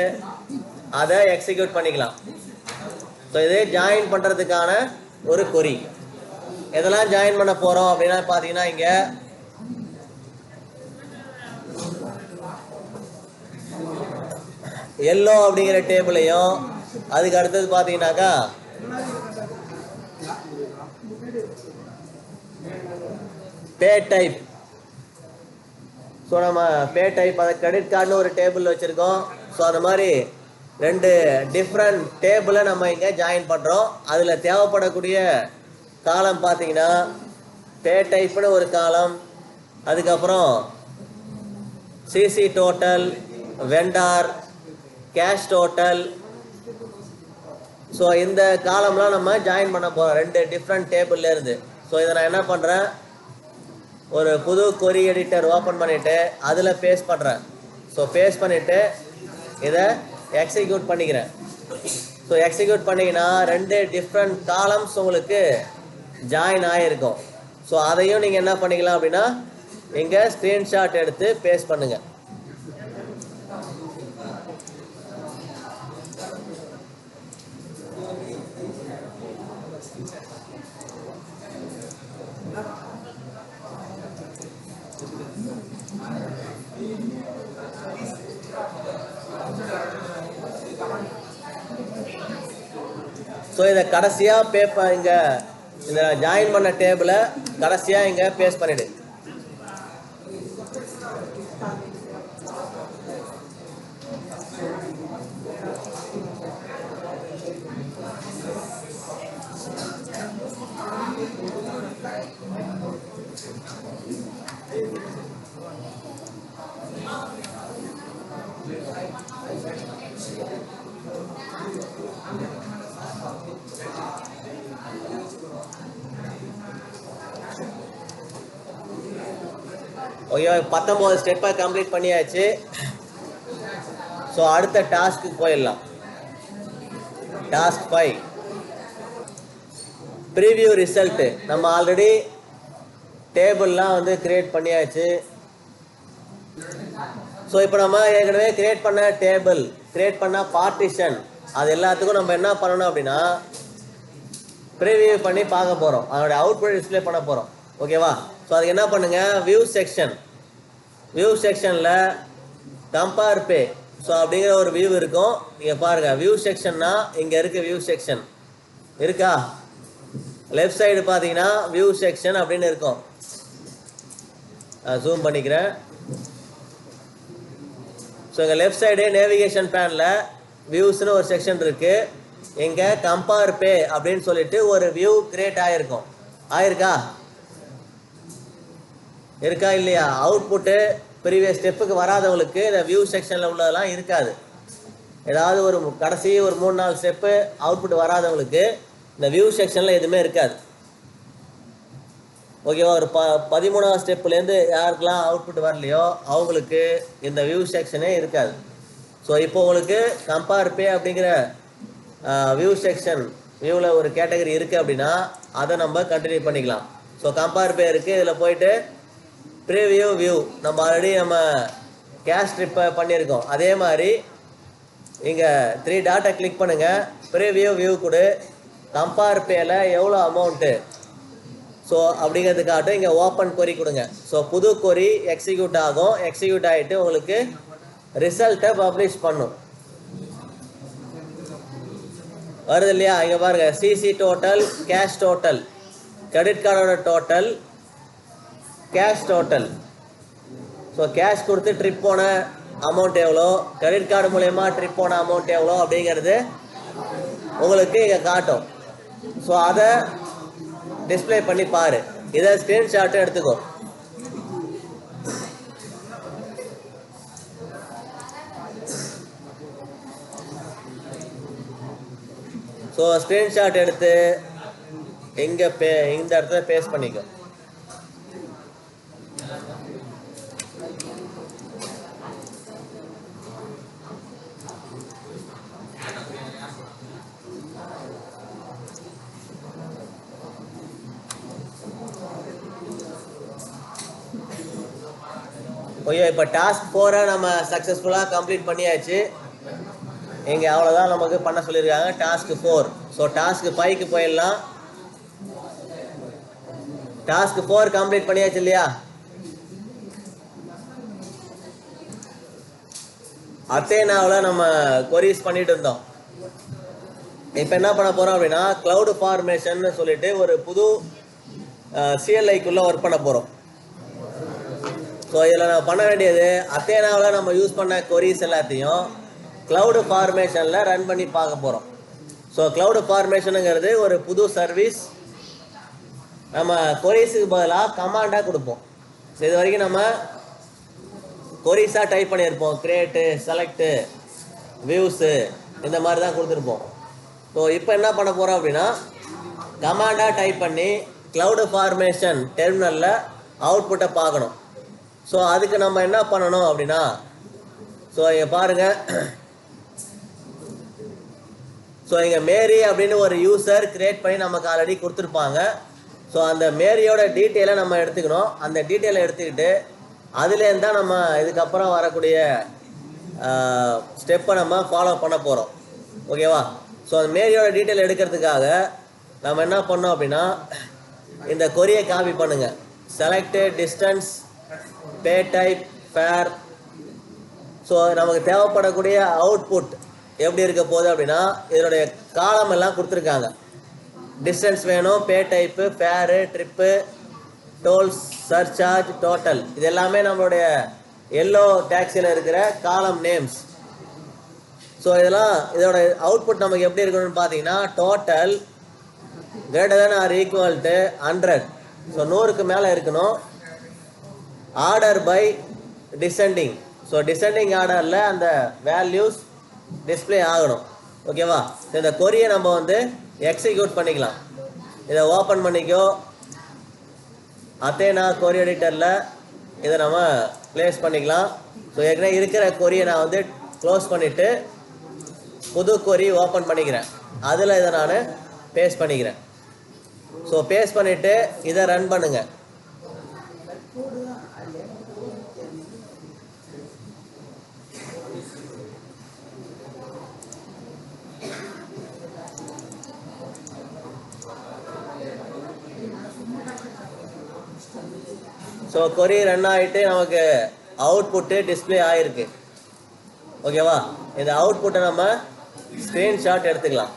அதை எக்ஸிக்யூட் பண்ணிக்கலாம். ஸோ இது ஜாயின் பண்ணுறதுக்கான ஒரு கொரி. எதெல்லாம் ஜாயின் பண்ண போகிறோம் அப்படின்னா பார்த்தீங்கன்னா இங்கே எல்லோ அப்படிங்கிற டேபிளையும் அதுக்கு அடுத்தது பார்த்தீங்கன்னாக்கா பே டைப். ஸோ நம்ம பே டைப் அதை கிரெடிட் கார்டுன்னு ஒரு டேபிள் வச்சுருக்கோம். ஸோ அந்த மாதிரி 2 டிஃப்ரெண்ட் டேபிளை நம்ம இங்கே ஜாயின் பண்ணுறோம். அதில் தேவைப்படக்கூடிய காலம் பார்த்தீங்கன்னா பே டைப்னு ஒரு காலம், அதுக்கப்புறம் CC total, vendor, cash total. So இந்த காலம்லாம் நம்ம ஜாயின் பண்ண போகிறோம் 2 டிஃப்ரெண்ட் டேபிள்லேருந்து. ஸோ இதை நான் என்ன பண்ணுறேன், ஒரு புது கொரி எடிட்டர் ஓப்பன் பண்ணிவிட்டு அதில் பேஸ்ட் பண்ணுறேன். ஸோ பேஸ்ட் பண்ணிவிட்டு இதை எக்ஸிக்யூட் பண்ணிக்கிறேன். ஸோ எக்ஸிக்யூட் பண்ணிங்கன்னா 2 டிஃப்ரெண்ட் காலம்ஸ் உங்களுக்கு ஜாயின் ஆகிருக்கும். ஸோ அதையும் நீங்கள் என்ன பண்ணிக்கலாம் அப்படின்னா இங்கே ஸ்க்ரீன்ஷாட் எடுத்து பேஸ்ட் பண்ணுங்கள். ஸோ இதை கடைசியாக பேப்பர் இங்கே இந்த ஜாயின் பண்ண டேபிளை கடைசியாக இங்கே பேஸ்ட் பண்ணிவிடு. ஓகே, 19 ஸ்டெப்பை கம்ப்ளீட் பண்ணியாச்சு. ஸோ அடுத்த டாஸ்க்கு போயிடலாம். Task 5 preview result. நம்ம ஆல்ரெடி டேபிள்லாம் வந்து கிரியேட் பண்ணியாச்சு. ஸோ இப்போ நம்ம ஏற்கனவே கிரியேட் பண்ண டேபிள், கிரியேட் பண்ண பார்ட்டிஷன், அது எல்லாத்துக்கும் நம்ம என்ன பண்ணணும் அப்படின்னா ப்ரீவியூ பண்ணி பார்க்க போகிறோம். அதோடைய அவுட்புட் டிஸ்பிளே பண்ண போகிறோம். ஓகேவா? ஸோ அதுக்கு என்ன பண்ணுங்கள், வியூ செக்ஷனில் கம்பேர் பே ஸோ அப்படிங்கிற ஒரு வியூ இருக்கும். நீங்கள் பாருங்கள், வியூ செக்ஷன்னா இங்கே இருக்குது. வியூ செக்ஷன் இருக்கா? லெஃப்ட் சைடு பார்த்தீங்கன்னா வியூ செக்ஷன் அப்படின்னு இருக்கும். ஜூம் பண்ணிக்கிறேன். ஸோ இங்கே லெஃப்ட் சைடு நேவிகேஷன் பேனில் வியூஸ்னு ஒரு செக்ஷன் இருக்குது. இங்கே கம்பேர் பே அப்படின்னு சொல்லிட்டு ஒரு வியூ கிரியேட் ஆகிருக்கும். ஆயிருக்கா? இருக்கா இல்லையா? அவுட்புட்டு ப்ரீவியஸ் ஸ்டெப்புக்கு வராதவங்களுக்கு இந்த வியூ செக்ஷனில் உள்ளதெல்லாம் இருக்காது. ஏதாவது ஒரு கடைசி ஒரு 3-4 ஸ்டெப்பு அவுட்புட் வராதவங்களுக்கு இந்த வியூ செக்ஷனில் எதுவுமே இருக்காது. ஓகேவா? ஒரு 13ஆவது ஸ்டெப்புலேருந்து யாருக்கெல்லாம் அவுட்புட் வரலையோ அவங்களுக்கு இந்த வியூ செக்ஷனே இருக்காது. ஸோ இப்போ உங்களுக்கு கம்பேர் பே அப்படிங்கிற வியூ செக்ஷன் வியூவில் ஒரு கேட்டகரி இருக்குது அப்படின்னா அதை நம்ம கண்டினியூ பண்ணிக்கலாம். ஸோ கம்பேர் பே இருக்குது. இதில் போயிட்டு ப்ரீவியூ வியூ நம்ம ஆல்ரெடி நம்ம கேஷ் ட்ரிப்பை பண்ணியிருக்கோம். அதே மாதிரி இங்கே 3 டாட்டை கிளிக் பண்ணுங்கள். ப்ரீவியூ வியூ கொடு. கம்பேர் பேல எவ்வளோ அமௌண்ட்டு ஸோ அப்படிங்கிறதுக்காகட்டும் இங்கே ஓப்பன் கொரி கொடுங்க. ஸோ புது கொரி எக்ஸிக்யூட் ஆகும். எக்ஸிக்யூட் ஆகிட்டு உங்களுக்கு ரிசல்ட்டை பப்ளிஷ் பண்ணும். வருது இல்லையா? இங்கே பாருங்கள், CC total, cash total, credit கார்டோட total, cash total. So cash கொடுத்து ட்ரிப் போன அமௌண்ட் எவ்வளோ, கிரெடிட் கார்டு மூலயமா ட்ரிப் போன அமௌண்ட் எவ்வளோ அப்படிங்கிறது உங்களுக்கு இங்கே காட்டும். ஸோ அதை டிஸ்பிளே பண்ணி பாரு. இதை ஸ்க்ரீன்ஷாட்டும் எடுத்துக்கோ. ஸோ ஸ்க்ரீன்ஷாட் எடுத்து இங்கே இந்த இடத்துல பேஸ்ட் பண்ணிக்கோ. ஓகே, இப்போ டாஸ்க் 4 நம்ம சக்ஸஸ்ஃபுல்லாக கம்ப்ளீட் பண்ணியாச்சு. இங்கே அவ்வளோதான் நமக்கு பண்ண சொல்லியிருக்காங்க. டாஸ்க் 4. ஸோ டாஸ்க் 5க்கு போயிடலாம். டாஸ்க் 4 கம்ப்ளீட் பண்ணியாச்சு இல்லையா? அத்தேனாவில் நம்ம கொரிஸ் பண்ணிட்டு இருந்தோம். இப்போ என்ன பண்ண போகிறோம் அப்படின்னா க்ளவுட் ஃபார்மேஷன் சொல்லிட்டு ஒரு புது சிஎல்ஐக்குள்ளே ஒர்க் பண்ண போகிறோம். ஸோ இதில் நம்ம பண்ண வேண்டியது அத்தேனாவில் நம்ம யூஸ் பண்ண கொரிஸ் எல்லாத்தையும் க்ளவுட் ஃபார்மேஷனில் ரன் பண்ணி பார்க்க போகிறோம். ஸோ க்ளவுட் ஃபார்மேஷனுங்கிறது ஒரு புது சர்வீஸ். நம்ம கொரிஸுக்கு பதிலாக கமாண்டாக கொடுப்போம். ஸோ இது வரைக்கும் நம்ம கொரிஸாக டைப் பண்ணியிருப்போம். கிரியேட்டு, செலக்டு, வியூஸு இந்த மாதிரி தான் கொடுத்துருப்போம். ஸோ இப்போ என்ன பண்ண போகிறோம் அப்படின்னா கமாண்டாக டைப் பண்ணி க்ளவுட் ஃபார்மேஷன் டெர்மினலில் அவுட்புட்டை பார்க்கணும். ஸோ அதுக்கு நம்ம என்ன பண்ணணும் அப்படின்னா ஸோ இங்கே பாருங்கள். ஸோ இங்கே மேரி அப்படின்னு ஒரு யூசர் கிரியேட் பண்ணி நமக்கு ஆல்ரெடி கொடுத்துருப்பாங்க. ஸோ அந்த மேரியோட டீட்டெயிலை நம்ம எடுத்துக்கணும். அந்த டீட்டெயிலை எடுத்துக்கிட்டு அதுலேருந்து தான் நம்ம இதுக்கப்புறம் வரக்கூடிய ஸ்டெப்பை நம்ம ஃபாலோ பண்ண போகிறோம். ஓகேவா? ஸோ அந்த மேரியோட டீட்டெயில் எடுக்கிறதுக்காக நம்ம என்ன பண்ணோம் அப்படின்னா இந்த கொரியை காப்பி பண்ணுங்கள். செலக்டு, டிஸ்டன்ஸ், பே டைப், ஃபேர். ஸோ நமக்கு தேவைப்படக்கூடிய அவுட்புட் எப்படி இருக்க போகுது அப்படின்னா இதனுடைய காலம் எல்லாம் கொடுத்துருக்காங்க. டிஸ்டன்ஸ் வேணும், pay type, fare, trip, tolls, surcharge, total. இது எல்லாமே நம்மளுடைய எல்லோ டேக்ஸியில் இருக்கிற காலம் நேம்ஸ். ஸோ இதோட அவுட்புட் நமக்கு எப்படி இருக்கணும்னு பார்த்தீங்கன்னா total greater than or equal to 100. So 100க்கு மேலே இருக்கணும். Order by descending. So descending ஆர்டரில் அந்த வேல்யூஸ் டிஸ்பிளே ஆகணும். ஓகேவா? இந்த கொரியை நம்ம வந்து எக்ஸிக்யூட் பண்ணிக்கலாம். இதை ஓப்பன் பண்ணிக்கோ. அத்தேனா கொரி எடிட்டரில் இதை நம்ம ப்ளேஸ் பண்ணிக்கலாம். ஸோ ஏற்கனவே இருக்கிற கொரியை நான் வந்து க்ளோஸ் பண்ணிவிட்டு புது கொரி ஓப்பன் பண்ணிக்கிறேன். அதில் இதை நான் பேஸ்ட் பண்ணிக்கிறேன். ஸோ பேஸ்ட் பண்ணிவிட்டு இதை ரன் பண்ணுங்கள். ஸோ கொரி ரன் ஆகிட்டு நமக்கு அவுட்புட்டு டிஸ்பிளே ஆகிருக்கு. ஓகேவா? இந்த அவுட்புட்டை நம்ம ஸ்க்ரீன்ஷாட் எடுத்துக்கலாம்.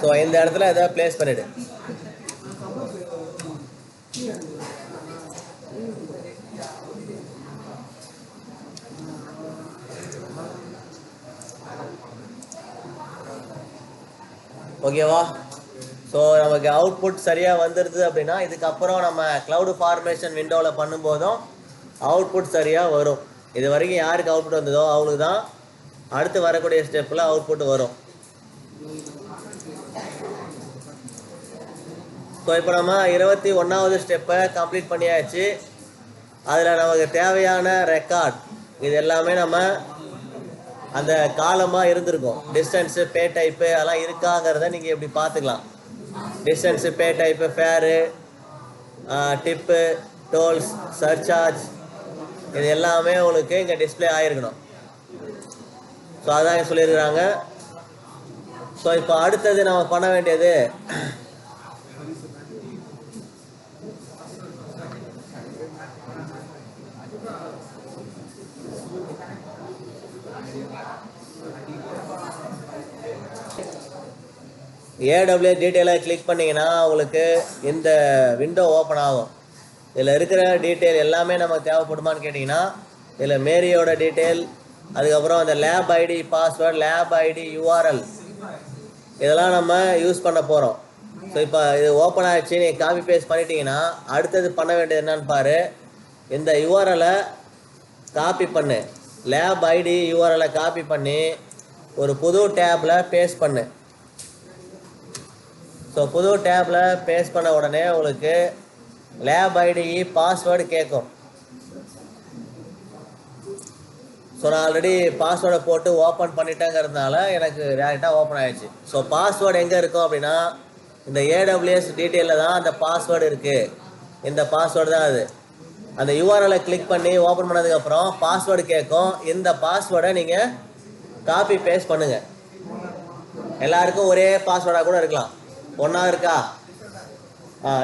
ஸோ இந்த இடத்துல இதை பிளேஸ் பண்ணிவிடு. ஓகேவா? ஸோ நமக்கு அவுட்புட் சரியாக வந்துடுது அப்படின்னா இதுக்கப்புறம் நம்ம க்ளவுட் ஃபார்மேஷன் விண்டோவில் பண்ணும்போதும் அவுட்புட் சரியாக வரும். இது வரைக்கும் யாருக்கு அவுட்புட் வந்ததோ அவங்களுக்கு தான் அடுத்து வரக்கூடிய ஸ்டெப்பில் அவுட்புட் வரும். ஸோ இப்போ நம்ம 21வது ஸ்டெப்பை கம்ப்ளீட் பண்ணியாச்சு. அதில் நமக்கு தேவையான ரெக்கார்ட் இது எல்லாமே நம்ம அந்த காலமாக இருந்திருக்கும். டிஸ்டன்ஸு, பே டைப்பு அதெல்லாம் இருக்காங்கிறத நீங்கள் இப்படி பார்த்துக்கலாம். Distance, pay type, fare, tip, tolls, surcharge இது எல்லாமே உங்களுக்கு இங்கே டிஸ்பிளே ஆகிருக்கணும். ஸோ அதான் சொல்லியிருக்கிறாங்க. ஸோ இப்போ அடுத்தது நம்ம பண்ண வேண்டியது AWS டீட்டெயிலாக கிளிக் பண்ணிங்கன்னா உங்களுக்கு இந்த விண்டோ ஓப்பன் ஆகும். இதில் இருக்கிற டீட்டெயில் எல்லாமே நமக்கு தேவைப்படுமான்னு கேட்டிங்கன்னா இதில் மேரியோட டீட்டெயில், அதுக்கப்புறம் அந்த lab ID password, lab ID URL இதெல்லாம் நம்ம யூஸ் பண்ண போகிறோம். ஸோ இப்போ இது ஓப்பன் ஆகிடுச்சு. நீங்கள் காப்பி பேஸ்ட் பண்ணிட்டீங்கன்னா அடுத்தது பண்ண வேண்டியது என்னன்னு பாரு. இந்த URL-ஐ காப்பி பண்ணு, லேப் ஐடி URL-ஐ காப்பி பண்ணி ஒரு புது டேப்பில் பேஸ்ட் பண்ணு. ஸோ புது டேப்பில் பேஸ்ட் பண்ண உடனே உங்களுக்கு லேப் ஐடி பாஸ்வேர்டு கேட்கும். ஸோ நான் ஆல்ரெடி பாஸ்வேர்டை போட்டு ஓப்பன் பண்ணிட்டேங்கிறதுனால எனக்கு டேரெக்டாக ஓப்பன் ஆகிடுச்சு. ஸோ பாஸ்வேர்டு எங்கே இருக்கும் அப்படின்னா இந்த AWS டீட்டெயிலில் தான் அந்த பாஸ்வேர்டு இருக்குது. இந்த பாஸ்வேர்டு தான் அது. அந்த URL-ஐ கிளிக் பண்ணி ஓப்பன் பண்ணதுக்கப்புறம் பாஸ்வேர்டு கேட்கும். இந்த பாஸ்வேர்டை நீங்கள் காப்பி பேஸ்ட் பண்ணுங்கள். எல்லாருக்கும் ஒரே பாஸ்வேர்டாக கூட இருக்கலாம். ஒன்றா இருக்கா,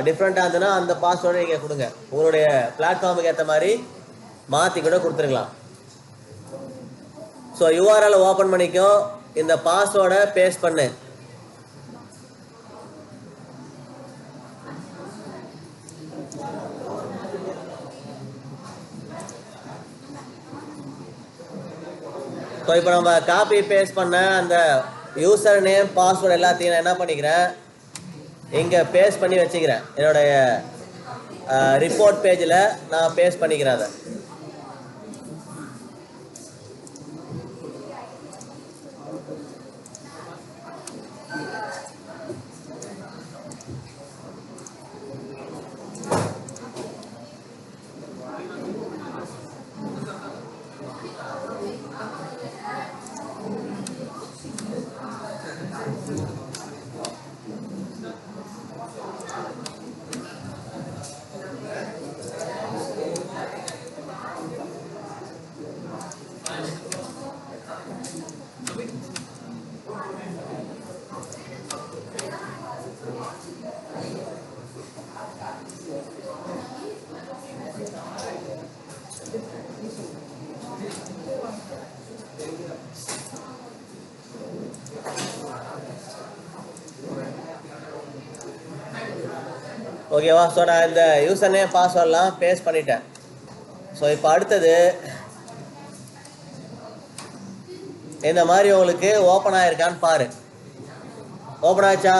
டிஃப்ரெண்ட்டாக இருந்ததுன்னா அந்த பாஸ்வேர்டை நீங்கள் கொடுங்க. உங்களுடைய பிளாட்ஃபார்முக்கு ஏற்ற மாதிரி மாற்றி கூட கொடுத்துருக்கலாம். ஸோ URL ஓப்பன் பண்ணிக்கோ, இந்த பாஸ்வேர்டை பேஸ்ட் பண்ணு. ஸோ இப்போ நம்ம காப்பி பேஸ்ட் பண்ண அந்த யூசர் நேம், பாஸ்வேர்டு எல்லாத்தையும் நான் என்ன பண்ணிக்கிறேன், இங்கே பேஸ்ட் பண்ணி வச்சுக்கிறேன். என்னுடைய ரிப்போர்ட் பேஜில் நான் பேஸ்ட் பண்ணிக்கிறேன் அதை. ஓகேவா? ஸோ நான் இந்த யூசர் நேம், பாஸ்வேர்டெலாம் பேஸ்ட் பண்ணிட்டேன். ஸோ இப்போ அடுத்தது இந்த மாதிரி உங்களுக்கு ஓப்பன் ஆகிருக்கான்னு பாரு. ஓப்பன் ஆயிடுச்சா?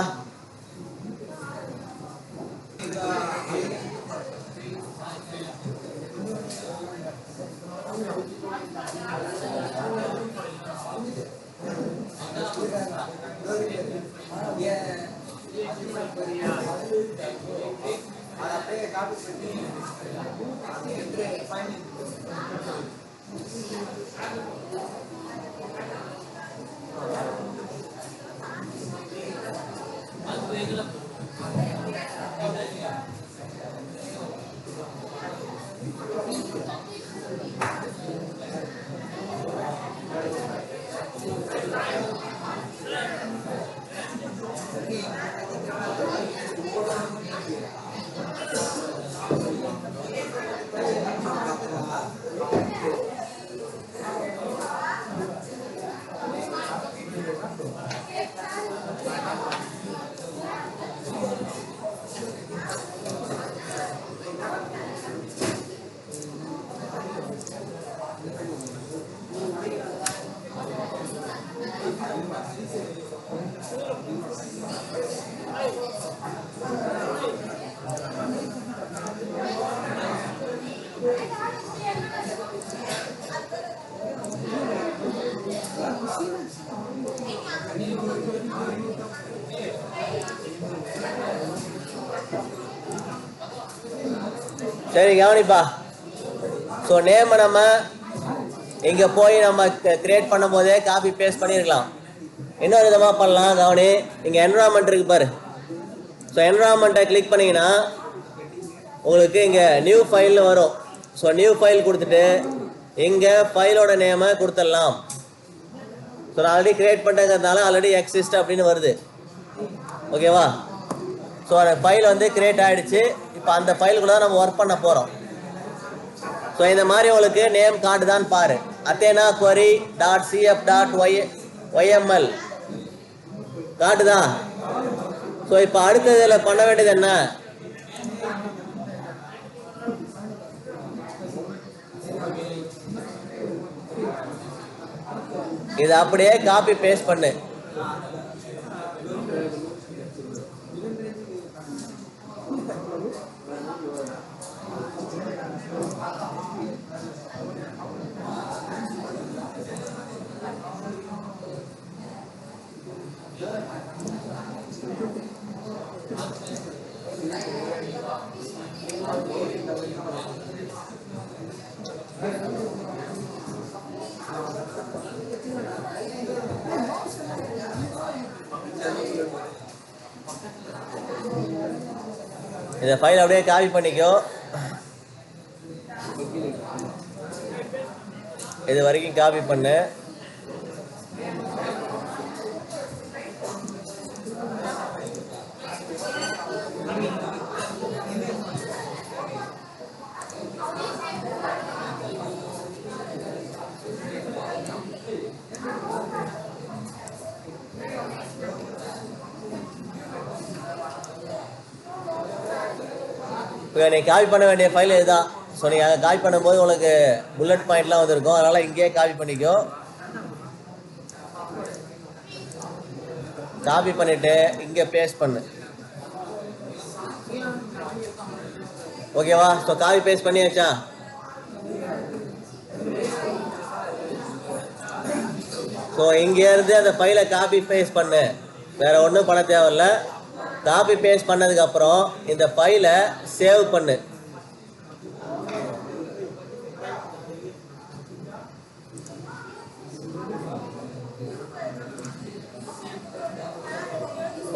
சரி கவனிப்பா. ஸோ நேமை நம்ம இங்கே போய் நம்ம கிரியேட் பண்ணும் போதே காப்பி பேஸ்ட் பண்ணியிருக்கலாம். இன்னொரு விதமாக பண்ணலாம். கவனி, இங்கே என்விரான்மெண்ட் இருக்கு பாரு. ஸோ என்விரான்மெண்ட்டை கிளிக் பண்ணிங்கன்னா உங்களுக்கு இங்கே நியூ ஃபைல்னு வரும். ஸோ நியூ ஃபைல் கொடுத்துட்டு இங்கே ஃபைலோட நேமை கொடுத்துடலாம். ஸோ நான் ஆல்ரெடி கிரியேட் பண்ணுறதுனால ஆல்ரெடி எக்ஸிஸ்ட் அப்படின்னு வருது. ஓகேவா? ஸோ அந்த ஃபைல் வந்து கிரியேட் ஆகிடுச்சு. இப்போ அந்த ஃபைலுக்குள்ள தான் நம்ம ஒர்க் பண்ண போகிறோம். ஸோ இந்த மாதிரி உங்களுக்கு நேம் காட்டுதான்னு பாரு. அத்தேனா query .cf.yml காட்டுதா? ஸோ இப்போ அடுத்ததில் பண்ண வேண்டியது என்ன? இதை அப்படியே காப்பி பேஸ்ட் பண்ணு. இந்த ஃபைல் அப்படியே காப்பி பண்ணிக்கோ. இது வரைக்கும் காப்பி பண்ணு. இப்போ நீ காப்பி பண்ண வேண்டிய ஃபைல் இதுதான். ஸோ நீங்கள் அதை காப்பி பண்ணும்போது உங்களுக்கு புல்லட் பாயிண்ட்லாம் வந்துருக்கும். அதனால் இங்கேயே காப்பி பண்ணிக்கோ. காப்பி பண்ணிவிட்டு இங்கே பேஸ்ட் பண்ணு. ஓகேவா? ஸோ காப்பி பேஸ்ட் பண்ணியாச்சா? ஸோ இங்கேருந்து அந்த ஃபைலை காப்பி பேஸ்ட் பண்ணு. வேறு ஒன்றும் பண்ண தேவையில்லை. காப்பி பேஸ்ட் பண்ணதுக்கப்புறம் இந்த ஃபைலை சேவ் பண்ணு.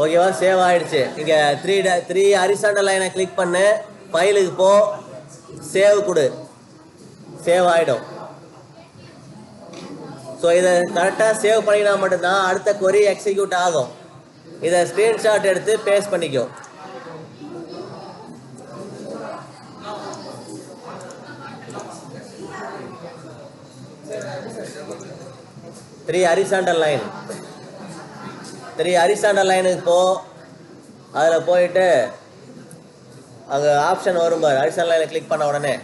ஓகேவா? சேவ் ஆயிடுச்சு. இங்கே த்ரீ ஹரிசாண்டல் லைனை கிளிக் பண்ணு. ஃபைலுக்கு போ, சேவ் கொடு. சேவ் ஆகிடும். ஸோ இதை கரெக்டாக சேவ் பண்ணினா மட்டும்தான் அடுத்த query எக்ஸிக்யூட் ஆகும். இதை ஸ்க்ரீன்ஷாட் எடுத்து பேஸ்ட் பண்ணிக்கோ. த்ரீ ஹரிசாண்டல் லைனுக்கு போ. அதில் போயிட்டு அங்கே ஆப்ஷன் வரும் பாரு. ஹரிசாண்டல் லைனை கிளிக் பண்ண உடனே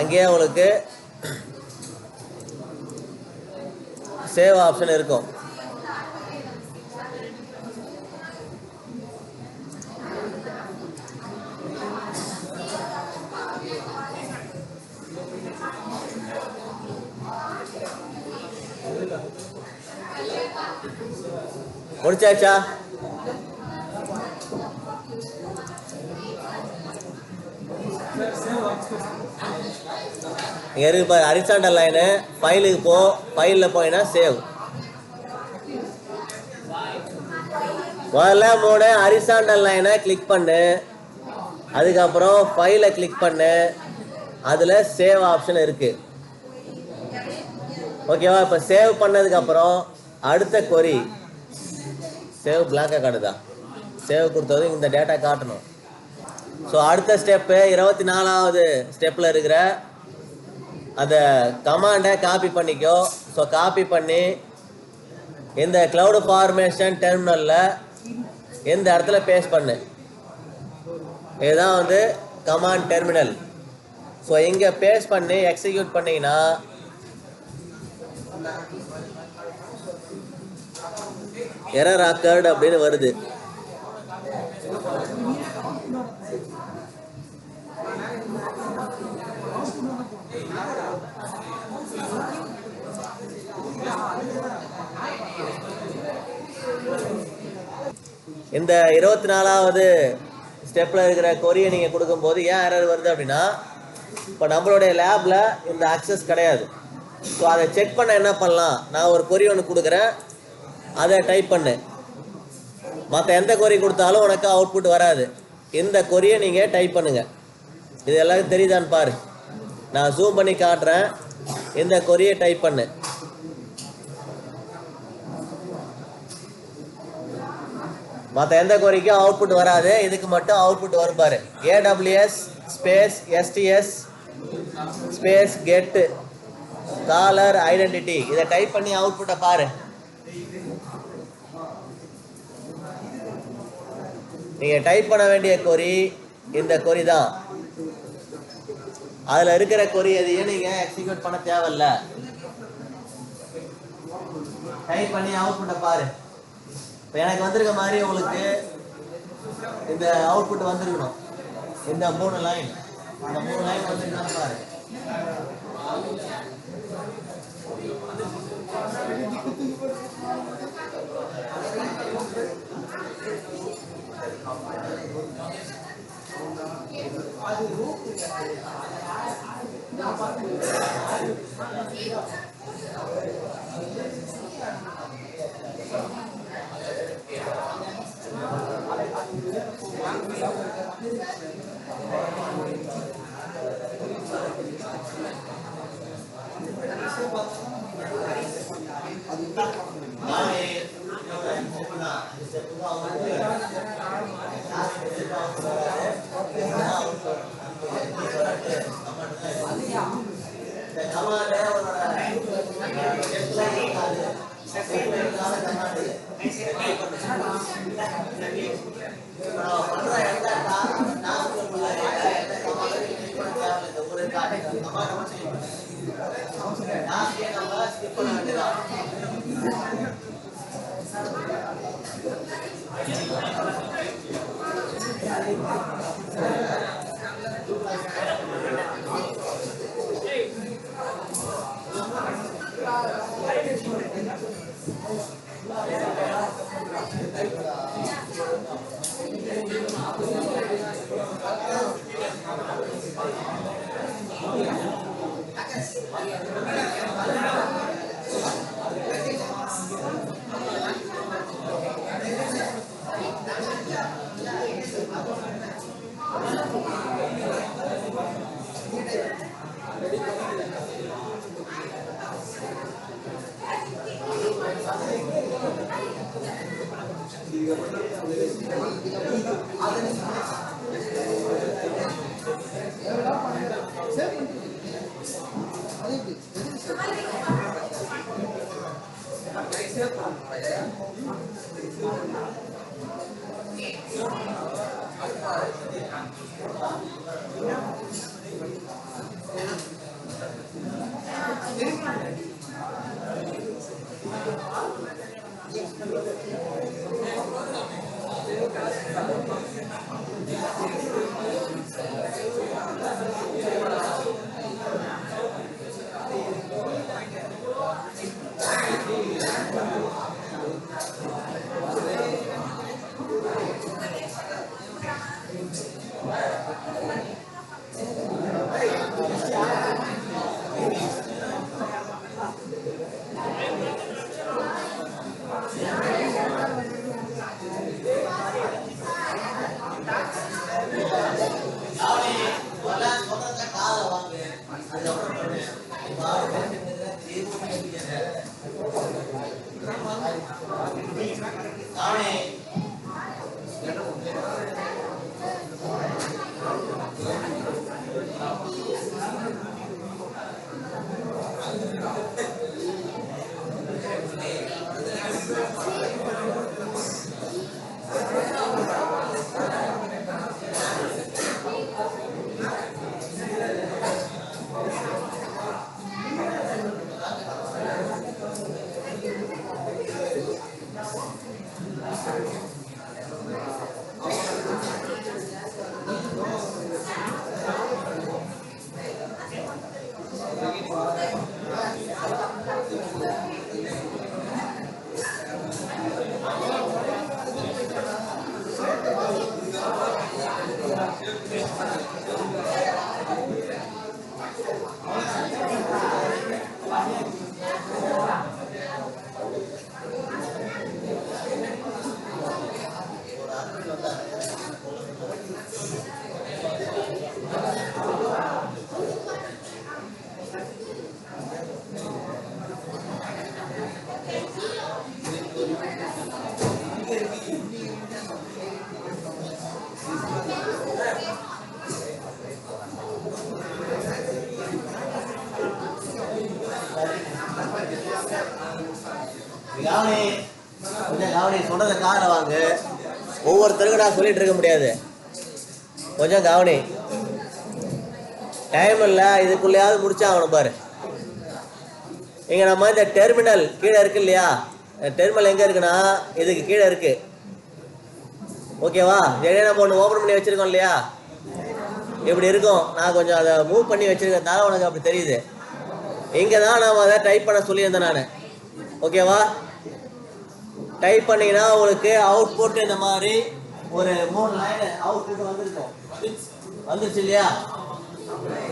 அங்கேயே உங்களுக்கு சேவ் ஆப்ஷன் இருக்கும். முடிச்சாச்சா? இங்க இருக்கு பாரு ஹரிசாண்டல் லைனு. ஃபைலுக்கு போ, ஃபைலில் போயினா சேவ். முதல்ல மூணு ஹரிசாண்டல் லைனை கிளிக் பண்ணு. அதுக்கப்புறம் ஃபைலை கிளிக் பண்ணு. அதில் சேவ் ஆப்ஷன் இருக்கு. ஓகேவா? இப்போ சேவ் பண்ணதுக்கப்புறம் அடுத்த query சேவ் பிளாக்காக காட்டுதா? சேவ் கொடுத்தது இந்த டேட்டா காட்டணும். ஸோ அடுத்த ஸ்டெப்பு 24வது ஸ்டெப்பில் இருக்கிற அந்த கமாண்டை காப்பி பண்ணிக்கோ. ஸோ காப்பி பண்ணி இந்த க்ளவுட் ஃபார்மேஷன் டெர்மினலில் இந்த இடத்துல பேஸ்ட் பண்ணு. இதுதான் வந்து கமாண்ட் டெர்மினல். ஸோ இங்கே பேஸ்ட் பண்ணி எக்ஸிக்யூட் பண்ணிங்கன்னா எரர் ஆக்கர்ட் அப்படின்னு வருது. இந்த 24வது ஸ்டெப்பில் இருக்கிற கொரியை நீங்கள் கொடுக்கும்போது ஏன் எரர் வருது அப்படின்னா, இப்போ நம்மளுடைய லேபில் இந்த அக்சஸ் கிடையாது. ஸோ அதை செக் பண்ண என்ன பண்ணலாம், நான் ஒரு கொரி ஒன்று கொடுக்குறேன், அதை டைப் பண்ணு. மற்ற எந்த கொரி கொடுத்தாலும் உனக்கு அவுட்புட் வராது. இந்த கொரியை நீங்கள் டைப் பண்ணுங்கள். இது எல்லாருக்கும் தெரியுதான்னு பாரு. நான் ஜூம் பண்ணி காட்டுறேன். இந்த கொரியை டைப் பண்ணு. மற்ற எந்த கொரிக்கும் அவுட்புட் வராது, இதுக்கு மட்டும் அவுட்புட் வரும் பாரு. AWS space STS space get caller identity. இதை டைப் பண்ணி அவுட்புட்டை பாரு. நீங்கள் டைப் பண்ண வேண்டிய கொரி இந்த கொரி தான். அதில் இருக்கிற கொரி எதையும் நீங்கள் எக்ஸிக்யூட் பண்ண தேவையில்ல. டைப் பண்ணி அவுட்புட்டை பாரு. இப்போ எனக்கு வந்திருக்க மாதிரி உங்களுக்கு இந்த அவுட்புட் வந்திருக்கணும். இந்த 3 லைன், இந்த 3 லைன் வந்துருக்கான்னு பாரு. கவனி, கொஞ்சம் கவனி, சொல்றத காதுல வாங்க. ஒவ்வொருத்தருக்கும் நான் சொல்லிட்டு இருக்க முடியாது. கொஞ்சம் கவனி. டைம் இல்லை, இதுக்குள்ளேயாவது முடிச்சா ஆகணும் பாரு. இங்க நம்ம இந்த டெர்மினல் கீழே இருக்கு இல்லையா? டெர்மினல் எங்க இருக்குன்னா இதுக்கு கீழே இருக்கு. ஓகேவா? நம்ம ஒன்று ஓப்பன் பண்ணி வச்சிருக்கோம் இல்லையா? இப்படி இருக்கும். நான் கொஞ்சம் அதை மூவ் பண்ணி வச்சிருக்கிறதுனால உனக்கு அப்படி தெரியுது. இங்கே தான் நான் அதை டைப் பண்ண சொல்லியிருந்தேன் நான். ஓகேவா? டைப் பண்ணீங்கன்னா உங்களுக்கு அவுட்புட் இந்த மாதிரி ஒரு 3 லைன் அவுட்புட் வந்துருக்கும். வந்துருச்சு இல்லையா?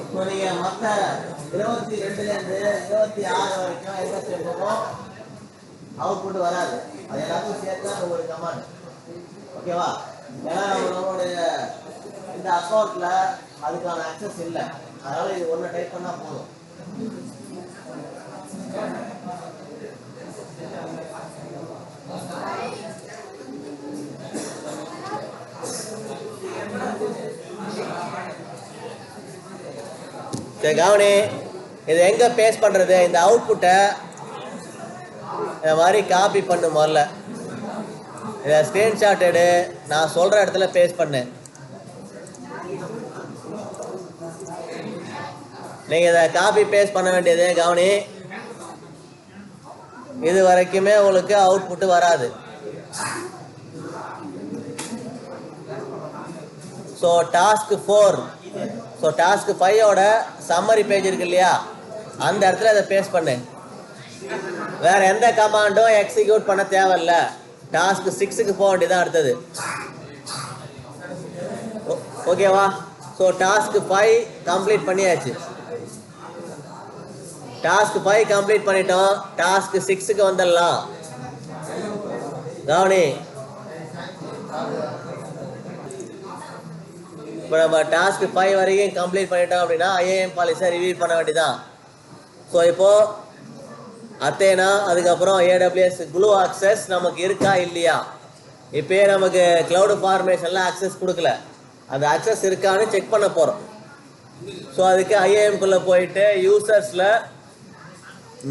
இப்போ நீங்கள் மற்ற 22லேருந்து 26 வரைக்கும் எந்த ஸ்டெப்புக்கும் அவுட்புட் வராது. அது எல்லாத்தையும் சேர்த்து தான் ஒரு கமாண்ட். ஓகேவா? ஏன்னா நம்மளுடைய இந்த அக்கௌண்ட்ல அதுக்கான அக்சஸ் இல்லை. அதனால இது ஒன்று டைப் பண்ணா போதும். சரி கவனி, இது எங்க பேஸ்ட் பண்றது? இந்த அவுட்புட்டை இந்த மாதிரி காப்பி பண்ணு. முதல்ல இதை ஸ்கிரீன்ஷாட் எடு, நான் சொல்ற இடத்துல பேஸ்ட் பண்ணு. நீங்க இதை காப்பி பேஸ்ட் பண்ண வேண்டியது. கவனி, இது வரைக்குமே உங்களுக்கு அவுட்புட் வராது. ஸோ டாஸ்க் 4, ஸோ டாஸ்க் 5ஓட சம்மரி பேஜ் இருக்கு இல்லையா? அந்த இடத்துல இதை பேஸ்ட் பண்ணு. வேற எந்த கமாண்டும் எக்ஸிக்யூட் பண்ண தேவையில்ல. டாஸ்க் 6க்கு போக வேண்டியதான் அடுத்தது. ஓகேவா? ஸோ டாஸ்க் 5 கம்ப்ளீட் பண்ணியாச்சு. டாஸ்க் 5 கம்ப்ளீட் பண்ணிட்டோம். டாஸ்க் 6க்கு வந்துடலாம். கவனி, இப்போ நம்ம டாஸ்க் 5 வரைக்கும் கம்ப்ளீட் பண்ணிட்டோம் அப்படின்னா ஐஏஎம் பாலிசியை ரிவ்யூ பண்ண வேண்டியதான். ஸோ இப்போ அத்தேனா, அதுக்கப்புறம் AWS குளூ அக்சஸ் நமக்கு இருக்கா இல்லையா? இப்போயே நமக்கு கிளவுட் ஃபார்மேஷன்ல அக்சஸ் கொடுக்கல. அந்த அக்சஸ் இருக்கான்னு செக் பண்ண போகிறோம். ஸோ அதுக்கு ஐஏஎம்குள்ளே போயிட்டு யூசர்ஸில்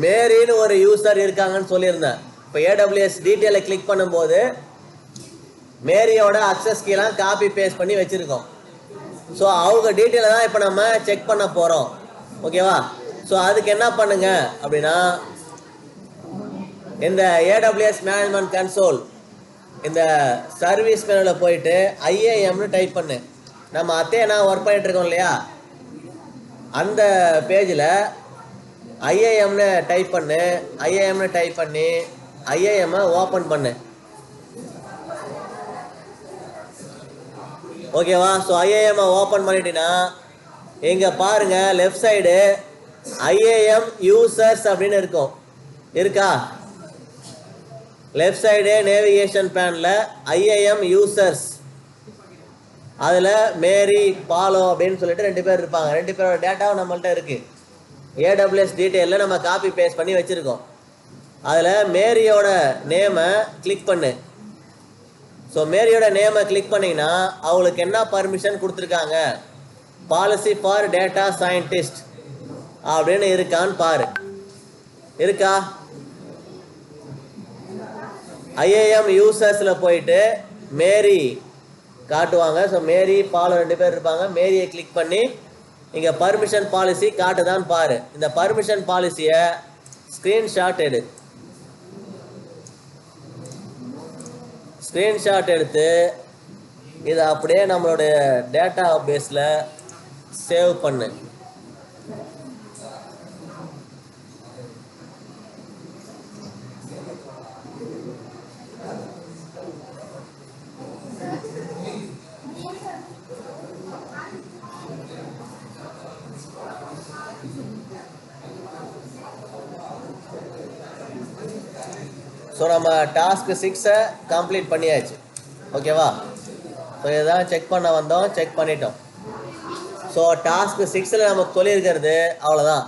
மேரின்னு ஒரு யூசர் இருக்காங்கன்னு சொல்லியிருந்தேன். இப்போ AWS டீட்டெயிலை கிளிக் பண்ணும்போது மேரியோட அக்சஸ் கீழே காப்பி பேஸ்ட் பண்ணி வச்சுருக்கோம். ஸோ அவங்க டீட்டெயிலை தான் இப்போ நம்ம செக் பண்ண போகிறோம். ஓகேவா? ஸோ அதுக்கு என்ன பண்ணுங்க அப்படின்னா, இந்த AWS மேனேஜ்மெண்ட் கன்சோல் இந்த சர்வீஸ் மெனுவில் போயிட்டு ஐஏஎம்னு டைப் பண்ணு. நம்ம அத்தேனா ஒர்க் பண்ணிட்டு இருக்கோம் இல்லையா? அந்த பேஜில் ஐஏஎம்னு டைப் பண்ணு. ஐஏஎம்னு டைப் பண்ணி ஐஏஎம்மை ஓப்பன் பண்ணு. ஓகேவா? ஸோ ஐஏஎம்மை ஓப்பன் பண்ணிட்டீங்கன்னா இங்கே பாருங்க, லெஃப்ட் சைடு ஐஏஎம் யூசர்ஸ் அப்படின்னு இருக்கும். இருக்கா? லெஃப்ட் சைடு நேவிகேஷன் பேனில் ஐஏஎம் யூசர்ஸ், அதில் மேரி பாலோ அப்படின்னு சொல்லிட்டு 2 பேர் இருப்பாங்க. 2 பேரோட டேட்டாவும் நம்மள்ட்ட இருக்கு. AWS டீட்டெயிலில் நம்ம காப்பி பேஸ்ட் பண்ணி வச்சுருக்கோம். அதில் மேரியோட நேமை கிளிக் பண்ணு. ஸோ மேரியோட நேமை கிளிக் பண்ணிங்கன்னா அவங்களுக்கு என்ன பர்மிஷன் கொடுத்துருக்காங்க? பாலிசி ஃபார் டேட்டா சயின்டிஸ்ட் அப்படின்னு இருக்கான்னு பாரு. இருக்கா? ஐஏஎம் யூசர்ஸில் போயிட்டு மேரி காட்டுவாங்க. ஸோ மேரி பாலோ 2 பேர் இருப்பாங்க. மேரியை கிளிக் பண்ணி இங்கே பர்மிஷன் பாலிசி காட்டுதான்னு பாரு. இந்த பர்மிஷன் பாலிசியை ஸ்க்ரீன்ஷாட் எடு. ஸ்க்ரீன்ஷாட் எடுத்து இதை அப்படியே நம்மளுடைய டேட்டா பேஸில் சேவ் பண்ணு. ஸோ நம்ம டாஸ்க் 6 கம்ப்ளீட் பண்ணியாச்சு. ஓகேவா? ஸோ இதான் செக் பண்ண வந்தோம், செக் பண்ணிட்டோம். ஸோ டாஸ்க் 6ல் நமக்கு சொல்லியிருக்கிறது அவ்வளோதான்.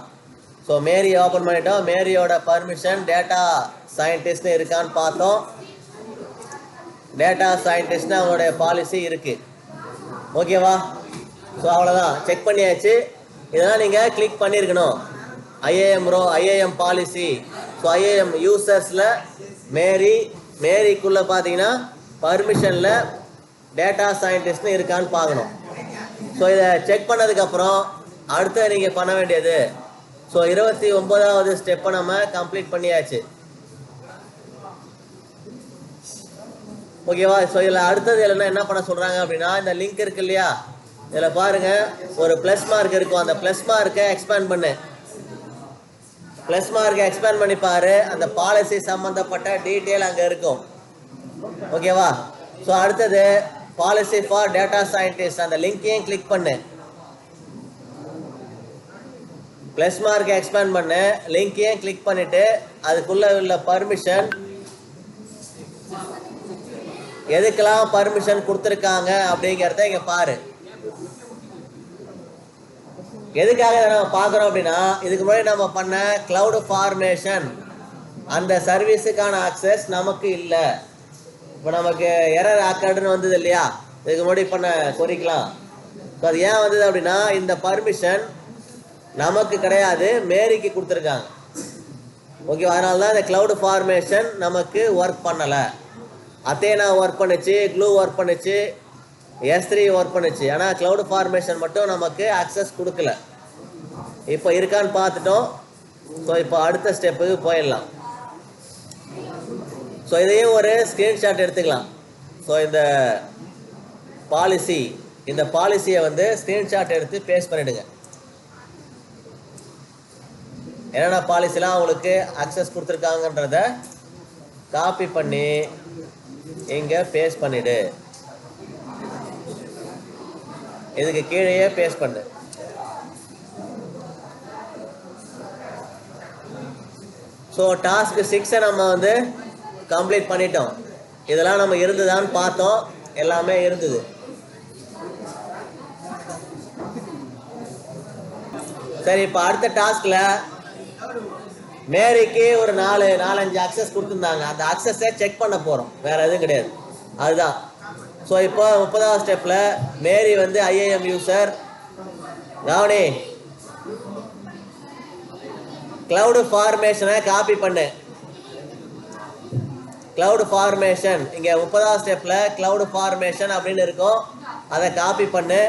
ஸோ மேரி ஓப்பன் பண்ணிட்டோம். மேரியோட பர்மிஷன் டேட்டா சயின்டிஸ்ட்னு இருக்கான்னு பார்த்தோம். டேட்டா சயின்டிஸ்ட்னு அவங்களுடைய பாலிசி இருக்குது. ஓகேவா? ஸோ அவ்வளோதான், செக் பண்ணியாச்சு. இதெல்லாம் நீங்கள் கிளிக் பண்ணியிருக்கணும். IAM policy. ஸோ ஐஏஎம் யூசர்ஸில் மேரிக்குள்ளே பார்த்தீங்கன்னா பர்மிஷனில் டேட்டா சயின்டிஸ்ட்னு இருக்கான்னு பார்க்கணும். ஸோ இதை செக் பண்ணதுக்கப்புறம் அடுத்து நீங்கள் பண்ண வேண்டியது, ஸோ 29வது ஸ்டெப்பை நம்ம கம்ப்ளீட் பண்ணியாச்சு. ஓகேவா? ஸோ இதில் அடுத்தது இல்லைன்னா என்ன பண்ண சொல்கிறாங்க அப்படின்னா, இந்த லிங்க் இருக்கு இல்லையா, இதில் பாருங்கள் ஒரு ப்ளஸ் மார்க் இருக்கும். அந்த ப்ளஸ் மார்க்கை எக்ஸ்பேண்ட் பண்ணு. ப்ளஸ் மார்க்கை எக்ஸ்பேண்ட் பண்ணி பாரு, அந்த பாலிசி சம்மந்தப்பட்ட டீட்டெயில் அங்கே இருக்கும். ஓகேவா? ஸோ அடுத்தது பாலிசி ஃபார் டேட்டா சயின்டிஸ்ட், அந்த லிங்கையும் கிளிக் பண்ணு. ப்ளஸ் மார்க்கை எக்ஸ்பேண்ட் பண்ணு, லிங்கையும் கிளிக் பண்ணிவிட்டு அதுக்குள்ளே உள்ள பர்மிஷன், எதுக்கெல்லாம் பர்மிஷன் கொடுத்துருக்காங்க அப்படிங்கிறத இங்கே பாரு. எதுக்காக நம்ம பார்க்குறோம் அப்படின்னா, இதுக்கு முன்னாடி நம்ம பண்ண கிளவுட் ஃபார்மேஷன் அந்த சர்வீஸுக்கான ஆக்சஸ் நமக்கு இல்லை. இப்போ நமக்கு எரர் ஆக்கர்டுன்னு வந்தது இல்லையா, இதுக்கு முன்னாடி பண்ண குறிக்கலாம். ஸோ அது ஏன் வந்தது அப்படின்னா, இந்த பர்மிஷன் நமக்கு கிடையாது, மேரிக்கு கொடுத்துருக்காங்க. ஓகே, அதனால தான் இந்த கிளவுட் ஃபார்மேஷன் நமக்கு ஒர்க் பண்ணலை. அத்தேனா ஒர்க் பண்ணிச்சு, க்ளூ ஒர்க் பண்ணிச்சு, S3 ஒர்க் பண்ணிச்சு. ஆனால் கிளவுட் ஃபார்மேஷன் மட்டும் நமக்கு ஆக்சஸ் கொடுக்கல. இப்போ இருக்கான்னு பார்த்துட்டோம். ஸோ இப்போ அடுத்த ஸ்டெப்புக்கு போயிடலாம். ஸோ இதையும் ஒரு ஸ்க்ரீன்ஷாட் எடுத்துக்கலாம். ஸோ இந்த பாலிசியை வந்து ஸ்க்ரீன்ஷாட் எடுத்து பேஸ்ட் பண்ணிவிடுங்க. என்னென்ன பாலிசிலாம் அவங்களுக்கு ஆக்சஸ் கொடுத்துருக்காங்கன்றத காப்பி பண்ணி இங்கே பேஸ்ட் பண்ணிவிடு. இதுக்கு கீழேயே பேஸ்ட் பண்ணு. ஸோ டாஸ்க் 6 நம்ம வந்து கம்ப்ளீட் பண்ணிட்டோம். இதெல்லாம் நம்ம இருந்துதான்னு பார்த்தோம், எல்லாமே இருந்தது. சரி, இப்போ அடுத்த டாஸ்கில் மேரிக்கு ஒரு 4-5 அக்சஸ் கொடுத்துருந்தாங்க. அந்த அக்சஸை செக் பண்ண போகிறோம், வேற எதுவும் கிடையாது, அதுதான். ஸோ இப்போ 30வது ஸ்டெப்பில் மேரி வந்து ஐஏஎம் யூசர். கவனி, கிளவுட் ஃபார்மேஷனை காப்பி பண்ணு. கிளவுட் ஃபார்மேஷன் இங்கே 30வது ஸ்டெப்பில் கிளவுட் ஃபார்மேஷன் அப்படின்னு இருக்கும், அதை காப்பி பண்ணு.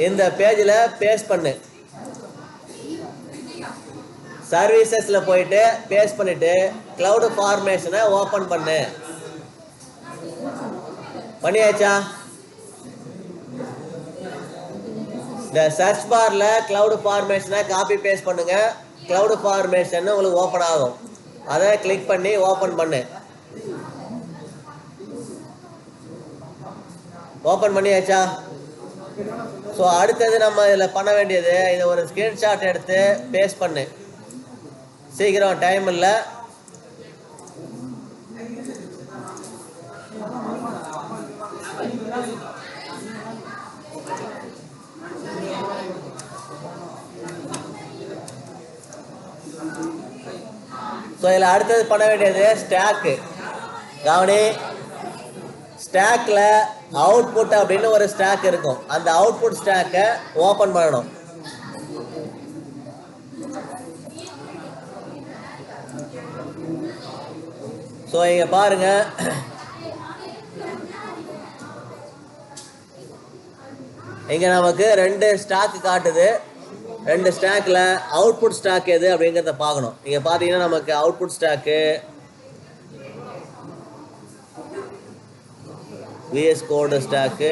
இந்த பேஜில் பேஸ்ட் பண்ணு. சர்வீசஸில் போயிட்டு பேஸ்ட் பண்ணிட்டு கிளவுட் ஃபார்மேஷனை ஓப்பன் பண்ணு. பண்ணியாச்சா? இந்த சர்ச் பார்ல கிளவுட் ஃபார்மேஷனை காப்பி பேஸ்ட் பண்ணுங்க. கிளவுட் ஃபார்மேஷன் உங்களுக்கு ஓப்பன் ஆகும், அதை கிளிக் பண்ணி ஓப்பன் பண்ணு. ஓப்பன் பண்ணியாச்சா? ஸோ அடுத்தது நம்ம இதில் பண்ண வேண்டியது, இதை ஒரு ஸ்க்ரீன்ஷாட் எடுத்து பேஸ்ட் பண்ணு. சீக்கிரம், டைம் இல்லை. ஸோ இதில் அடுத்தது பண்ண வேண்டியது ஸ்டாக்கு. கவனி, ஸ்டாக்கில் அவுட்புட் அப்படின்னு ஒரு ஸ்டாக் இருக்கும். அந்த அவுட்புட் ஸ்டாக்கை ஓப்பன் பண்ணணும். ஸோ இங்கே பாருங்க, இங்கே நமக்கு 2 ஸ்டாக் காட்டுது. 2 ஸ்டாக்கில் அவுட்புட் ஸ்டாக் எது அப்படிங்கிறத பார்க்கணும். இங்கே பார்த்தீங்கன்னா நமக்கு அவுட்புட் ஸ்டாக்கு VS கோடு ஸ்டாக்கு,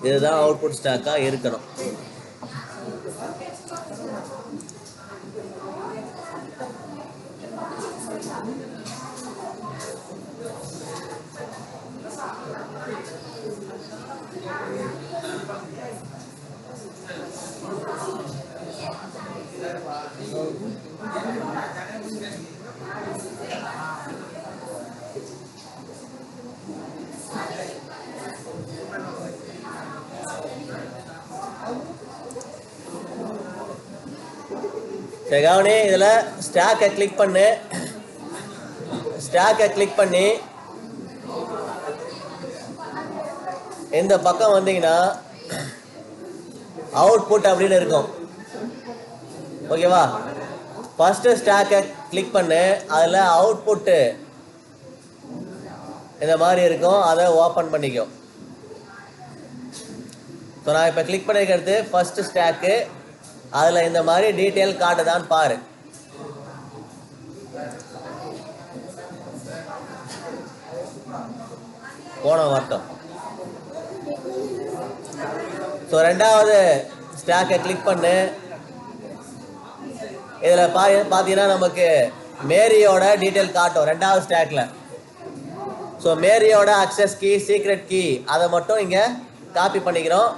இதுதான் அவுட்புட் ஸ்டாக்காக இருக்கணும். சரி, கவனி, இதில் ஸ்டாக்கை கிளிக் பண்ணு. ஸ்டாக்கை கிளிக் பண்ணி இந்த பக்கம் வந்தீங்கன்னா அவுட்புட் அப்படின்னு இருக்கும். ஓகேவா? ஃபர்ஸ்ட் ஸ்டாக்கை கிளிக் பண்ணு, அதில் அவுட்புட்டு இந்த மாதிரி இருக்கும், அதை ஓப்பன் பண்ணிக்கோ. ஸோ நான் இப்போ கிளிக் பண்ணிக்கிறது ஃபர்ஸ்ட் ஸ்டாக்கு, அதில் இந்த மாதிரி டீட்டெயில் காட்டுதான்னு பாரு. போன வரட்டும். ஸோ ரெண்டாவது ஸ்டாக்கை கிளிக் பண்ணு, இதில் பார்த்தீங்கன்னா நமக்கு மேரியோட டீட்டெயில் காட்டும் ரெண்டாவது ஸ்டாக்ல. ஸோ மேரியோட அக்சஸ் கீ, சீக்ரெட் கீ அதை மட்டும் இங்கே காப்பி பண்ணிக்கிறோம்.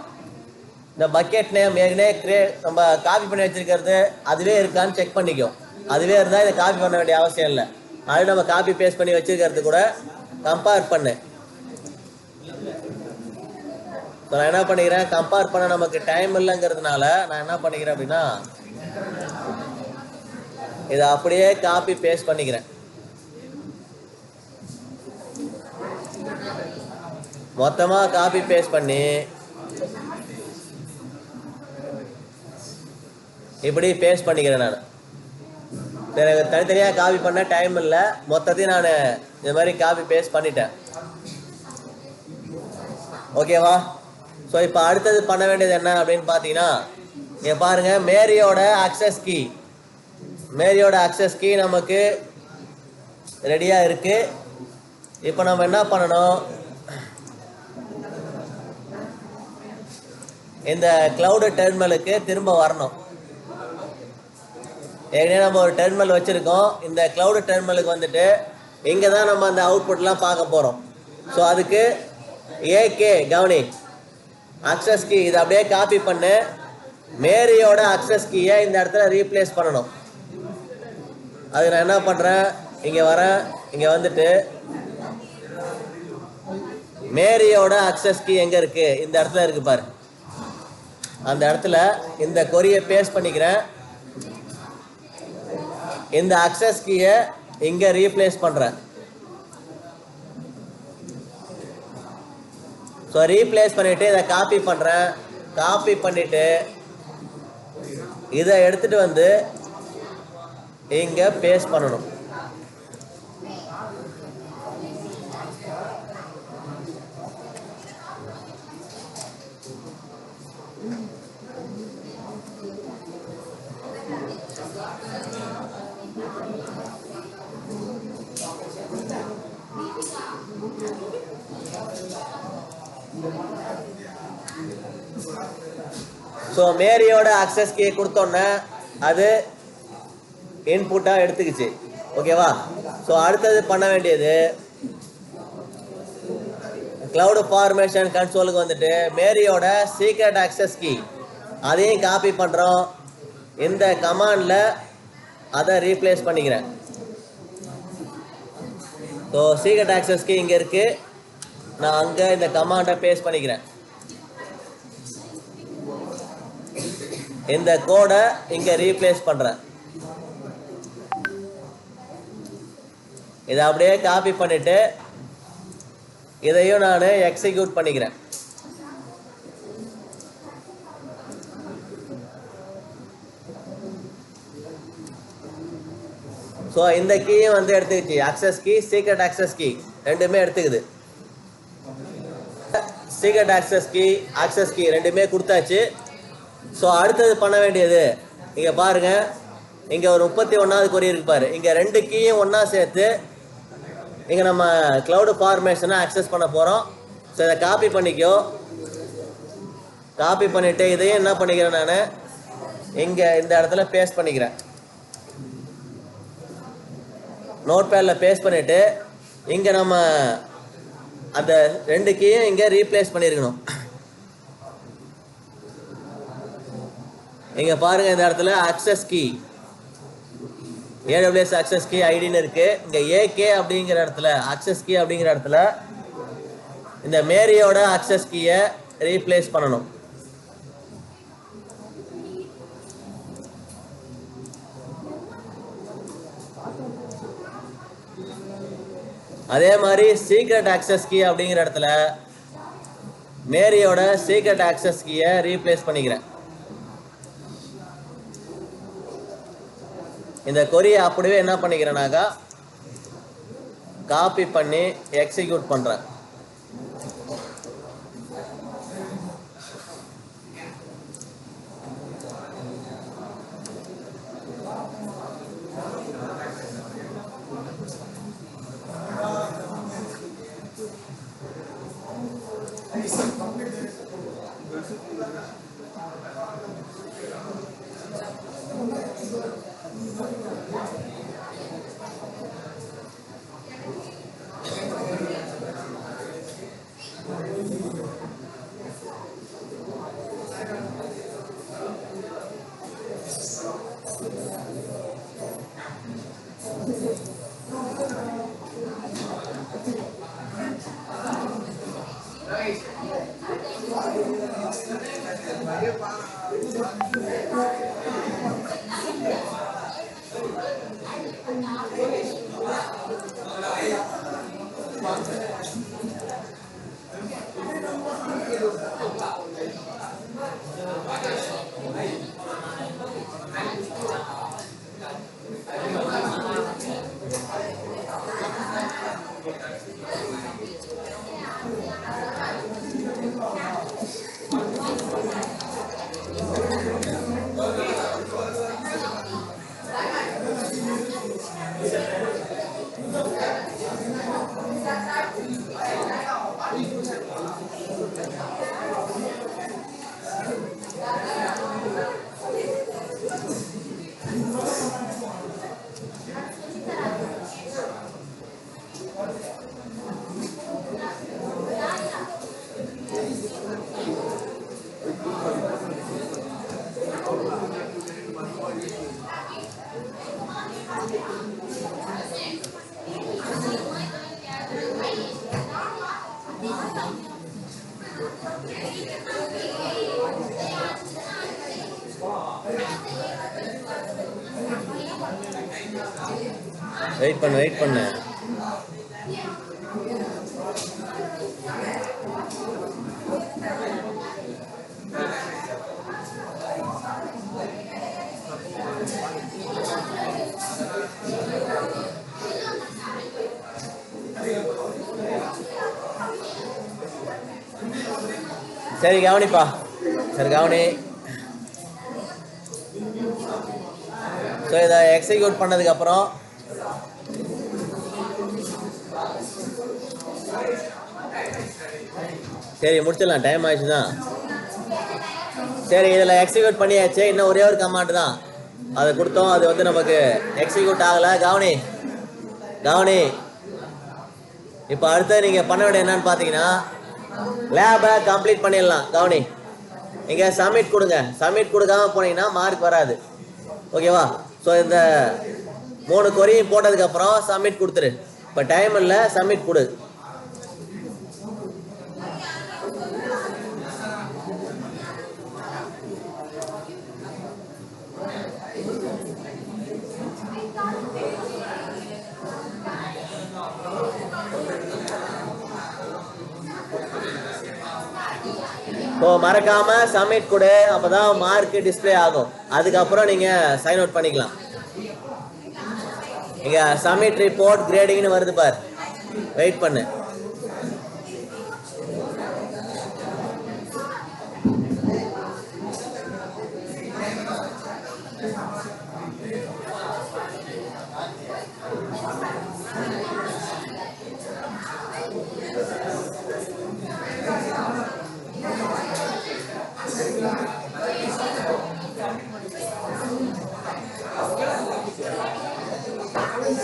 இந்த பக்கெட் நேம் ஏற்கனவே நம்ம காப்பி பண்ணி வச்சிருக்கிறது அதுவே இருக்கான்னு செக் பண்ணிக்கும். அதுவே இருந்தால் இதை காப்பி பண்ண வேண்டிய அவசியம் இல்லை. அது நம்ம காப்பி பேஸ்ட் பண்ணி வச்சிருக்கிறது கூட கம்பேர் பண்ணு. ஸோ நான் என்ன பண்ணிக்கிறேன், கம்பேர் பண்ண நமக்கு டைம் இல்லைங்கிறதுனால நான் என்ன பண்ணிக்கிறேன் அப்படின்னா இதை அப்படியே காப்பி பேஸ்ட் பண்ணிக்கிறேன். மொத்தமாக காப்பி பேஸ்ட் பண்ணி இப்படி பேஸ்ட் பண்ணிக்கிறேன். நான் எனக்கு தனித்தனியாக காப்பி பண்ண டைம் இல்லை, மொத்தத்தையும் நான் இந்த மாதிரி காப்பி பேஸ்ட் பண்ணிட்டேன். ஓகேவா? ஸோ இப்போ அடுத்தது பண்ண வேண்டியது என்ன அப்படின்னு பார்த்தீங்கன்னா, இங்கே பாருங்கள், மேரியோட அக்சஸ் கீ, மேரியோட அக்சஸ் கீ நமக்கு ரெடியாக இருக்குது. இப்போ நம்ம என்ன பண்ணணும், இந்த கிளவுடு டெர்மினலுக்கு திரும்ப வரணும். ஏற்கனவே நம்ம ஒரு டெர்மினல் வச்சுருக்கோம். இந்த கிளவுடு டெர்மினலுக்கு வந்துட்டு இங்கே தான் நம்ம அந்த அவுட்புட்லாம் பார்க்க போகிறோம். ஸோ அதுக்கு ஏகே கவனி அக்சஸ் கீ இதை அப்படியே காப்பி பண்ணு, மேரியோட அக்சஸ் கீயை இந்த இடத்துல ரீப்ளேஸ் பண்ணணும். அது நான் என்ன பண்ணுறேன், இங்கே வரேன், இங்கே வந்துட்டு மேரியோட அக்சஸ் கீ எங்கே இருக்குது, இந்த இடத்துல இருக்குது பாரு. அந்த இடத்துல இந்த கொரியை பேஸ்ட் பண்ணிக்கிறேன். இந்த அக்சஸ் கீயை இங்கே ரீப்ளேஸ் பண்ணுறேன். ஸோ ரீப்ளேஸ் பண்ணிவிட்டு இதை காப்பி பண்ணுறேன். காப்பி பண்ணிவிட்டு இதை எடுத்துகிட்டு வந்து இங்கே பேஸ்ட் பண்ணணும். ஸோ மேரியோட அக்சஸ் கீ கொடுத்தோன்னே அது இன்புட்டாக எடுத்துக்கிச்சு. ஓகேவா? ஸோ அடுத்தது பண்ண வேண்டியது, கிளவுட் ஃபார்மேஷன் கன்சோலுக்கு வந்துட்டு மேரியோட சீக்ரெட் அக்சஸ் கீ அதையும் காப்பி பண்ணுறோம். இந்த கமாண்டில் அதை ரீப்ளேஸ் பண்ணிக்கிறேன். ஸோ சீக்ரெட் அக்சஸ் கீ இங்கே இருக்குது, நான் அங்கே இந்த கமாண்டை பேஸ்ட் பண்ணிக்கிறேன். இந்த கோடை இங்கே ரீப்ளேஸ் பண்ணுறேன். இதை அப்படியே காப்பி பண்ணிவிட்டு இதையும் நான் எக்ஸிக்யூட் பண்ணிக்கிறேன். ஸோ இந்த கீயும் வந்து எடுத்துக்கிச்சு, access key, secret access key ரெண்டுமே எடுத்துக்குது. சீக்ரெட் அக்சஸ் கீ ரெண்டுமே கொடுத்தாச்சு. ஸோ அடுத்தது பண்ண வேண்டியது, இங்கே பாருங்கள், இங்கே ஒரு 31வது கொரி இருக்கு பாரு. இங்கே ரெண்டு கீயும் ஒன்றா சேர்த்து இங்கே நம்ம கிளவுட் ஃபார்மேஷனை அக்சஸ் பண்ண போகிறோம். ஸோ இதை காப்பி பண்ணிக்கோ. காப்பி பண்ணிவிட்டு இதையும் என்ன பண்ணிக்கிறேன், நான் இங்கே இந்த இடத்துல பேஸ்ட் பண்ணிக்கிறேன். நோட் பேடில் பேஸ்ட் பண்ணிவிட்டு இங்கே நம்ம அந்த ரெண்டு கீயும் இங்கே ரீப்ளேஸ் பண்ணியிருக்கணும். இங்கே பாருங்கள், இந்த இடத்துல access key AWS access key ஐடின்னு இருக்குது. இங்கே ஏகே அப்படிங்கிற இடத்துல அக்சஸ் கீ அப்படிங்கிற இடத்துல இந்த மேரியோட அக்சஸ் கீயை ரீப்ளேஸ் பண்ணணும். அதே மாதிரி சீக்ரெட் அக்சஸ் கீ அப்படிங்கிற இடத்துல மேரியோட சீக்ரெட் அக்சஸ் கீயை ரீப்ளேஸ் பண்ணிக்கிறேன். இந்த கொரியை அப்படியே என்ன பண்ணிக்கிறேனாக்கா காப்பி பண்ணி எக்ஸிக்யூட் பண்ணுறேன். வெயிட் பண்ணு. சரி கவனிப்பா, சரி கவனி. ஸோ இதை எக்ஸிக்யூட் பண்ணதுக்கப்புறம் சரி முடிச்சிடலாம், டைம் ஆயிடுச்சு தான். சரி இதில் எக்ஸிக்யூட் பண்ணியாச்சு, இன்னும் ஒரே ஒரு கமாண்ட் தான் அதை கொடுத்தோம், அது வந்து நமக்கு எக்ஸிக்யூட் ஆகலை. கவனி. இப்போ அடுத்து நீங்கள் பண்ண வேண்டிய என்னன்னு பார்த்தீங்கன்னா லேபை கம்ப்ளீட் பண்ணிடலாம். கவனி, இங்கே சப்மிட் கொடுங்க. சப்மிட் கொடுக்காம போனீங்கன்னா மார்க் வராது. ஓகேவா? ஸோ இந்த 3 கொரியும் போட்டதுக்கப்புறம் சப்மிட் கொடுத்துரு. இப்போ டைம் இல்லை, சப்மிட் கொடு. ஸோ மறக்காம சப்மிட் கொடு, அப்பதான் மார்க் டிஸ்பிளே ஆகும். அதுக்கப்புறம் நீங்க சைன் அவுட் பண்ணிக்கலாம். இங்க சப்மிட் ரிப்போர்ட் கிரேடிங்னு வருது பார், வெயிட் பண்ணு.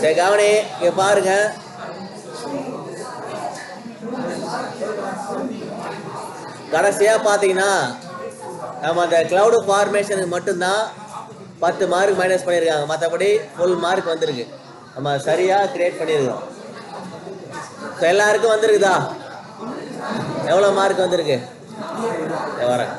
சரி கவனி, இங்க பாருங்க. கடைசியா பாத்தீங்கன்னா நம்ம அந்த கிளவுட் ஃபார்மேஷனுக்கு மட்டும்தான் 10 மார்க் மைனஸ் பண்ணியிருக்காங்க. மற்றபடி ஃபுல் மார்க் வந்திருக்கு. நம்ம சரியா கிரியேட் பண்ணியிருக்கோம். எல்லாருக்கும் வந்திருக்குதா? எவ்வளோ மார்க் வந்திருக்கு? வரேன்.